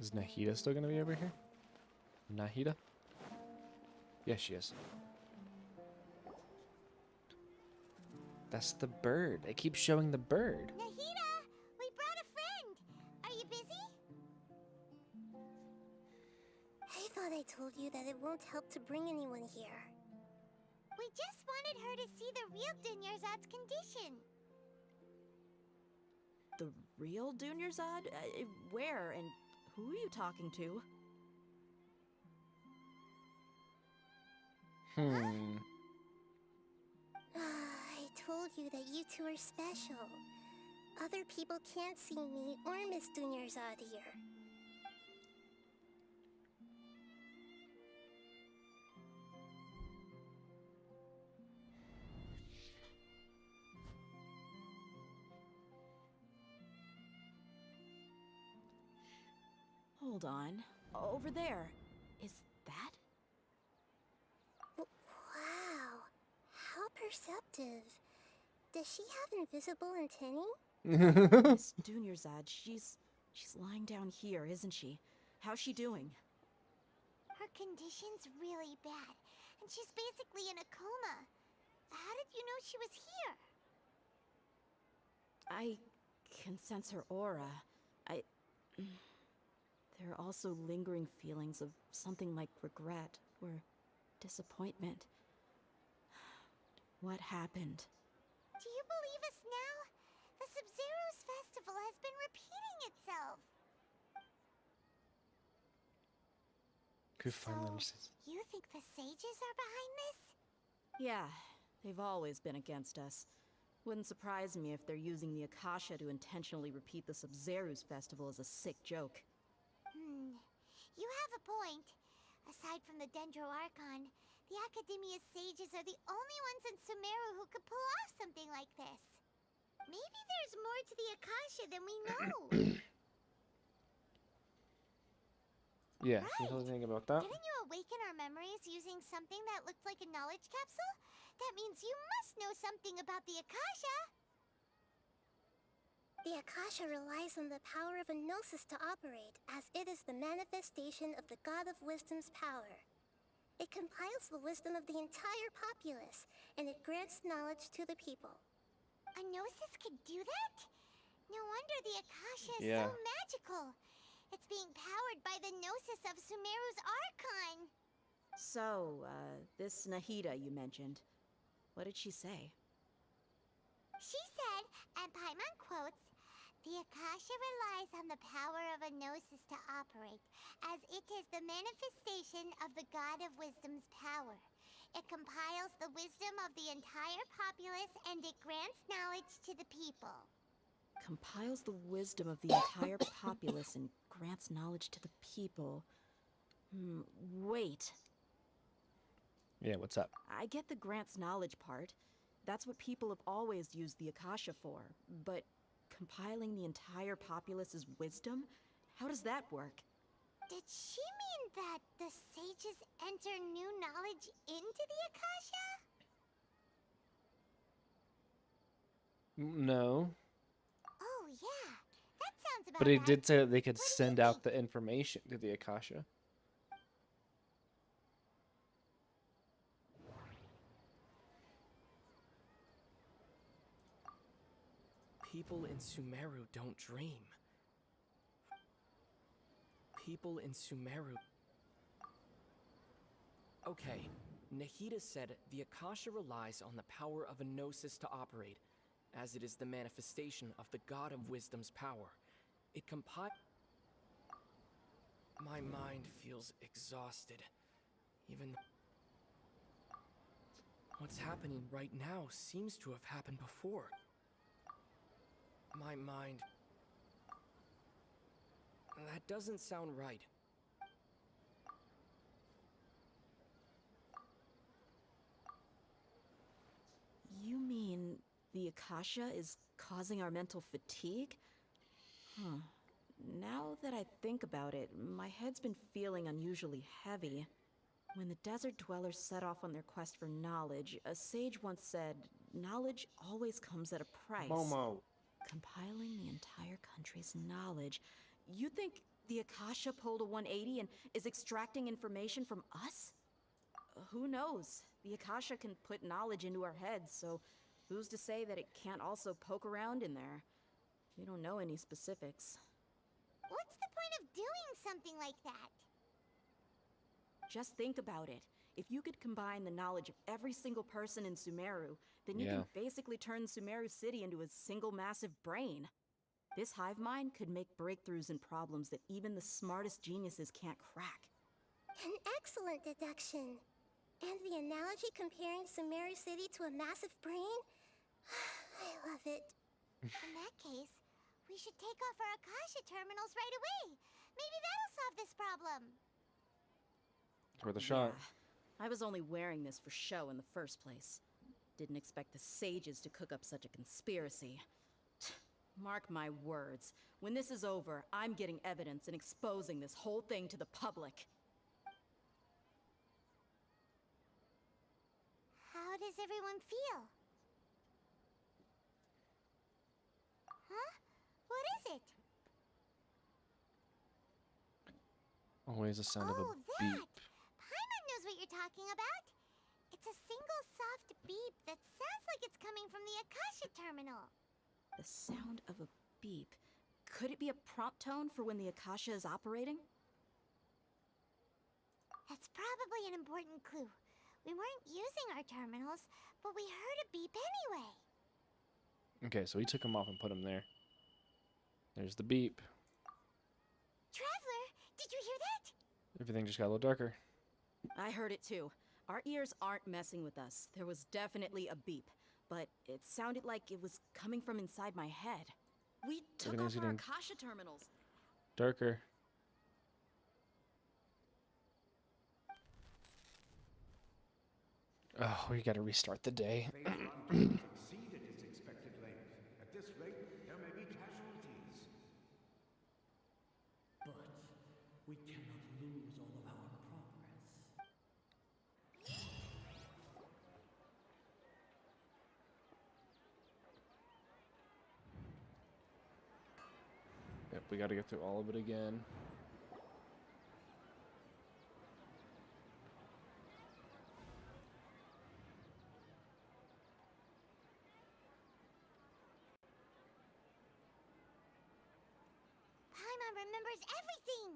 Is Nahida still gonna be over here? Nahida? Yes, she is. That's the bird. It keeps showing the bird. Nahida, we brought a friend. Are you busy? I thought I told you that it won't help to bring anyone here. We just wanted her to see the real Dunyarzad's condition. The real Dunyarzad? Where and who are you talking to? I told you that you two are special. Other people can't see me or Miss Dunyarzad here. Hold on. Over there. Is that? Wow. How perceptive. Does she have invisible antennae? Miss Dunyarzad, she's lying down here, isn't she? How's she doing? Her condition's really bad, and she's basically in a coma. How did you know she was here? I can sense her aura. There are also lingering feelings of something like regret or disappointment. What happened? Do you believe us now? The Sumeru's festival has been repeating itself. You think the sages are behind this? Yeah, they've always been against us. Wouldn't surprise me if they're using the Akasha to intentionally repeat the Sumeru's festival as a sick joke. You have a point. Aside from the Dendro Archon, the Academia's sages are the only ones in Sumeru who could pull off something like this. Maybe there's more to the Akasha than we know. Yeah, you know anything about that? Didn't you awaken our memories using something that looked like a knowledge capsule? That means you must know something about the Akasha. The Akasha relies on the power of a gnosis to operate, as it is the manifestation of the God of Wisdom's power. It compiles the wisdom of the entire populace, and it grants knowledge to the people. A gnosis could do that? No wonder the Akasha is Yeah. so magical. It's being powered by the gnosis of Sumeru's Archon. So, this Nahida you mentioned, what did she say? She said, and Paimon quotes, "The Akasha relies on the power of a gnosis to operate, as it is the manifestation of the God of Wisdom's power. It compiles the wisdom of the entire populace and it grants knowledge to the people." Compiles the wisdom of the entire populace and grants knowledge to the people. Wait. Yeah, what's up? I get the grants knowledge part. That's what people have always used the Akasha for. But compiling the entire populace's wisdom? How does that work? Did she mean that the sages enter new knowledge into the Akasha? No. Oh yeah, that sounds about But it right. did say that they could send out the information to the Akasha. People in Sumeru don't dream. People in Sumeru... Okay, Nahida said the Akasha relies on the power of a gnosis to operate, as it is the manifestation of the God of Wisdom's power. It My mind feels exhausted. Even... What's happening right now seems to have happened before. My mind... That doesn't sound right. You mean the Akasha is causing our mental fatigue? Huh. Now that I think about it, my head's been feeling unusually heavy. When the desert dwellers set off on their quest for knowledge, a sage once said, knowledge always comes at a price. Momo. Compiling the entire country's knowledge. You think the Akasha pulled a 180 and is extracting information from us? Who knows? The Akasha can put knowledge into our heads, so who's to say that it can't also poke around in there? We don't know any specifics. What's the point of doing something like that? Just think about it. If you could combine the knowledge of every single person in Sumeru, then you can basically turn Sumeru City into a single massive brain. This hive mind could make breakthroughs in problems that even the smartest geniuses can't crack. An excellent deduction. And the analogy comparing Sumeru City to a massive brain? I love it. In that case, we should take off our Akasha terminals right away. Maybe that'll solve this problem. It's worth a shot. I was only wearing this for show in the first place. Didn't expect the sages to cook up such a conspiracy. Mark my words. When this is over, I'm getting evidence and exposing this whole thing to the public. How does everyone feel? Huh? What is it? Always the sound of a Oh, beep. that! Paimon knows what you're talking about. It's a single soft beep that sounds like it's coming from the Akasha terminal. The sound of a beep. Could it be a prompt tone for when the Akasha is operating? That's probably an important clue. We weren't using our terminals, but we heard a beep anyway. Okay, so we took him off and put him there. There's the beep. Traveler, did you hear that? Everything just got a little darker. I heard it too. Our ears aren't messing with us. There was definitely a beep, but it sounded like it was coming from inside my head. We took Everything's off our getting Akasha terminals. Darker. Oh, we gotta restart the day. Phase 1 has exceeded its expected length. At this rate, there may be casualties. But we cannot lose all of our progress. Yep, we gotta get through all of it again. Paimon remembers everything!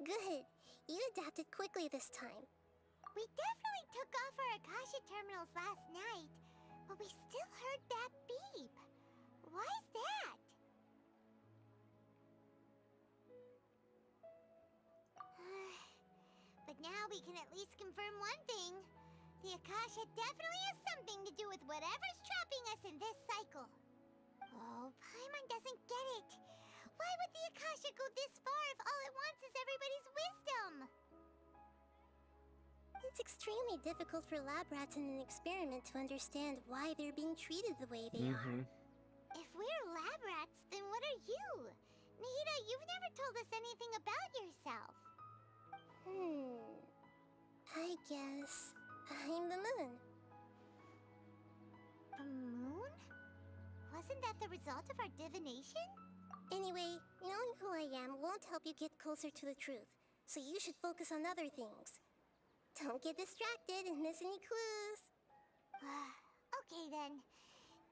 Good. You adapted quickly this time. We definitely took off our Akasha terminals last night, but we still heard that beep. Why is that? But now we can at least confirm one thing. The Akasha definitely has something to do with whatever's trapping us in this cycle. Oh, Paimon doesn't get it. Why would the Akasha go this far if all it wants is everybody's wisdom? It's extremely difficult for lab rats in an experiment to understand why they're being treated the way they are. If we're lab rats, then what are you? Nahida, you've never told us anything about yourself. I guess I'm the moon. The moon? Wasn't that the result of our divination? Anyway, knowing who I am won't help you get closer to the truth, so you should focus on other things. Don't get distracted and miss any clues. Okay then.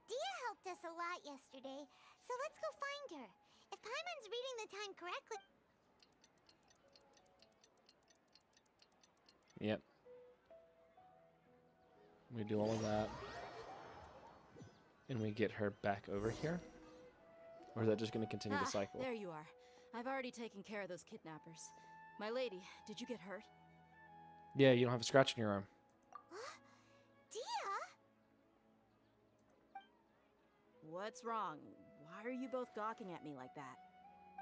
Dia helped us a lot yesterday, so let's go find her. If Paimon's reading the time correctly... Yep. We do all of that. And we get her back over here? Or is that just going to continue the cycle? There you are. I've already taken care of those kidnappers. My lady, did you get hurt? Yeah, you don't have a scratch in your arm. Dia? What's wrong? Why are you both gawking at me like that?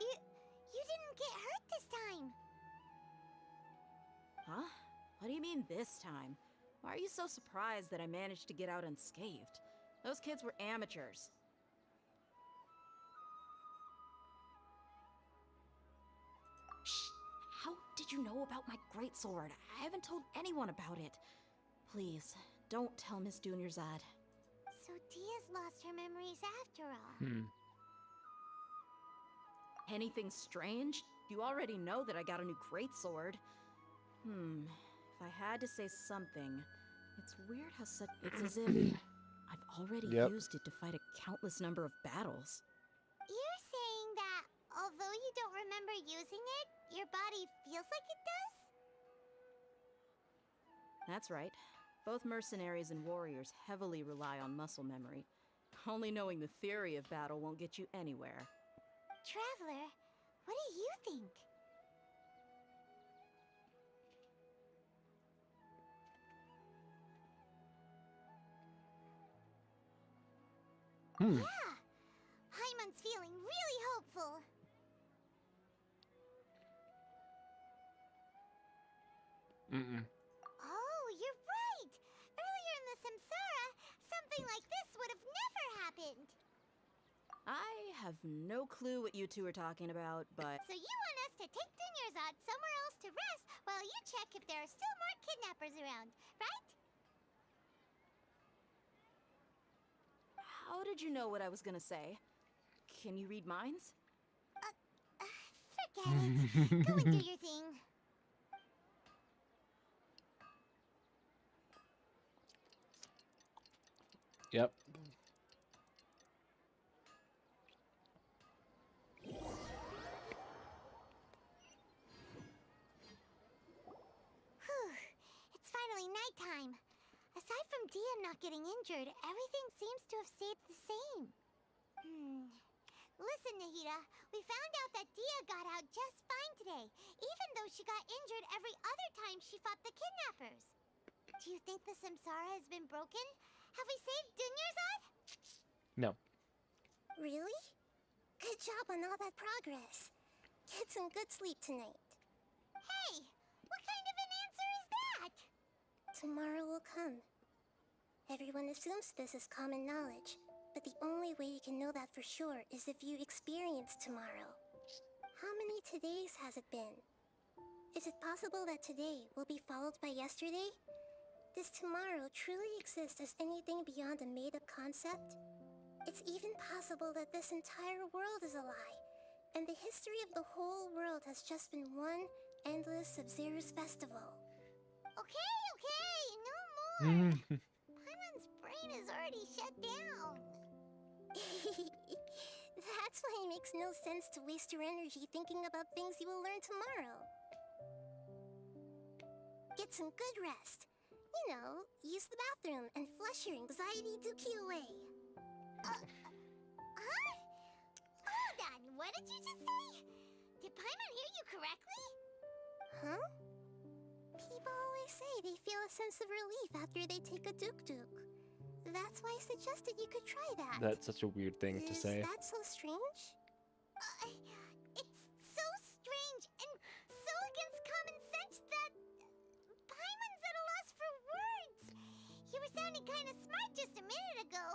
You didn't get hurt this time. Huh? What do you mean this time? Why are you so surprised that I managed to get out unscathed? Those kids were amateurs. did you know about my greatsword? I haven't told anyone about it. Please, don't tell Miss Dunyarzad. So Dia's lost her memories after all. Anything strange? You already know that I got a new greatsword. If I had to say something, it's weird how it's as if I've already used it to fight a countless number of battles. You're saying that although you don't remember using it, your body feels like it does? That's right. Both mercenaries and warriors heavily rely on muscle memory. Only knowing the theory of battle won't get you anywhere. Traveler, what do you think? Yeah! Paimon's feeling really hopeful. Oh, you're right! Earlier in the Samsara, something like this would have never happened. I have no clue what you two are talking about, but... So you want us to take Dunyarzad somewhere else to rest while you check if there are still more kidnappers around, right? How did you know what I was gonna say? Can you read minds? Forget it. Go and do your thing. Yep. Whew. It's finally nighttime. Aside from Dia not getting injured, everything seems to have stayed the same. Listen, Nahida, we found out that Dia got out just fine today, even though she got injured every other time she fought the kidnappers. Do you think the Samsara has been broken? Have we saved Dunyarzad? No. Really? Good job on all that progress. Get some good sleep tonight. Hey, what kind of an answer is that? Tomorrow will come. Everyone assumes this is common knowledge, but the only way you can know that for sure is if you experience tomorrow. How many todays has it been? Is it possible that today will be followed by yesterday? Does tomorrow truly exist as anything beyond a made-up concept? It's even possible that this entire world is a lie, and the history of the whole world has just been one endless Sub-Zero's festival. Okay, no more! Paimon's brain is already shut down. That's why it makes no sense to waste your energy thinking about things you will learn tomorrow. Get some good rest. You know, use the bathroom and flush your anxiety dookie away. Hold on, what did you just say? Did Paimon hear you correctly? Huh? People always say they feel a sense of relief after they take a duk-duk. That's why I suggested you could try that. That's such a weird thing to say. Is that so strange? It's so strange and so against common sense that Paimon's at a loss for words. You were sounding kind of smart just a minute ago.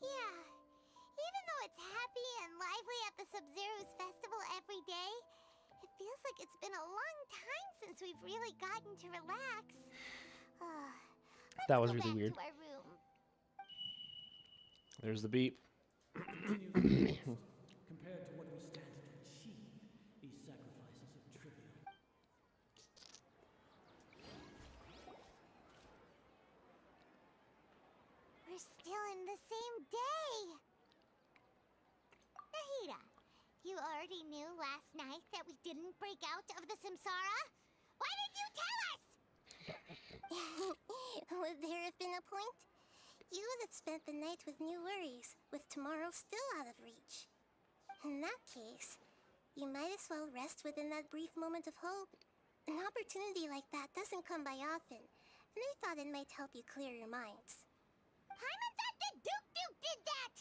Yeah, even though it's happy and lively at the Sub-Zero's festival every day, it feels like it's been a long time since we've really gotten to relax. That was really weird. To our room. There's the beep. Compared to what we stand to achieve, these sacrifices are trivial. We're still in the same day. Nahida, you already knew last night that we didn't break out of the Samsara? Why didn't you tell us? Would there have been a point? You would have spent the night with new worries, with tomorrow still out of reach. In that case, you might as well rest within that brief moment of hope. An opportunity like that doesn't come by often, and I thought it might help you clear your minds. Paimon thought that Duke did that!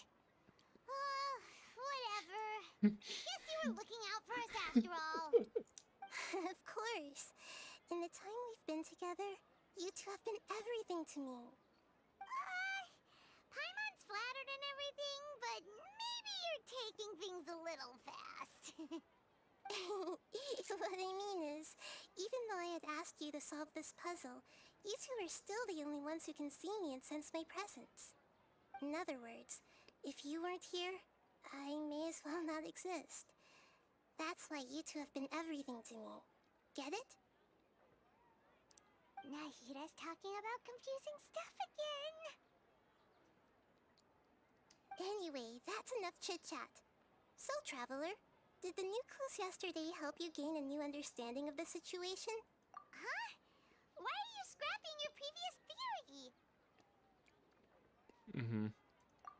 Whatever. Guess you were looking out for us after all. Of course. In the time we've been together, you two have been everything to me. Paimon's flattered and everything, but maybe you're taking things a little fast. What I mean is, even though I had asked you to solve this puzzle, you two are still the only ones who can see me and sense my presence. In other words, if you weren't here, I may as well not exist. That's why you two have been everything to me. Get it? Nahira's talking about confusing stuff again. Anyway, that's enough chit-chat. So, Traveler, did the new clues yesterday help you gain a new understanding of the situation? Huh? Why are you scrapping your previous theory? Mm-hmm.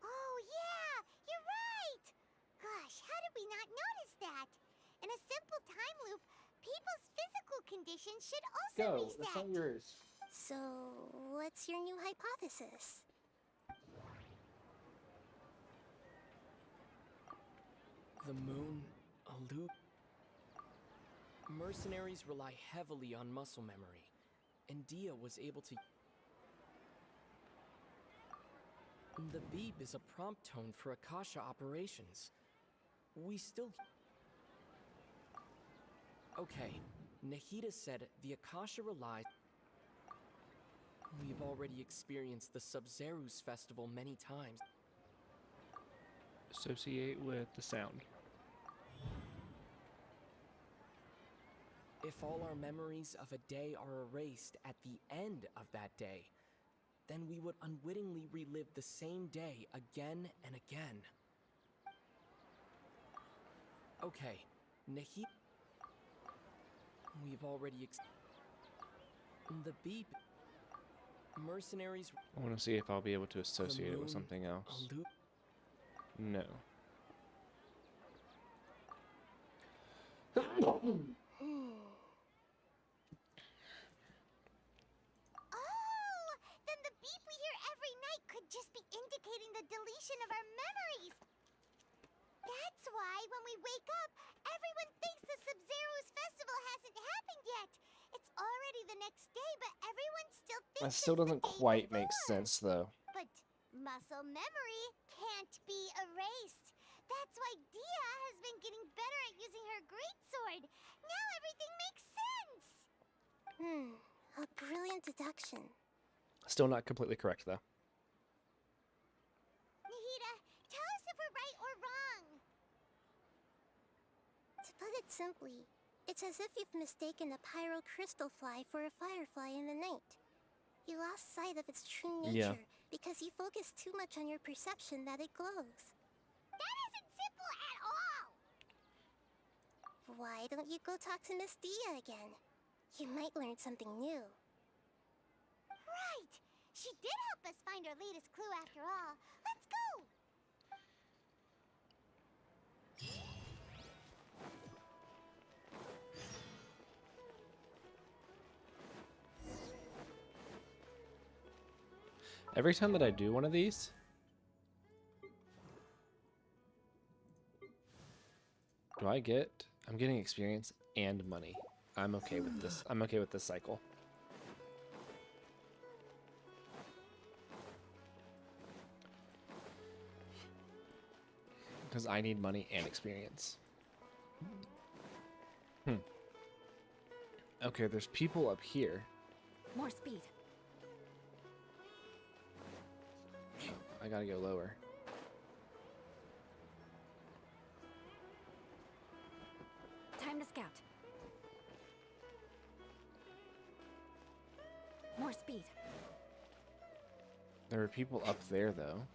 Oh, yeah! You're right! Gosh, how did we not notice that? In a simple time loop, people's physical conditions should also Go. reset. That's not yours. So, what's your new hypothesis? The moon, a loop. Mercenaries rely heavily on muscle memory, and Dia was able to. The beep is a prompt tone for Akasha operations. We still. Okay, Nahida said the Akasha relies. We've already experienced the Sub-Zeru's festival many times. Associate with the sound. If all our memories of a day are erased at the end of that day, then we would unwittingly relive the same day again and again. Okay, Nahida. We've already the beep. Mercenaries. I want to see if I'll be able to associate it with moon, something else. a loop. No. Oh! Then the beep we hear every night could just be indicating the deletion of our memories. That's why when we wake up, everyone thinks the Sub-Zeru's festival hasn't happened yet. It's already the next day, but everyone still thinks That still doesn't quite make sense, though. But muscle memory can't be erased. That's why Dia has been getting better at using her greatsword. Now everything makes sense. A brilliant deduction. Still not completely correct, though. Nahida, tell us if we're right or wrong. To put it simply, it's as if you've mistaken a pyro crystal fly for a firefly in the night. You lost sight of its true nature because you focused too much on your perception that it glows. That isn't simple at all! Why don't you go talk to Miss Dia again? You might learn something new. Right! She did help us find our latest clue after all. Let's go! Every time that I do one of these, I'm getting experience and money. I'm okay with this. I'm okay with this cycle. Because I need money and experience. Okay, there's people up here. More speed. I gotta go lower. Time to scout. More speed. There are people up there, though.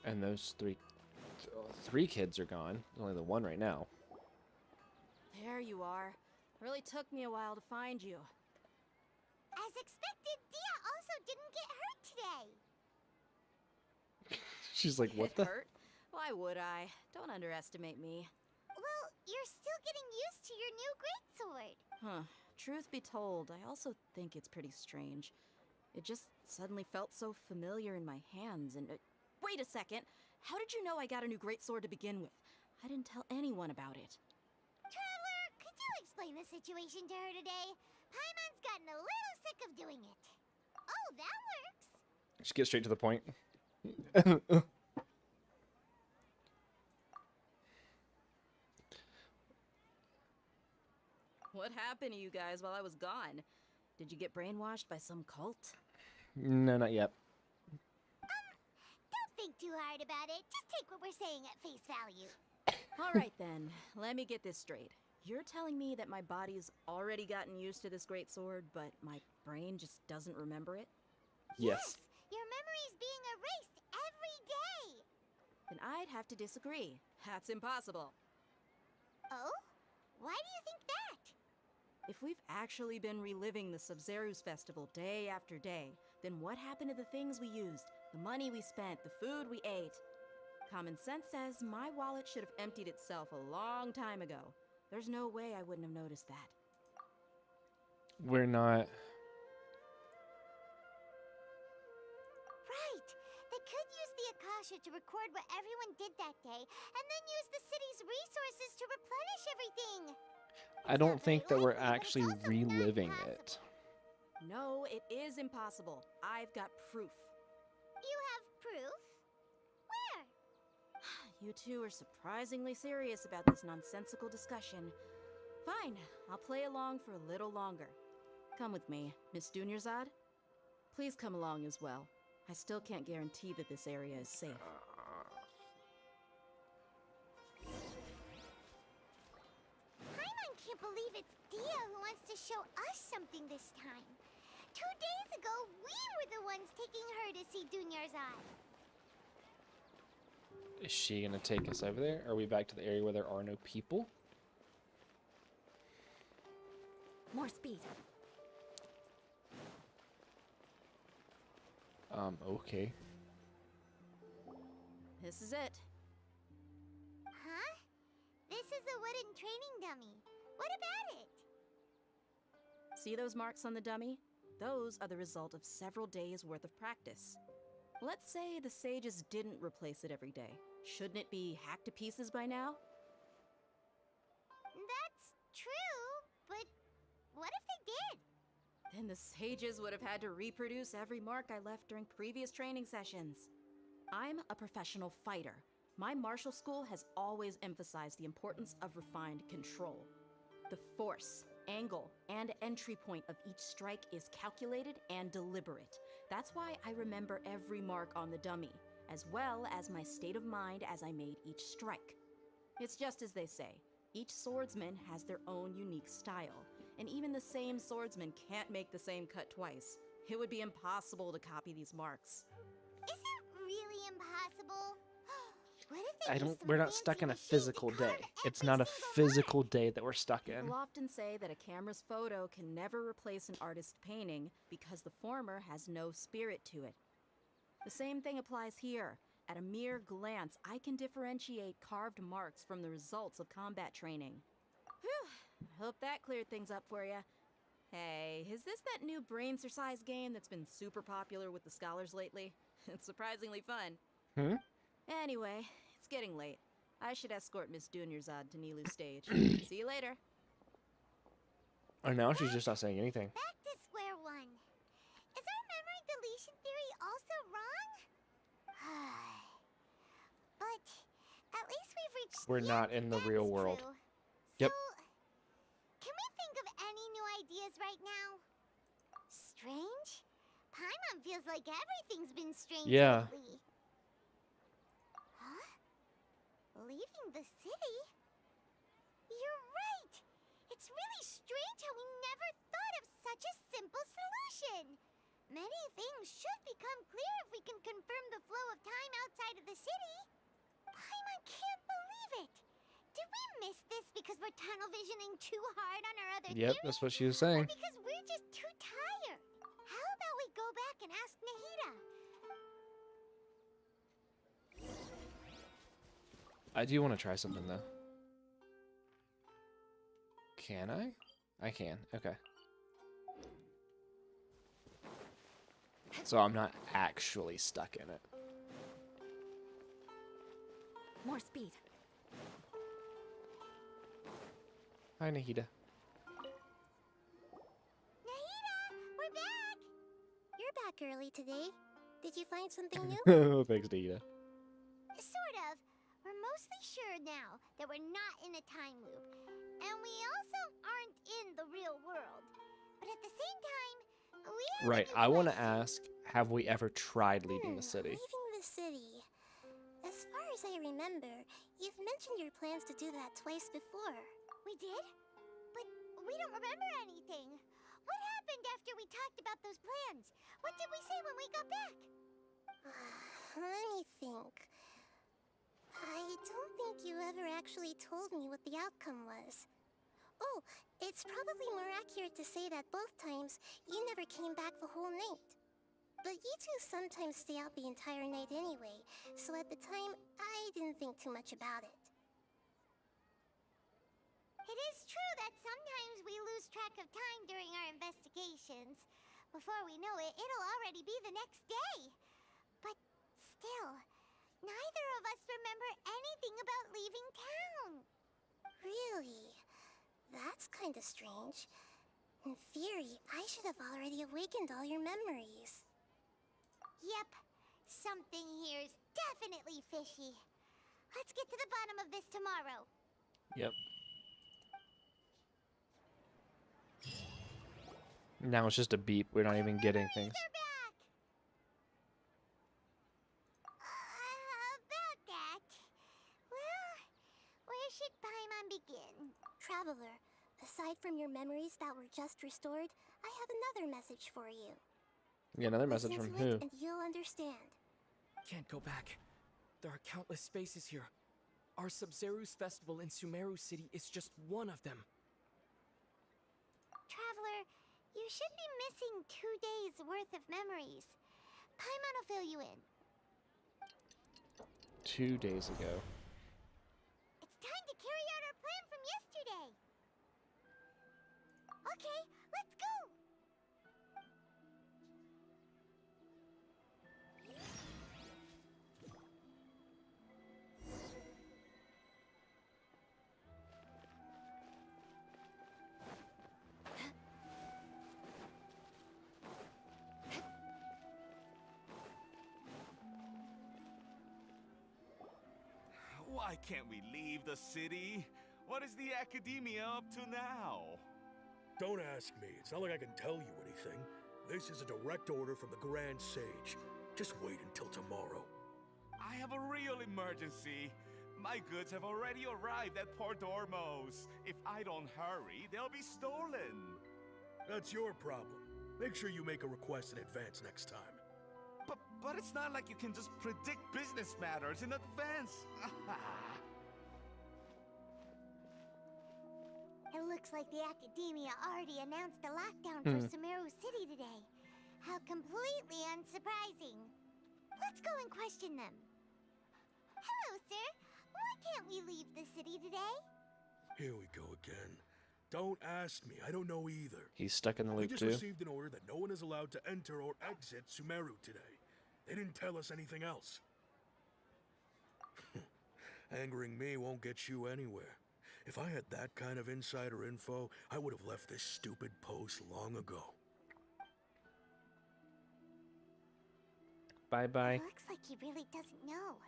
And those three kids are gone. There's only the one right now. There you are. Really took me a while to find you. As expected, Dia also didn't get hurt today. She's like, what Get the? hurt? Why would I? Don't underestimate me. Well, you're still getting used to your new greatsword. Huh. Truth be told, I also think it's pretty strange. It just suddenly felt so familiar in my hands and... wait a second! How did you know I got a new greatsword to begin with? I didn't tell anyone about it. Traveler, could you explain the situation to her today? Paimon's gotten a little sick of doing it. Oh, that works. Just get straight to the point. What happened to you guys while I was gone? Did you get brainwashed by some cult? No, not yet. Don't think too hard about it. Just take what we're saying at face value. All right then, let me get this straight. You're telling me that my body's already gotten used to this great sword, but my brain just doesn't remember it? Yes. Your memory's being erased every day. Then I'd have to disagree. That's impossible. Oh? Why do you think that? If we've actually been reliving the Sumeru's festival day after day, then what happened to the things we used, the money we spent, the food we ate? Common sense says my wallet should have emptied itself a long time ago. There's no way I wouldn't have noticed that. We're not. Right. They could use the Akasha to record what everyone did that day, and then use the city's resources to replenish everything. I don't think that we're actually reliving it. No, it is impossible. I've got proof. You have proof? Where? You two are surprisingly serious about this nonsensical discussion. Fine, I'll play along for a little longer. Come with me, Miss Dunyarzad. Please come along as well. I still can't guarantee that this area is safe. Paimon can't believe it's Dia who wants to show us something this time. 2 days ago, we were the ones taking her to see Dunyarzad. Is she gonna take us over there? Are we back to the area where there are no people? More speed. Okay. This is it. Huh? This is a wooden training dummy. What about it? See those marks on the dummy? Those are the result of several days' worth of practice. Let's say the sages didn't replace it every day. Shouldn't it be hacked to pieces by now? That's true, but what if they did? Then the sages would have had to reproduce every mark I left during previous training sessions. I'm a professional fighter. My martial school has always emphasized the importance of refined control. The force, angle, and entry point of each strike is calculated and deliberate. That's why I remember every mark on the dummy, as well as my state of mind as I made each strike. It's just as they say, each swordsman has their own unique style, and even the same swordsman can't make the same cut twice. It would be impossible to copy these marks. Is it really impossible? What if they I use don't. some We're not fancy stuck in a machine to physical carve day. It's not a physical day that we're stuck in. People often say that a camera's photo can never replace an artist's painting because the former has no spirit to it. The same thing applies here. At a mere glance, I can differentiate carved marks from the results of combat training. Whew, I hope that cleared things up for you. Hey, is this that new brain exercise game that's been super popular with the scholars lately? It's surprisingly fun. Anyway, it's getting late. I should escort Miss Dunyarzad to Nilu's stage. See you later. Oh, now she's just not saying anything. Back to square one. Is our memory deletion theory also wrong? But at least we've reached We're not in the real world. true. Yep. Can we think of any new ideas right now? Strange? Paimon feels like everything's been strange Yeah. lately. Huh? Leaving the city? You're right! It's really strange how we never thought of such a simple solution! Many things should become clear if we can confirm the flow of time outside of the city. Paimon can't believe it! Did we miss this because we're tunnel visioning too hard on our other Yep, theories? that's what she was saying. Or because we're just too tired? How about we go back and ask Nahida? I do want to try something though. Can I? I can. Okay. So I'm not actually stuck in it. More speed. Hi, Nahida. Nahida, we're back! You're back early today. Did you find something new? Oh, thanks, Nahida. Sort of. We're mostly sure now that we're not in a time loop. And we also aren't in the real world. But at the same time, we have Right. I want to ask, have we ever tried leaving the city? Leaving the city. As far as I remember, you've mentioned your plans to do that twice before. We did? But we don't remember anything. What happened after we talked about those plans? What did we say when we got back? Let me think. I don't think you ever actually told me what the outcome was. Oh, it's probably more accurate to say that both times you never came back the whole night. But you two sometimes stay out the entire night anyway, so at the time, I didn't think too much about it. It is true that sometimes we lose track of time during our investigations. Before we know it, it'll already be the next day. But still, neither of us remember anything about leaving town. Really? That's kinda strange. In theory, I should have already awakened all your memories. Yep, something here's definitely fishy. Let's get to the bottom of this tomorrow. Yep. Now it's just a beep. We're not even getting things. About that. Well, where should Paimon begin? Traveler, aside from your memories that were just restored, I have another message for you. Yeah, another message Listen from to who? it and you'll understand. Can't go back. There are countless spaces here. Our Sub-Zeru's festival in Sumeru City is just one of them. Traveler, you should be missing 2 days worth of memories. Paimon will fill you in. 2 days ago. It's time to carry out our plan from yesterday. Okay, let's go. Why can't we leave the city? What is the Academia up to now? Don't ask me. It's not like I can tell you anything. This is a direct order from the Grand Sage. Just wait until tomorrow. I have a real emergency. My goods have already arrived at Port Ormos. If I don't hurry, they'll be stolen. That's your problem. Make sure you make a request in advance next time. But it's not like you can just predict business matters in advance. It looks like the Academia already announced a lockdown for Sumeru City today. How completely unsurprising. Let's go and question them. Hello, sir. Why can't we leave the city today? Here we go again. Don't ask me. I don't know either. He's stuck in the We loop just too. received an order that no one is allowed to enter or exit Sumeru today. They didn't tell us anything else. Angering me won't get you anywhere. If I had that kind of insider info, I would have left this stupid post long ago. Bye-bye. Looks like he really doesn't know.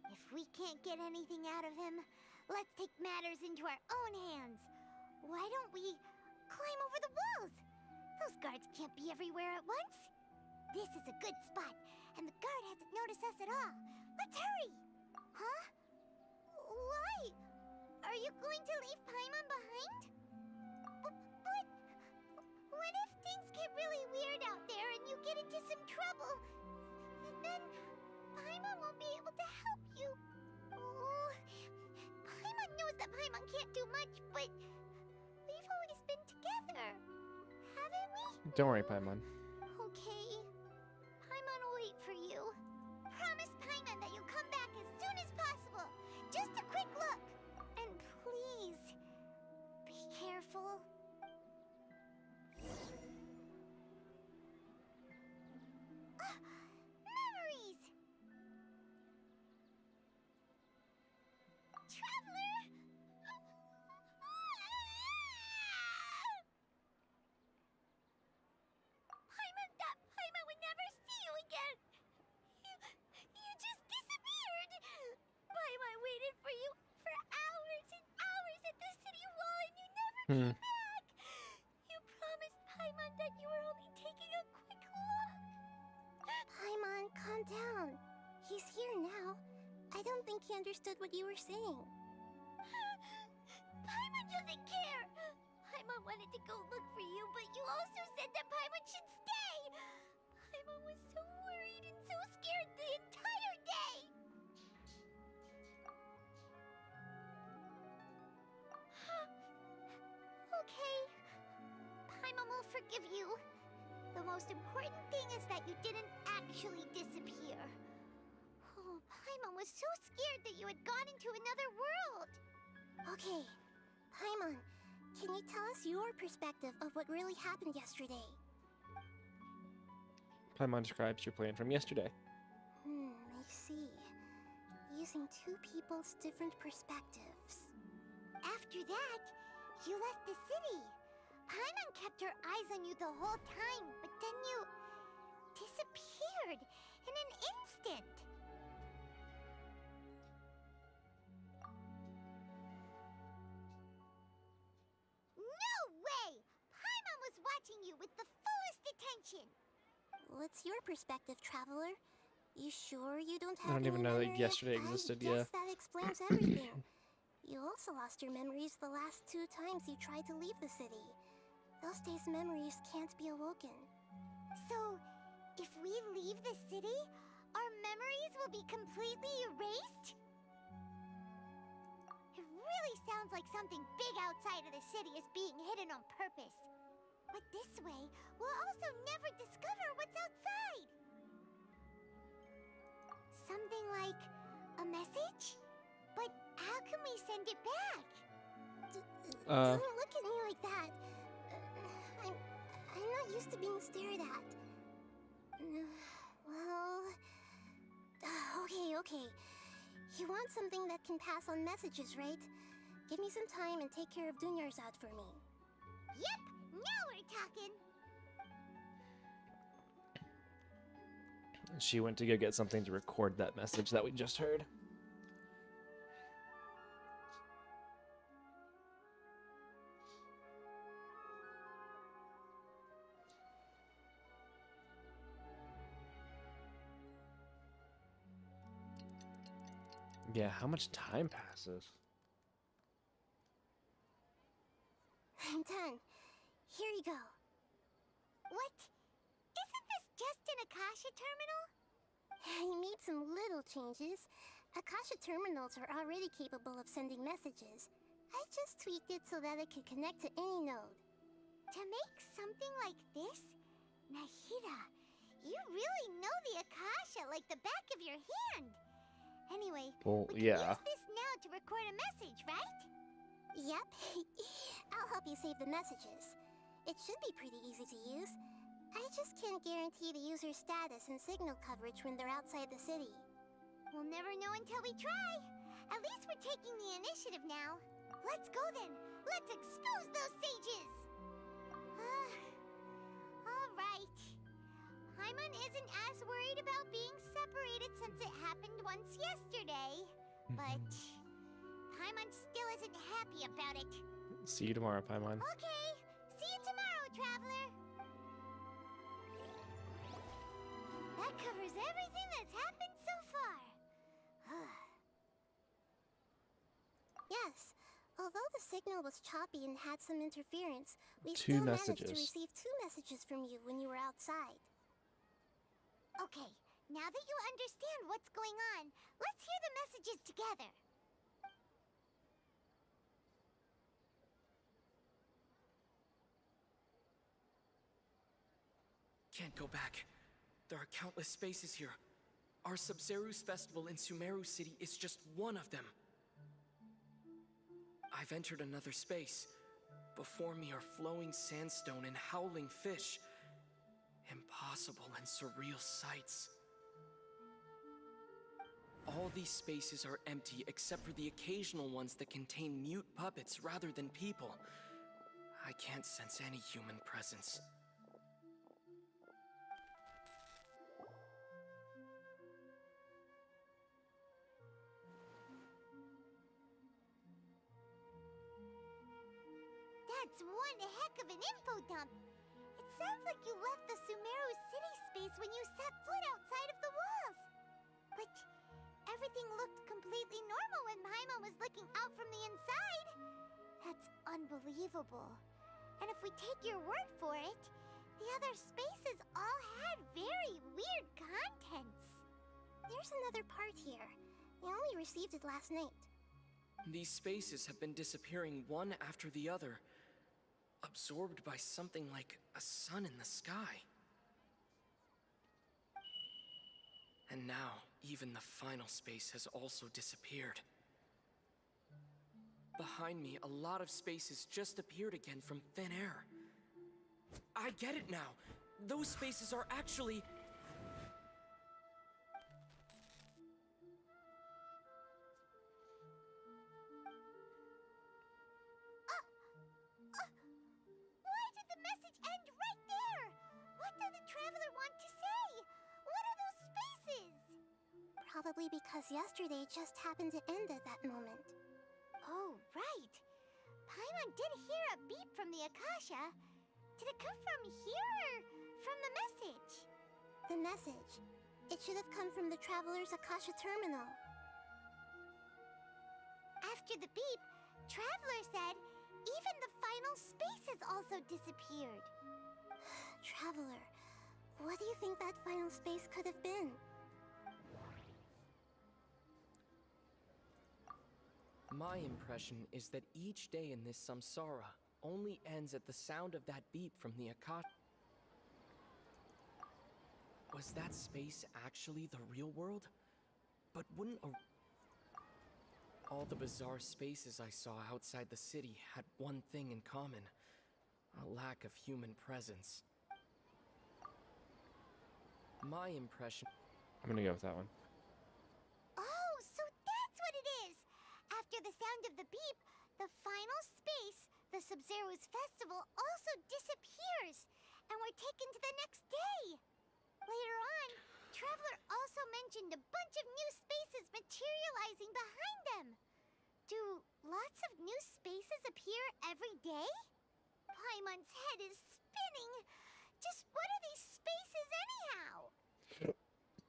If we can't get anything out of him, let's take matters into our own hands. Why don't we climb over the walls? Those guards can't be everywhere at once. This is a good spot, and the guard hasn't noticed us at all. Let's hurry! Huh? Why? Are you going to leave Paimon behind? But what if things get really weird out there and you get into some trouble? Then Paimon won't be able to help you. Oh, Paimon knows that Paimon can't do much, but we've always been together, haven't we? Don't worry, Paimon. Okay. Paimon will wait for you. Promise Paimon that you'll come back as soon as possible. Just a quick look. And please, be careful. Memories! Traveler! Hmm. You promised Paimon that you were only taking a quick look. Paimon, calm down. He's here now. I don't think he understood what you were saying. Paimon doesn't care. Paimon wanted to go look for you, but you also said that Paimon should stay. Paimon was so worried and so scared the entire day. Okay. Paimon will forgive you. The most important thing is that you didn't actually disappear. Oh, Paimon was so scared that you had gone into another world. Okay, Paimon, can you tell us your perspective of what really happened yesterday? Paimon describes your plan from yesterday. I see. Using two people's different perspectives. After that, you left the city. Paimon kept her eyes on you the whole time, but then you disappeared in an instant. No way! Paimon was watching you with the fullest attention. What's your perspective, traveler? You sure you don't have I don't even any know that memory? yesterday existed, I yeah. guess that explains everything. You also lost your memories the last 2 times you tried to leave the city. Those days' memories can't be awoken. So, if we leave the city, our memories will be completely erased? It really sounds like something big outside of the city is being hidden on purpose. But this way, we'll also never discover what's outside. Something like a message? But how can we send it back? Don't look at me like that. I'm not used to being stared at. Well... Okay. You want something that can pass on messages, right? Give me some time and take care of Dunyarzad for me. Yep! Now we're talking! She went to go get something to record that message that we just heard. Yeah, how much time passes? I'm done. Here you go. What? Isn't this just an Akasha terminal? I made some little changes. Akasha terminals are already capable of sending messages. I just tweaked it so that it could connect to any node. To make something like this? Nahida, you really know the Akasha like the back of your hand. Anyway, Well, we can yeah. use this now to record a message, right? Yep. I'll help you save the messages. It should be pretty easy to use. I just can't guarantee the user's status and signal coverage when they're outside the city. We'll never know until we try. At least we're taking the initiative now. Let's go then. Let's expose those sages. All right. Paimon isn't as worried about being separated since it happened once yesterday. But Paimon still isn't happy about it. See you tomorrow, Paimon. Okay. See you tomorrow, traveler. That covers everything that's happened so far. Yes. Although the signal was choppy and had some interference, we Two still managed to messages. receive 2 messages from you when you were outside. Okay, now that you understand what's going on, let's hear the messages together. Can't go back. There are countless spaces here. Our Sumeru's festival in Sumeru City is just one of them. I've entered another space. Before me are flowing sandstone and howling fish. Impossible and surreal sights. All these spaces are empty except for the occasional ones that contain mute puppets rather than people. I can't sense any human presence. one heck of an info dump. It sounds like you left the Sumeru city space when you set foot outside of the walls. But everything looked completely normal when Paimon was looking out from the inside. That's unbelievable. And if we take your word for it, the other spaces all had very weird contents. There's another part here. I only received it last night. These spaces have been disappearing one after the other, absorbed by something like a sun in the sky. And now, even the final space has also disappeared. Behind me, a lot of spaces just appeared again from thin air. I get it now. Those spaces are actually... Why did the message end right there? What did the traveler want to say? What are those spaces? Probably because yesterday just happened to end at that moment. Oh, right. Paimon did hear a beep from the Akasha. Did it come from here or from the message? The message. It should have come from the Traveler's Akasha terminal. After the beep, Traveler said even the final spaces also disappeared. Traveler, what do you think that final space could have been? My impression is that each day in this samsara only ends at the sound of that beep from the Akasha. Was that space actually the real world? But wouldn't all the bizarre spaces I saw outside the city had one thing in common: a lack of human presence. My impression... I'm gonna go with that one. Oh, so that's what it is! After the sound of the beep, the final space, the Sub-Zero's festival, also disappears, and we're taken to the next day. Later on, Traveler also mentioned a bunch of new spaces materializing behind them. Do lots of new spaces appear every day? Paimon's head is spinning. Just what are these spaces anyhow?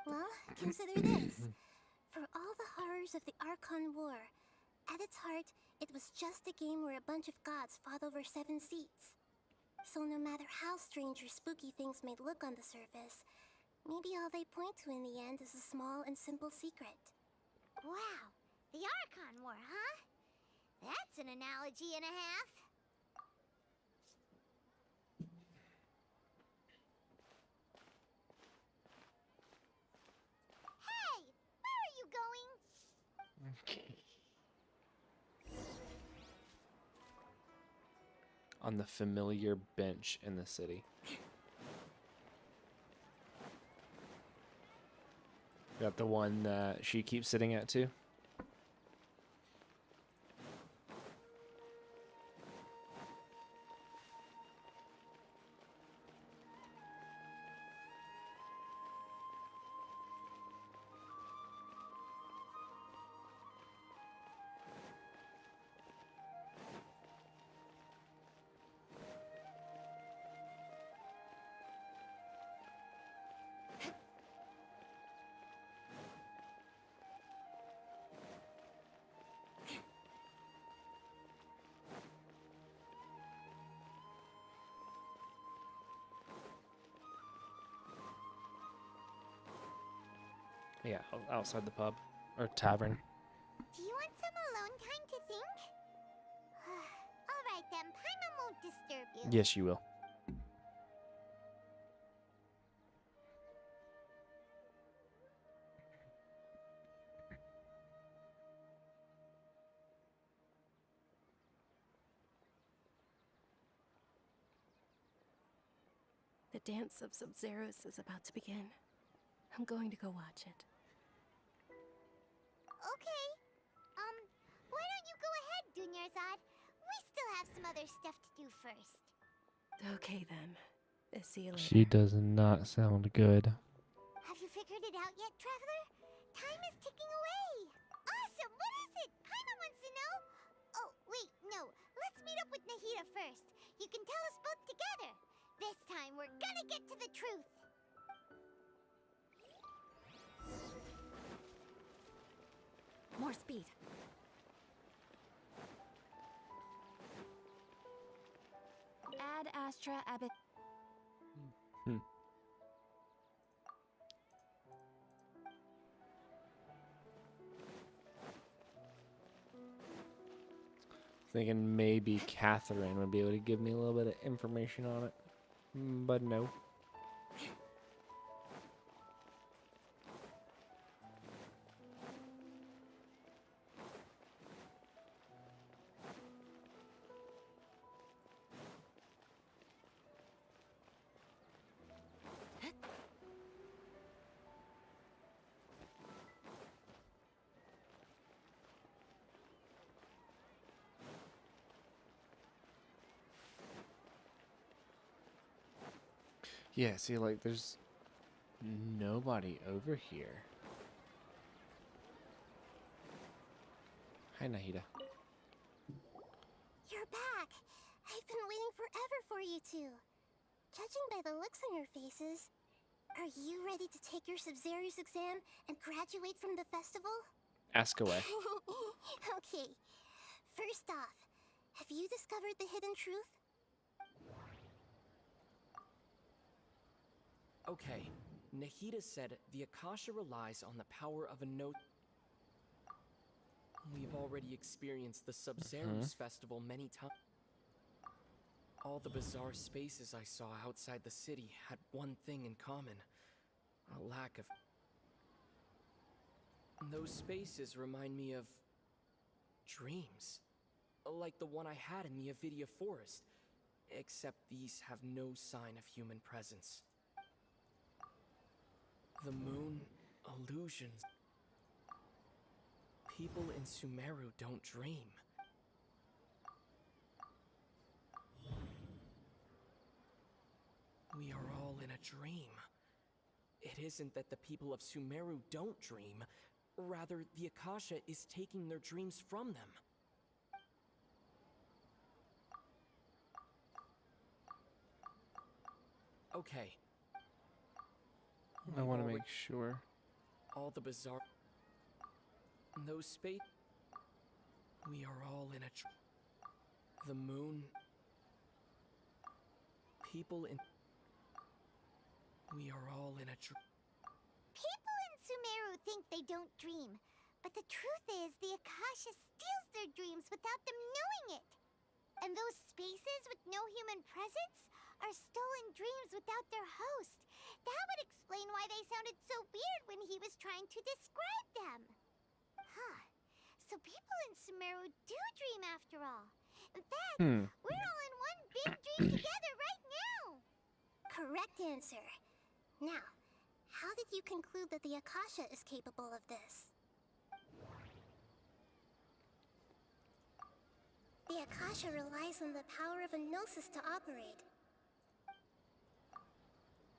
Well, consider this. For all the horrors of the Archon War, at its heart, it was just a game where a bunch of gods fought over 7 seats. So no matter how strange or spooky things may look on the surface, maybe all they point to in the end is a small and simple secret. Wow, the Archon War, huh? That's an analogy and a half. Hey, where are you going? On the familiar bench in the city. Got the one that she keeps sitting at too. Yeah, outside the pub or tavern. Do you want some alone time to think? All right then, Paimon won't disturb you. Yes, you will. The dance of Sub-Zeros is about to begin. I'm going to go watch it. Okay. Why don't you go ahead, Dunyarzad? We still have some other stuff to do first. Okay then. See you later. She does not sound good. Have you figured it out yet, Traveler? Time is ticking away. Awesome! What is it? Paimon wants to know. Oh, wait, no. Let's meet up with Nahida first. More speed. Ad Astra Abbot. Thinking maybe Catherine would be able to give me a little bit of information on it, but no. Yeah, see, like, there's nobody over here. Hi, Nahida. You're back. I've been waiting forever for you two. Judging by the looks on your faces, are you ready to take your Sumeru's exam and graduate from the festival? Ask away. Okay. First off, have you discovered the hidden truth? Okay, Nahida said the Akasha relies on the power of a note. We've already experienced the Sumeru's festival many times. All the bizarre spaces I saw outside the city had one thing in common: a lack of... Those spaces remind me of... dreams. Like the one I had in the Avidia Forest, except these have no sign of human presence. The moon, illusions. People in Sumeru don't dream. We are all in a dream. It isn't that the people of Sumeru don't dream, rather the Akasha is taking their dreams from them. Okay. I want to make sure. All the bizarre... Those space... We are all in a... The moon... People in... We are all in a... People in Sumeru think they don't dream, but the truth is the Akasha steals their dreams without them knowing it. And those spaces with no human presence are stolen dreams without their host. That would explain why they sounded so weird when he was trying to describe them. Huh. So people in Sumeru do dream after all. In fact, we're all in one big dream together right now. Correct answer. Now, how did you conclude that the Akasha is capable of this? The Akasha relies on the power of a gnosis to operate.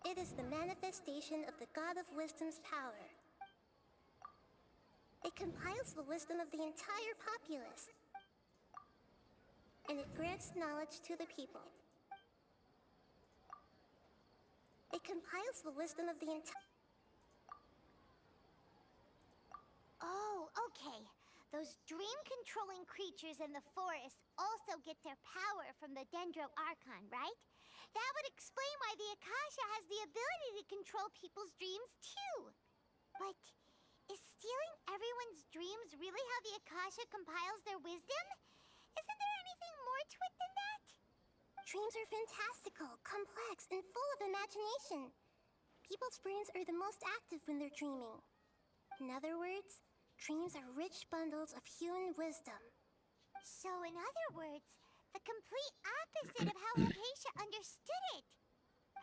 It is the manifestation of the God of Wisdom's power. It compiles the wisdom of the entire populace. And it grants knowledge to the people. It compiles the wisdom of the entire... Oh, okay. Those dream-controlling creatures in the forest also get their power from the Dendro Archon, right? That would explain why the Akasha has the ability to control people's dreams, too. But is stealing everyone's dreams really how the Akasha compiles their wisdom? Isn't there anything more to it than that? Dreams are fantastical, complex, and full of imagination. People's brains are the most active when they're dreaming. In other words, dreams are rich bundles of human wisdom. So in other words, the complete opposite of how Hypatia understood it.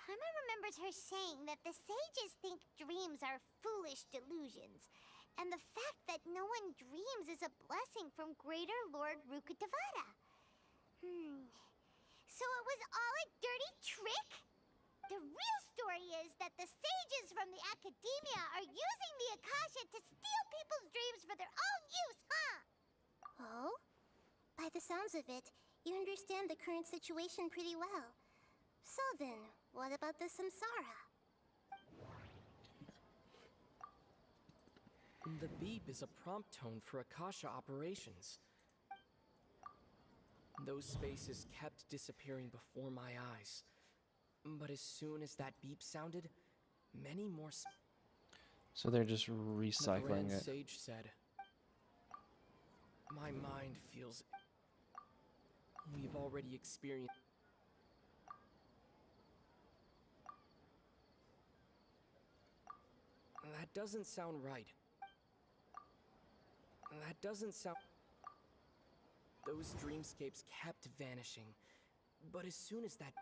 Paimon remembers her saying that the sages think dreams are foolish delusions, and the fact that no one dreams is a blessing from Greater Lord Rukkhadevata. So it was all a dirty trick? The real story is that the sages from the Academia are using the Akasha to steal people's dreams for their own use, huh? Oh? By the sounds of it, you understand the current situation pretty well. So then, what about the Samsara? The beep is a prompt tone for Akasha operations. Those spaces kept disappearing before my eyes. But as soon as that beep sounded, many more So they're just The recycling Grand it. Sage said, "My mind feels we've already experienced." That doesn't sound right. That doesn't sound... Those dreamscapes kept vanishing. But as soon as that...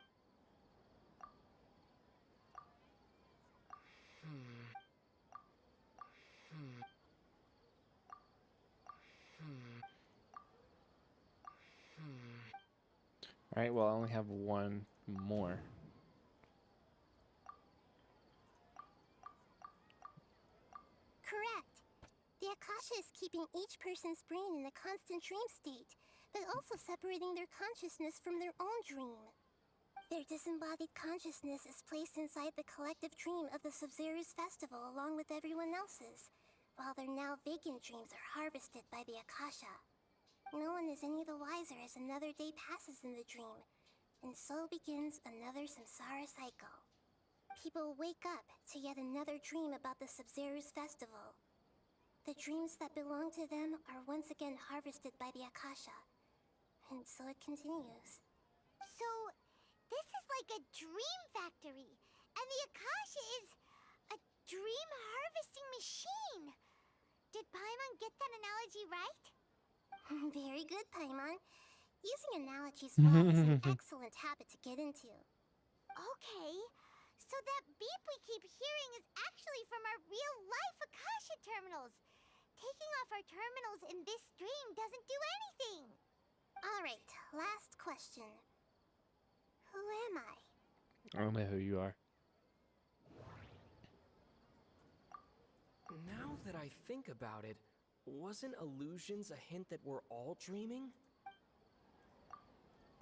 Alright, well, I only have one more. Correct. The Akasha is keeping each person's brain in a constant dream state, but also separating their consciousness from their own dream. Their disembodied consciousness is placed inside the collective dream of the Sumeru's festival along with everyone else's, while their now vacant dreams are harvested by the Akasha. No one is any the wiser as another day passes in the dream, and so begins another samsara cycle. People wake up to yet another dream about the Sumeru's festival. The dreams that belong to them are once again harvested by the Akasha, and so it continues. So, this is like a dream factory, and the Akasha is a dream harvesting machine. Did Paimon get that analogy right? Very good, Paimon. Using analogies well is an excellent habit to get into. Okay, so that beep we keep hearing is actually from our real-life Akasha terminals. Taking off our terminals in this dream doesn't do anything. Alright, last question. Who am I? I don't know who you are. Now that I think about it, wasn't illusions a hint that we're all dreaming?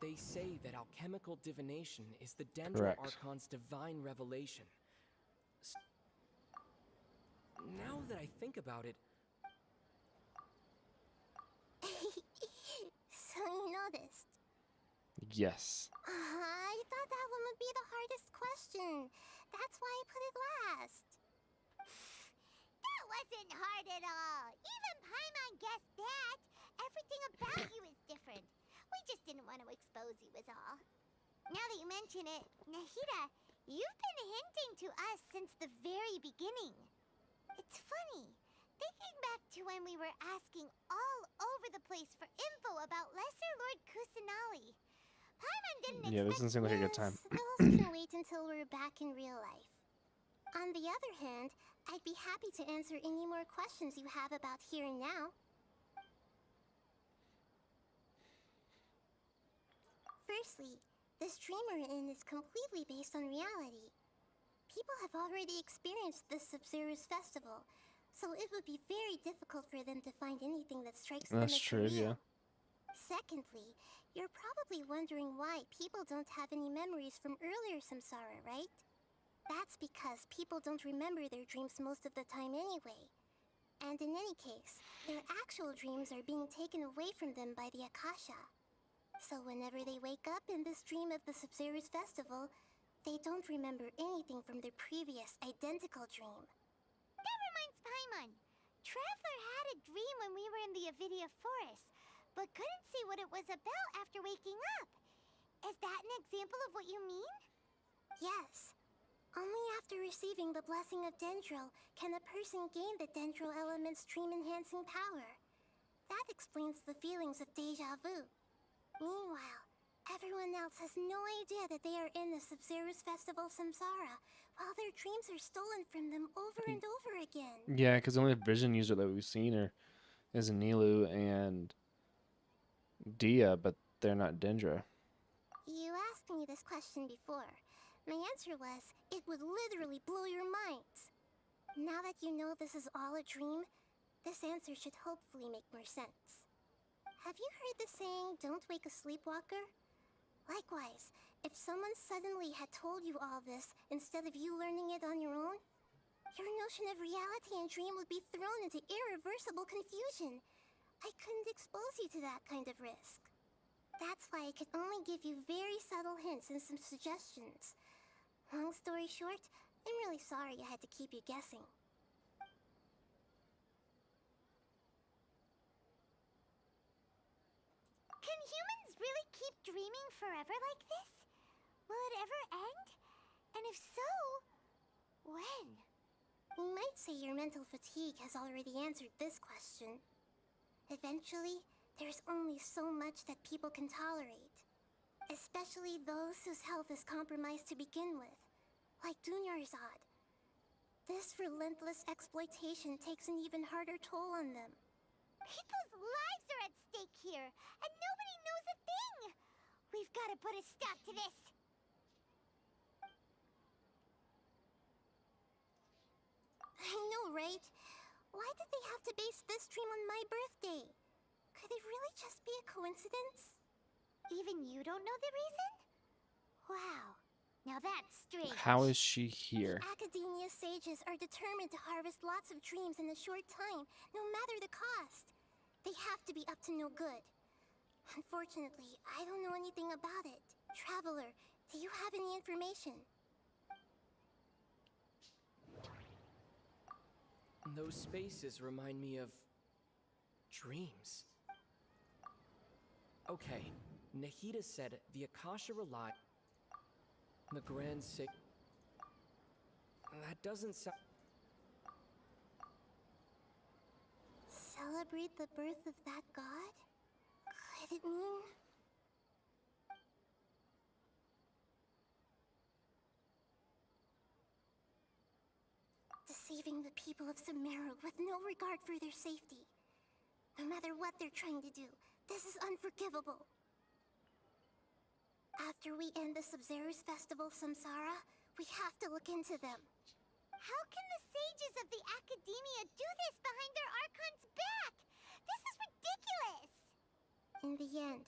They say that alchemical divination is the Dendro Correct. Archon's divine revelation. Now that I think about it... So you noticed? Yes. I thought that one would be the hardest question. That's why I put it last. That wasn't hard at all. Even Paimon guessed that. Everything about you is different. We just didn't want to expose you is all. Now that you mention it, Nahida, you've been hinting to us since the very beginning. It's funny. Thinking back to when we were asking all over the place for info about Lesser Lord Kusanali. Paimon didn't Yeah, this doesn't seem like a good time. Those can wait until we're back in real life. On the other hand, I'd be happy to answer any more questions you have about here and now. Firstly, this dream we're in is completely based on reality. People have already experienced the Sumeru's festival, so it would be very difficult for them to find anything that strikes them as That's true, surreal. yeah. Secondly, you're probably wondering why people don't have any memories from earlier samsara, right? That's because people don't remember their dreams most of the time anyway. And in any case, their actual dreams are being taken away from them by the Akasha. So whenever they wake up in this dream of the Sumeru's festival, they don't remember anything from their previous identical dream. That reminds Paimon. Traveler had a dream when we were in the Avidia Forest, but couldn't see what it was about after waking up. Is that an example of what you mean? Yes. Only after receiving the blessing of Dendro can a person gain the Dendro element's dream-enhancing power. That explains the feelings of deja vu. Meanwhile, everyone else has no idea that they are in the Sumeru's festival samsara, while their dreams are stolen from them over and over again. Yeah, because the only vision user that we've seen is Nilu and Dia, but they're not Dendra. You asked me this question before. My answer was, it would literally blow your minds. Now that you know this is all a dream, this answer should hopefully make more sense. Have you heard the saying, don't wake a sleepwalker? Likewise, if someone suddenly had told you all this instead of you learning it on your own, Your notion of reality and dream would be thrown into irreversible confusion. I couldn't expose you to that kind of risk. That's why I could only give you very subtle hints and some suggestions. Long story short, I'm really sorry I had to keep you guessing. Can humans really keep dreaming forever like this? Will it ever end? And if so, when? You might say your mental fatigue has already answered this question. Eventually, there's only so much that people can tolerate. Especially those whose health is compromised to begin with, like Dunyarzad. This relentless exploitation takes an even harder toll on them. People's lives are at stake here, and nobody knows a thing! We've got to put a stop to this! I know, right? Why did they have to base this dream on my birthday? Could it really just be a coincidence? Even you don't know the reason? Wow, now that's strange. How is she here? The Academia sages are determined to harvest lots of dreams in a short time, no matter the cost. They have to be up to no good. Unfortunately, I don't know anything about it. Traveler, do you have any information? Those spaces remind me of dreams. Okay, Nahida said the Akasha relied on the Grand Sig. That doesn't sound. Celebrate the birth of that god? Could it mean... deceiving the people of Sumeru with no regard for their safety. No matter what they're trying to do, this is unforgivable. After we end the Sub-Zero's festival, Samsara, we have to look into them. How can the sages of the Academia do this behind their Archon's back? This is ridiculous! In the end,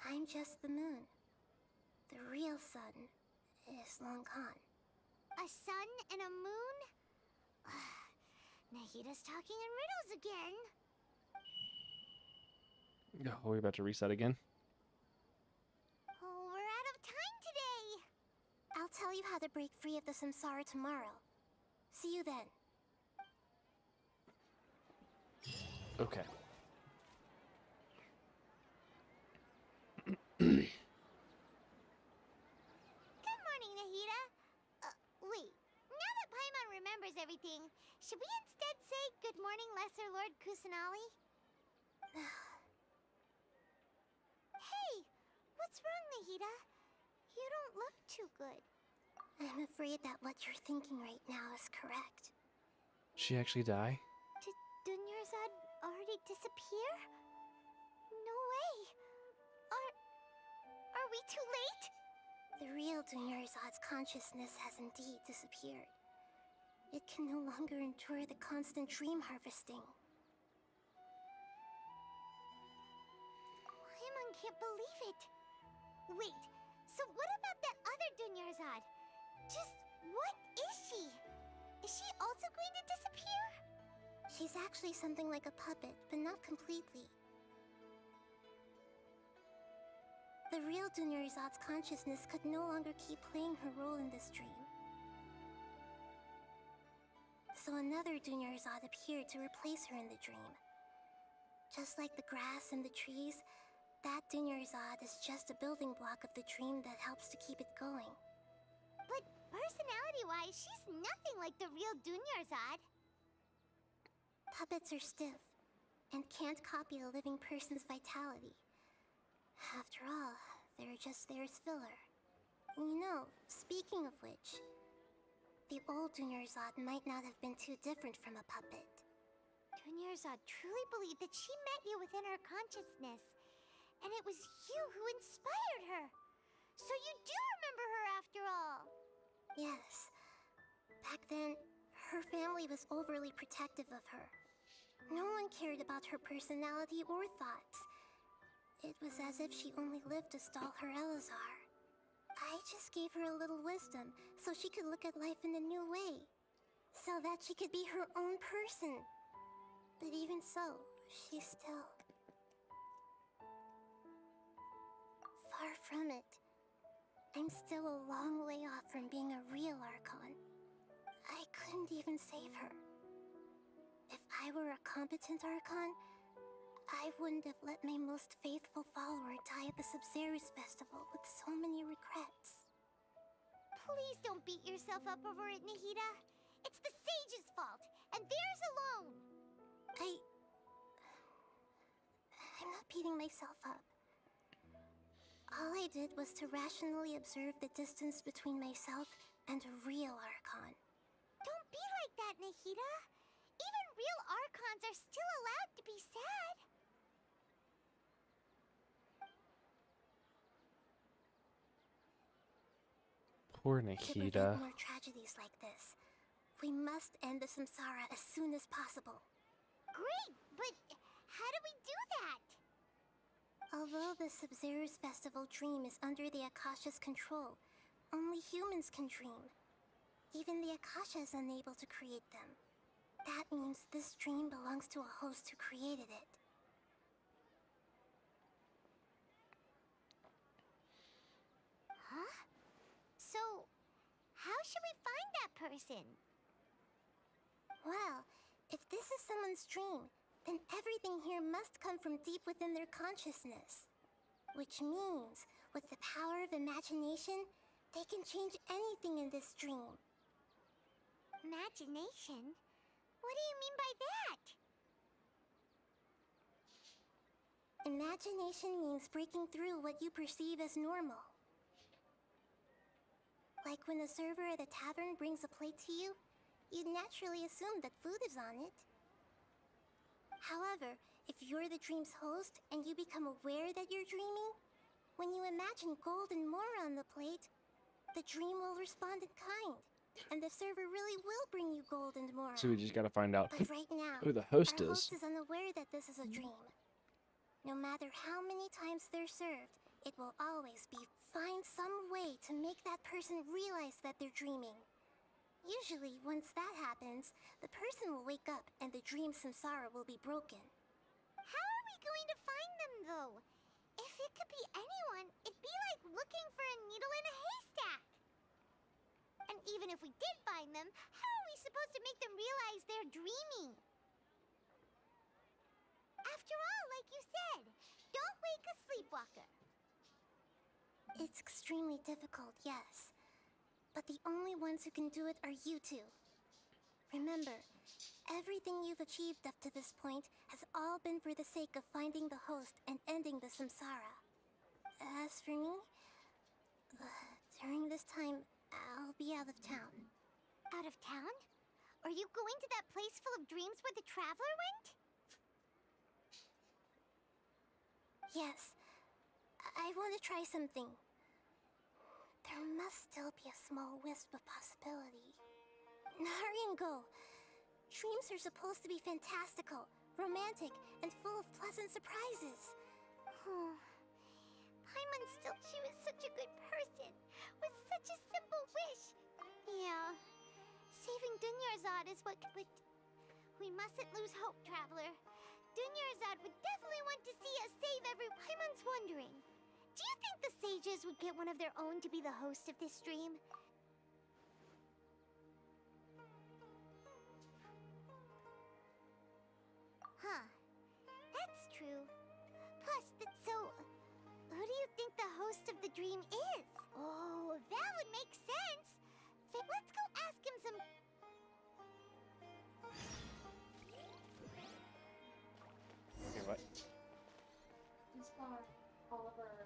I'm just the moon. The real sun is long gone. A sun and a moon? Nahida's talking in riddles again. Oh, we're about to reset again. Oh, we're out of time today. I'll tell you how to break free of the samsara tomorrow. See you then. Okay. Good morning, Nahida. Wait. Now that Paimon remembers everything, should we instead say good morning, Lesser Lord Kusanali? Hey! What's wrong, Nahida? You don't look too good. I'm afraid that what you're thinking right now is correct. She actually die? Did Dunyarzad already disappear? No way! Are we too late? The real Dunyarzad's consciousness has indeed disappeared. It can no longer endure the constant dream harvesting. Paimon can't believe it! Wait, so what about that other Dunyarzad? Just what is she? Is she also going to disappear? She's actually something like a puppet, but not completely. The real Dunyarzad's consciousness could no longer keep playing her role in this dream. So another Dunyarzad appeared to replace her in the dream. Just like the grass and the trees, that Dunyarzad is just a building block of the dream that helps to keep it going. But personality-wise, she's nothing like the real Dunyarzad. Puppets are stiff, and can't copy a living person's vitality. After all, they're just there as filler. You know, speaking of which, the old Dunyarzad might not have been too different from a puppet. Dunyarzad truly believed that she met you within her consciousness, and it was you who inspired her. So you do remember her after all. Yes. Back then, her family was overly protective of her. No one cared about her personality or thoughts. It was as if she only lived to stall her Elazar. I just gave her a little wisdom so she could look at life in a new way. so that she could be her own person. But even so, she's still far from it. I'm still a long way off from being a real Archon. I couldn't even save her. If I were a competent Archon, I wouldn't have let my most faithful follower die at the Sumeru Festival with so many regrets. Please don't beat yourself up over it, Nahida. It's the sage's fault, and theirs alone. I'm not beating myself up. All I did was to rationally observe the distance between myself and a real Archon. Don't be like that, Nahida. Even real Archons are still allowed to be sad. Poor To Nahida. prevent more tragedies like this, we must end the samsara as soon as possible. Great, but how do we do that? Although the Sumeru Festival dream is under the Akasha's control, only humans can dream. Even the Akasha is unable to create them. That means this dream belongs to a host who created it. Huh? So, how should we find that person? Well, if this is someone's dream, then everything here must come from deep within their consciousness. Which means, with the power of imagination, they can change anything in this dream. Imagination? What do you mean by that? Imagination means breaking through what you perceive as normal. Like when a server at a tavern brings a plate to you, you'd naturally assume that food is on it. However, if you're the dream's host and you become aware that you're dreaming, when you imagine gold and more on the plate, the dream will respond in kind, and the server really will bring you gold and more. So we just gotta find out But right now, who the host our is. host is unaware that this is a dream. No matter how many times they're served, it will always be find some way to make that person realize that they're dreaming. Usually, once that happens, the person will wake up and the dream samsara will be broken. How are we going to find them, though? If it could be anyone, it'd be like looking for a needle in a haystack. And even if we did find them, how are we supposed to make them realize they're dreaming? After all, like you said, don't wake a sleepwalker. It's extremely difficult, yes. But the only ones who can do it are you two. Remember, everything you've achieved up to this point has all been for the sake of finding the host and ending the samsara. As for me, during this time, I'll be out of town. Out of town? Are you going to that place full of dreams where the traveler went? Yes, I want to try something. There must still be a small wisp of possibility. Hurry and go. Dreams are supposed to be fantastical, romantic, and full of pleasant surprises. She was such a good person, with such a simple wish. Yeah, saving Dunyarzad is what could... We mustn't lose hope, Traveler. Dunyarzad would definitely want to see us save every... Paimon's wondering, do you think the sages would get one of their own to be the host of this stream? Huh. That's true. Plus, that's so... Who do you think the host of the dream is? Oh, that would make sense. Let's go ask him some... Okay, what? This bar, all of our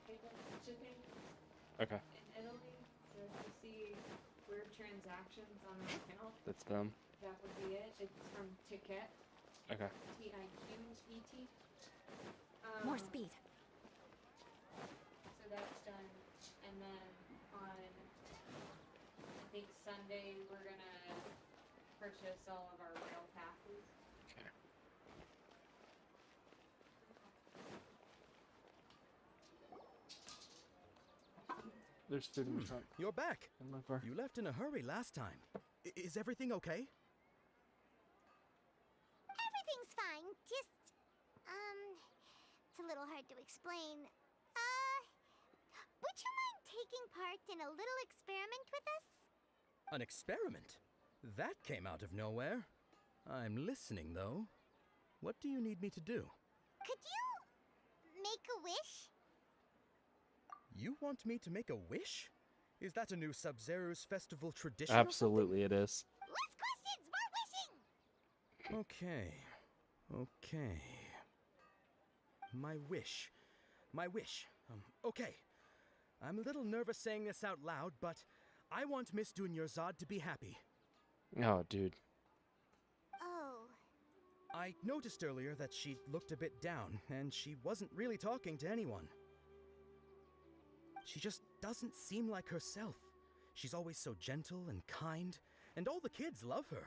payment shipping Okay, in Italy. So if you see weird transactions on our account, that's them. that would be it. It's from Ticket. Okay. Tiquet. More speed. So that's done. And then on, I think Sunday, we're gonna purchase all of our rail passes. Okay. There's food in the trunk. You're back. In my car. You left in a hurry last time. Is everything okay? Everything's fine. Just, it's a little hard to explain. Would you mind taking part in a little experiment with us? An experiment? That came out of nowhere. I'm listening, though. What do you need me to do? Could you make a wish? You want me to make a wish? Is that a new Sub-Zero's festival tradition? Absolutely, it is. Less questions, more wishing! Okay. My wish. Okay. I'm a little nervous saying this out loud, but I want Miss Dunyarzad to be happy. Oh, dude. Oh. I noticed earlier that she looked a bit down, and she wasn't really talking to anyone. She just doesn't seem like herself. She's always so gentle and kind, and all the kids love her.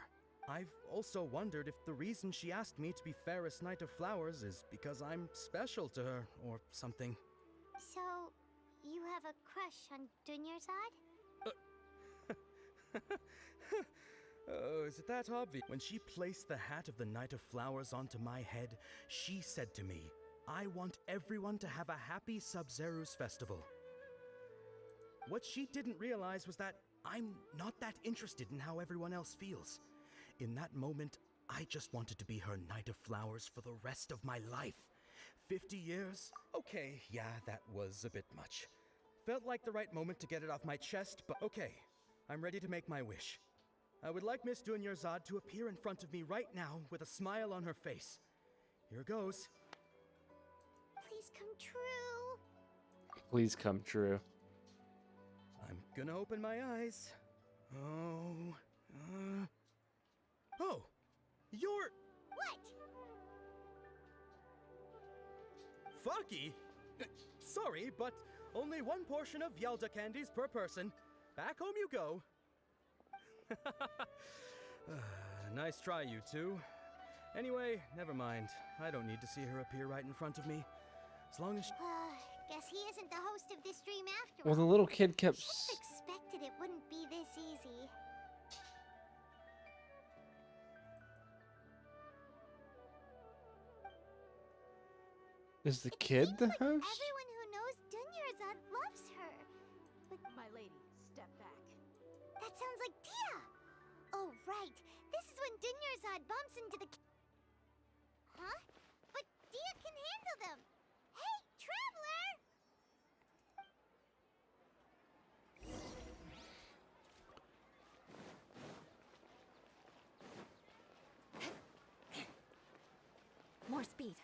I've also wondered if the reason she asked me to be Fairest Knight of Flowers is because I'm special to her, or something. So, you have a crush on Dunyarzad? Oh, is it that obvious? When she placed the hat of the Knight of Flowers onto my head, she said to me, I want everyone to have a happy Sub-Zero's festival. What she didn't realize was that I'm not that interested in how everyone else feels. In that moment, I just wanted to be her Knight of Flowers for the rest of my life. 50 years? Okay, yeah, that was a bit much. Felt like the right moment to get it off my chest, but okay. I'm ready to make my wish. I would like Miss Dunyarzad to appear in front of me right now with a smile on her face. Here goes. Please come true. Please come true. I'm gonna open my eyes. Oh, you're... What? Fucky? Sorry, but only one portion of Yalda candies per person. Back home you go. Nice try, you two. Anyway, never mind. I don't need to see her appear right in front of me. As long as... Guess he isn't the host of this stream after Well, all. the little kid kept... Should've expected it wouldn't be this easy. Is the kid the host? Everyone who knows Dunyarzad loves her. But My lady, step back. that sounds like Dia! Oh, right. This is when Dunyarzad bumps into the... Huh? But Dia can handle them! Hey, Traveler! More speed.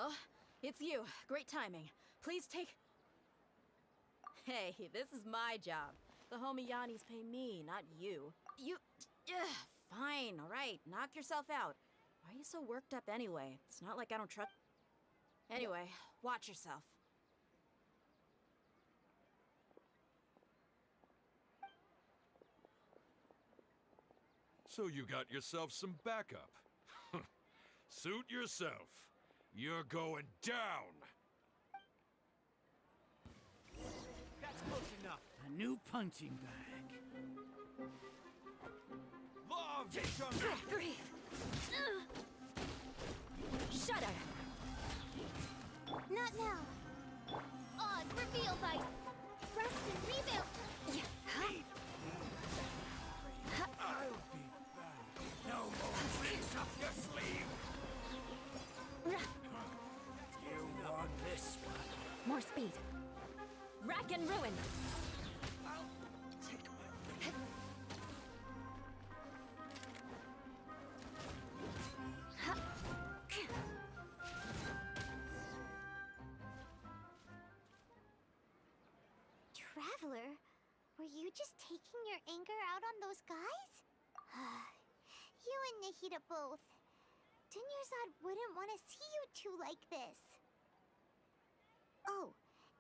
Oh, it's you. Great timing. Please take... Hey, this is my job. The homie Yannis pay me, not you. You... Fine, alright. Knock yourself out. Why are you so worked up anyway? It's not like I don't trust... Anyway, watch yourself. So you got yourself some backup. Suit yourself. You're going down. That's close enough. A new punching bag. Law of jungle. Breathe. Shudder. Not now. Oz revealed by... Rest and rebuild. I'll be back. No more tricks up your sleeve. You want this one? More speed. Rack and ruin. I'll take my... Traveler, were you just taking your anger out on those guys? You and Nahida both. Dunyarzad wouldn't want to see you two like this. Oh,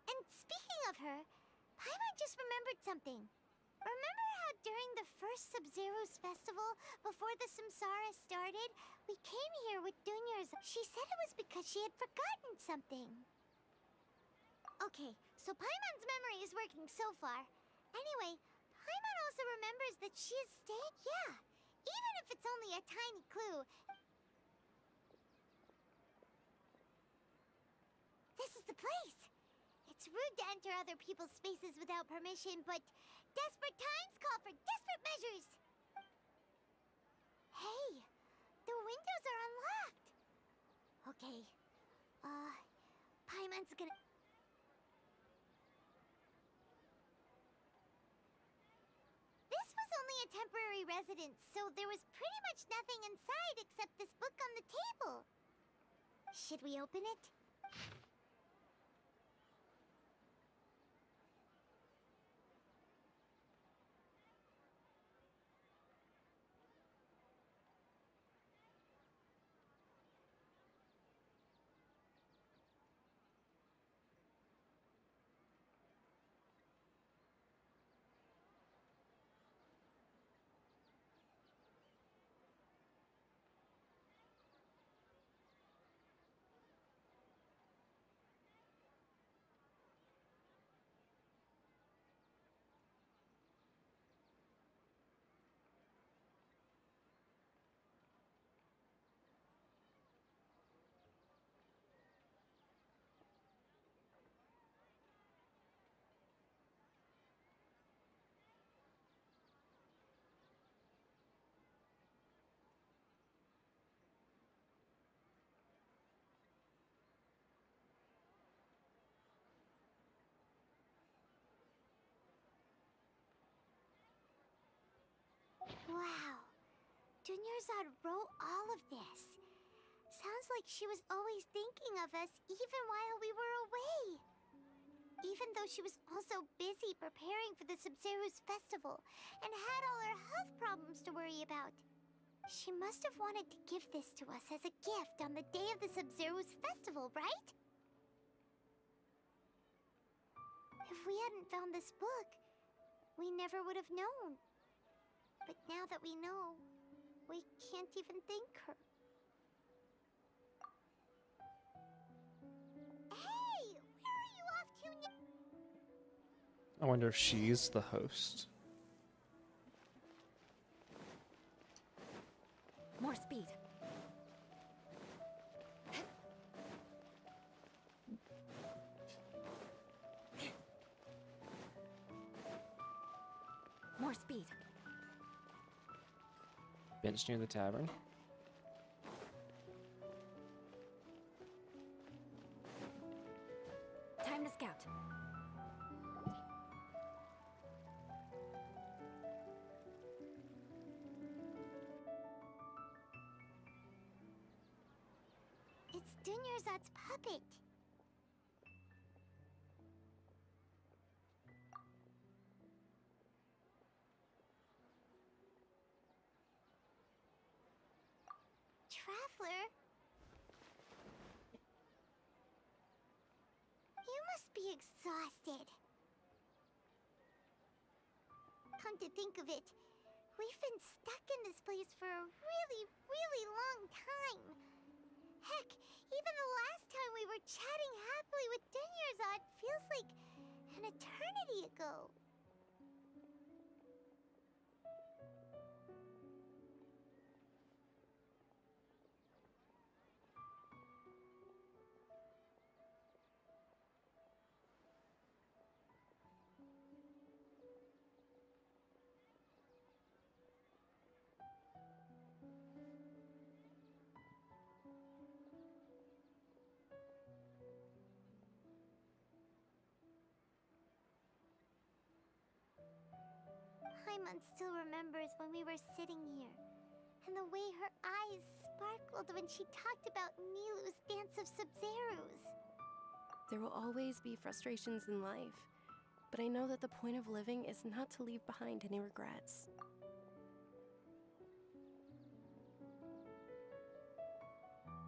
and speaking of her, Paimon just remembered something. Remember how during the first Sub-Zero's festival, before the Samsara started, we came here with Dunya's. She said it was because she had forgotten something. Okay, so Paimon's memory is working so far. Anyway, Paimon also remembers that she is staying. Yeah, even if it's only a tiny clue. This is the place. It's rude to enter other people's spaces without permission, but desperate times call for desperate measures. Hey, the windows are unlocked. Okay, Paimon's gonna... This was only a temporary residence, so there was pretty much nothing inside except this book on the table. Should we open it? Wow. Dunyarzad wrote all of this. Sounds like she was always thinking of us even while we were away. Even though she was also busy preparing for the Sub-Zero's festival and had all her health problems to worry about. She must have wanted to give this to us as a gift on the day of the Sub-Zero's festival, right? If we hadn't found this book, we never would have known. But now that we know, we can't even thank her. Hey! Where are you off to now? I wonder if she's the host. More speed. More speed. Bench near the tavern. Time to scout. It's Dunyarzad's puppet. Traveler? You must be exhausted. Come to think of it, we've been stuck in this place for a really, really long time. Heck, even the last time we were chatting happily with Dunyarzad feels like an eternity ago. Paimon still remembers when we were sitting here, and the way her eyes sparkled when she talked about Nilu's Dance of Sub-Zeros. There will always be frustrations in life, but I know that the point of living is not to leave behind any regrets.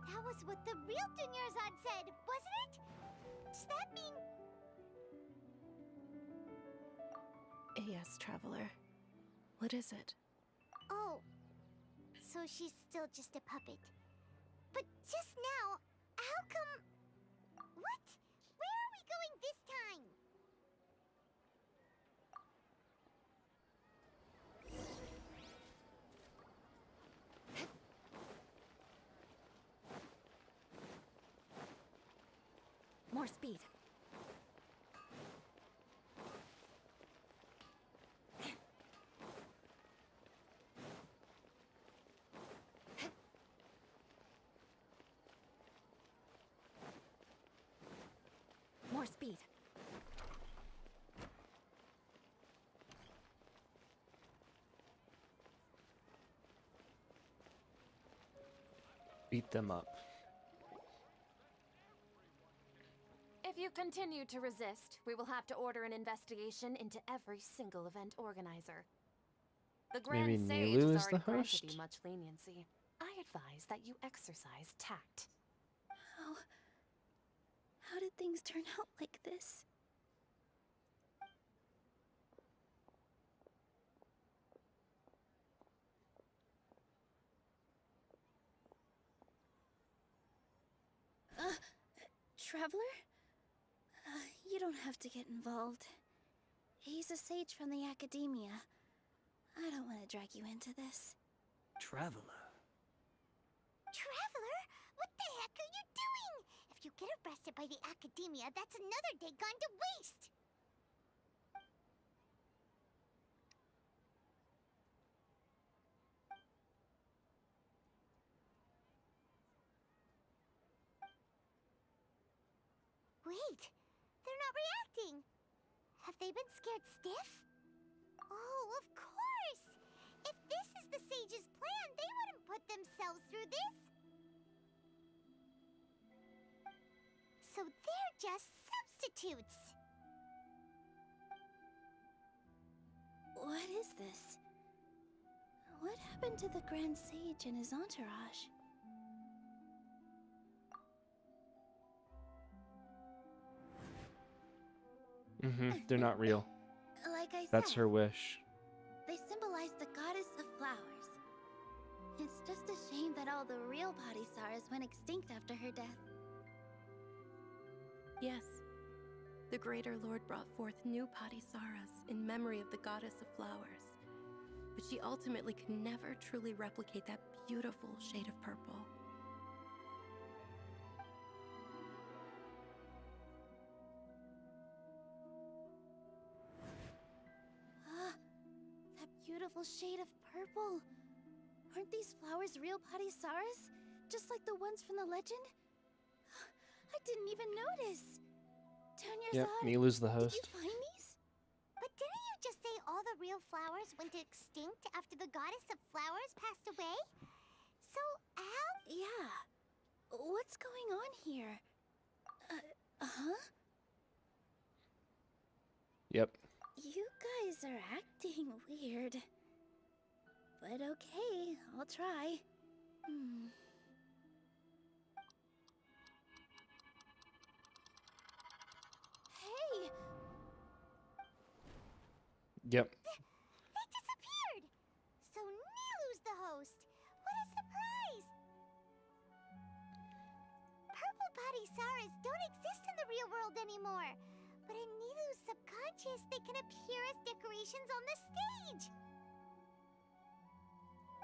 That was what the real Dunyarzad said, wasn't it? Does that mean... Yes, Traveler. What is it? Oh, so she's still just a puppet. But just now, how come... What? Where are we going this time? More speed. More speed. Beat them up. If you continue to resist, we will have to order an investigation into every single event organizer. The Grand Maybe Sage Nilu has is the already granted host? you much leniency. I advise that you exercise tact. How did things turn out like this? Traveler? You don't have to get involved. He's a sage from the academia. I don't want to drag you into this. Traveler. Traveler? What the heck are you doing? If you get arrested by the academia, that's another day gone to waste! Wait, they're not reacting. Have they been scared stiff? Oh, of course! If this is the sage's plan, they wouldn't put themselves through this. So they're just substitutes. What is this? What happened to the Grand Sage and his entourage? They're not real. Like I That's said, her wish. they symbolize the goddess of flowers. It's just a shame that all the real Padisaras went extinct after her death. Yes. The Greater Lord brought forth new Padisaras in memory of the goddess of flowers. But she ultimately could never truly replicate that beautiful shade of purple. That beautiful shade of purple. Aren't these flowers real Padisaras? Just like the ones from the legend? I didn't even notice. Yep, Nilu's the host. Did you find these? But didn't you just say all the real flowers went extinct after the goddess of flowers passed away? So, how? Yeah. What's going on here? Huh? Yep. You guys are acting weird. But okay, I'll try. Hey! Yep. They disappeared! So Nilu's the host. What a surprise! Purple Padisaras don't exist in the real world anymore. But in Nilu's subconscious, they can appear as decorations on the stage.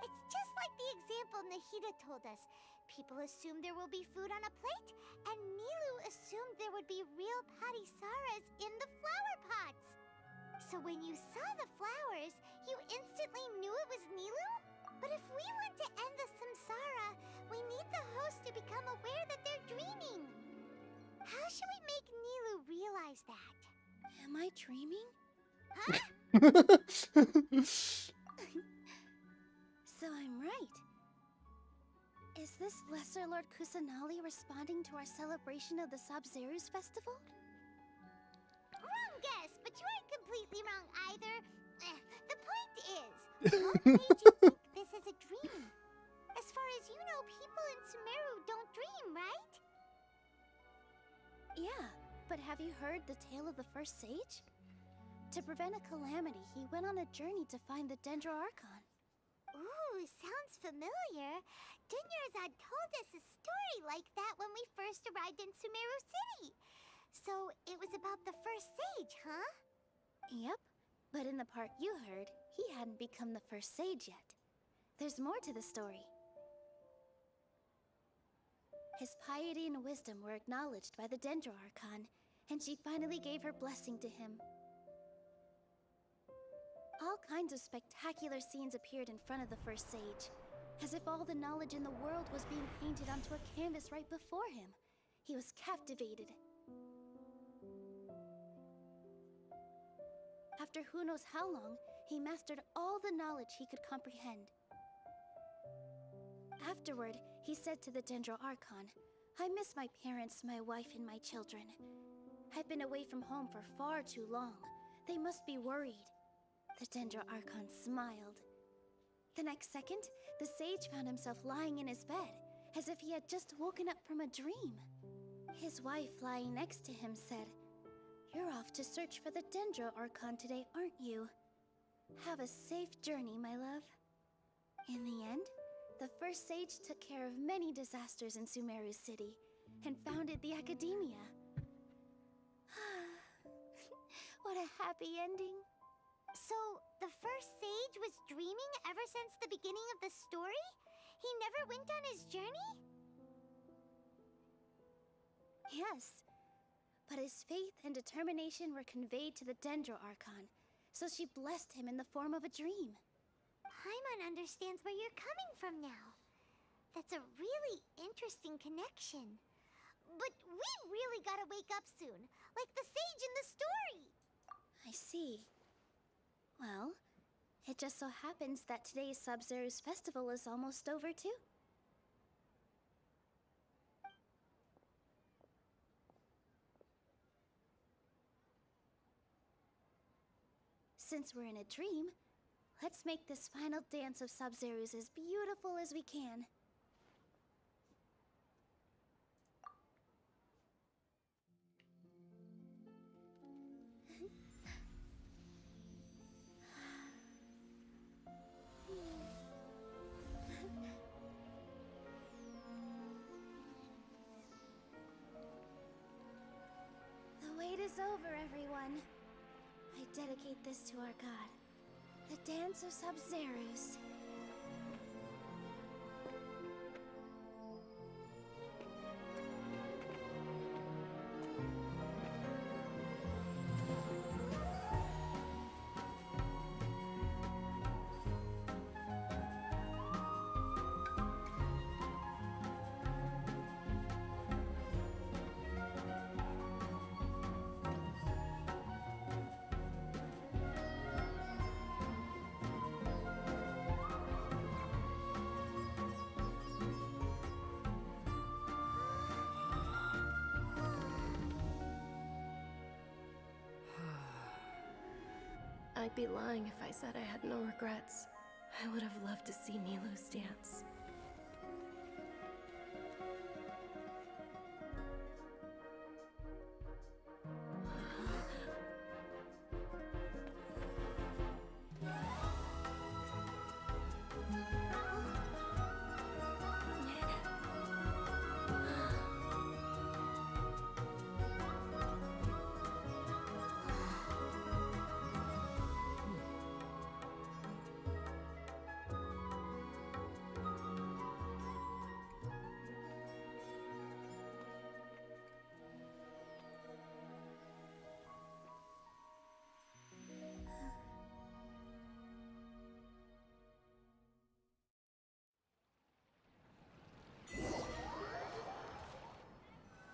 It's just like the example Nahida told us. People assumed there will be food on a plate, and Nilu assumed there would be real Padisaras in the flower pots. So when you saw the flowers, you instantly knew it was Nilu? But if we want to end the samsara, we need the host to become aware that they're dreaming. How should we make Nilu realize that? Am I dreaming? Huh? So I'm right. Is this Lesser Lord Kusanali responding to our celebration of the Sabzerus festival? Wrong guess, but you aren't completely wrong either. The point is, what made you think this is a dream? As far as you know, people in Sumeru don't dream, right? Yeah, but have you heard the tale of the first sage? To prevent a calamity, he went on a journey to find the Dendro Archon. Ooh, sounds familiar. Dunyarzad told us a story like that when we first arrived in Sumeru City. So it was about the first sage, huh? Yep, but in the part you heard, he hadn't become the first sage yet. There's more to the story. His piety and wisdom were acknowledged by the Dendro Archon, and she finally gave her blessing to him. All kinds of spectacular scenes appeared in front of the first sage, as if all the knowledge in the world was being painted onto a canvas right before him. He was captivated. After who knows how long, he mastered all the knowledge he could comprehend. Afterward, he said to the Dendro Archon, "I miss my parents, my wife, and my children. I've been away from home for far too long. They must be worried." The Dendro Archon smiled. The next second, the sage found himself lying in his bed, as if he had just woken up from a dream. His wife, lying next to him, said, "You're off to search for the Dendro Archon today, aren't you? Have a safe journey, my love." In the end, the first sage took care of many disasters in Sumeru City and founded the Academia. What a happy ending. So, the first sage was dreaming ever since the beginning of the story? He never went on his journey? Yes, but his faith and determination were conveyed to the Dendro Archon, so she blessed him in the form of a dream. Paimon understands where you're coming from now. That's a really interesting connection. But we really gotta wake up soon, like the sage in the story. I see. Well, it just so happens that today's Sub-Zero's festival is almost over too. Since we're in a dream, let's make this final dance of Sub-Zero's as beautiful as we can. The wait is over, everyone. I dedicate this to our god, the Dance of Sub-Zeros. I'd be lying if I said I had no regrets. I would have loved to see Nilou's dance.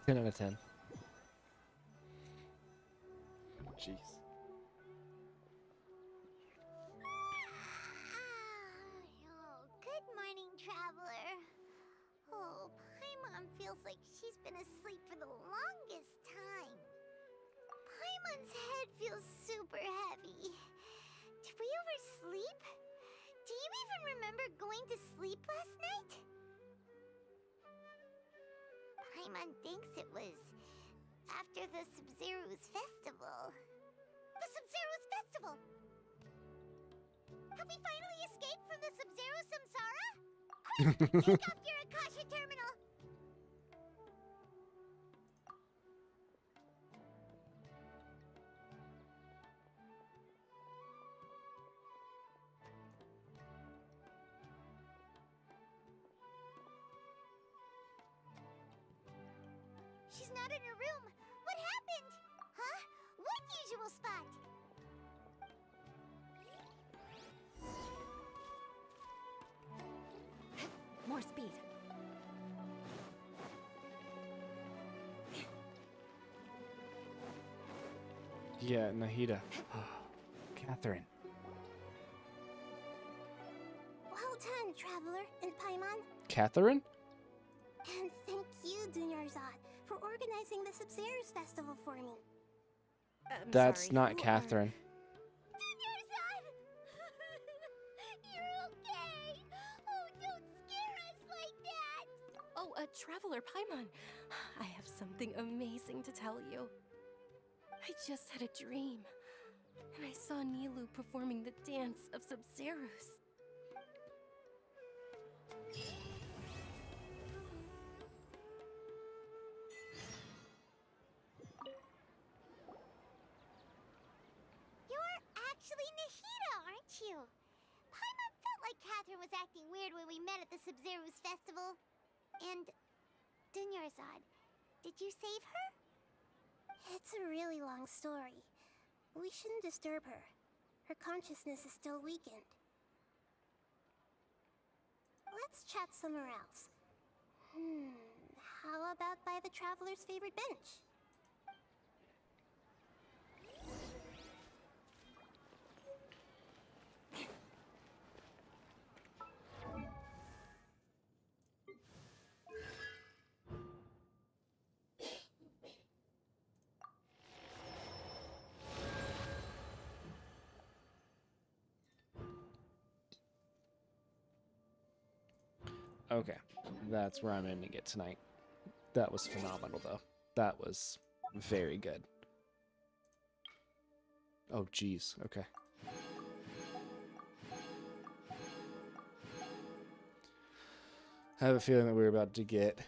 Ten out of 10. Jeez. Oh, good morning, traveler. Oh, Paimon feels like she's been asleep for the longest time. Paimon's head feels super heavy. Did we oversleep? Do you even remember going to sleep last night? Paimon thinks it was after the Sub-Zero's festival. The Sub-Zero's festival! Have we finally escaped from the Sub-Zero samsara? Quick, take off your Akasha terminal! She's not in her room. What happened? Huh? What usual spot? More speed. Yeah, Nahida. Catherine. Well done, Traveler and Paimon. Catherine? And thank you, Dunyarzad, for organizing the Sub-Zero's festival for me. That's sorry, not who Catherine. Dunyarzad! You're okay! Oh, don't scare us like that! Oh, Traveler Paimon. I have something amazing to tell you. I just had a dream, and I saw Nilu performing the dance of Sub-Zeros. You're actually Nahida, aren't you? Paimon felt like Catherine was acting weird when we met at the Sub-Zero's festival. And Dunyarzad, did you save her? It's a really long story. We shouldn't disturb her. Her consciousness is still weakened. Let's chat somewhere else. How about by the Traveler's favorite bench? Okay, that's where I'm ending it tonight. That was phenomenal, though. That was very good. Oh, geez. Okay. I have a feeling that we're about to get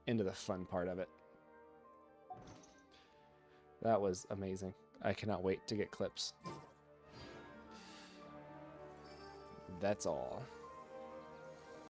into the fun part of it. That was amazing. I cannot wait to get clips. That's all.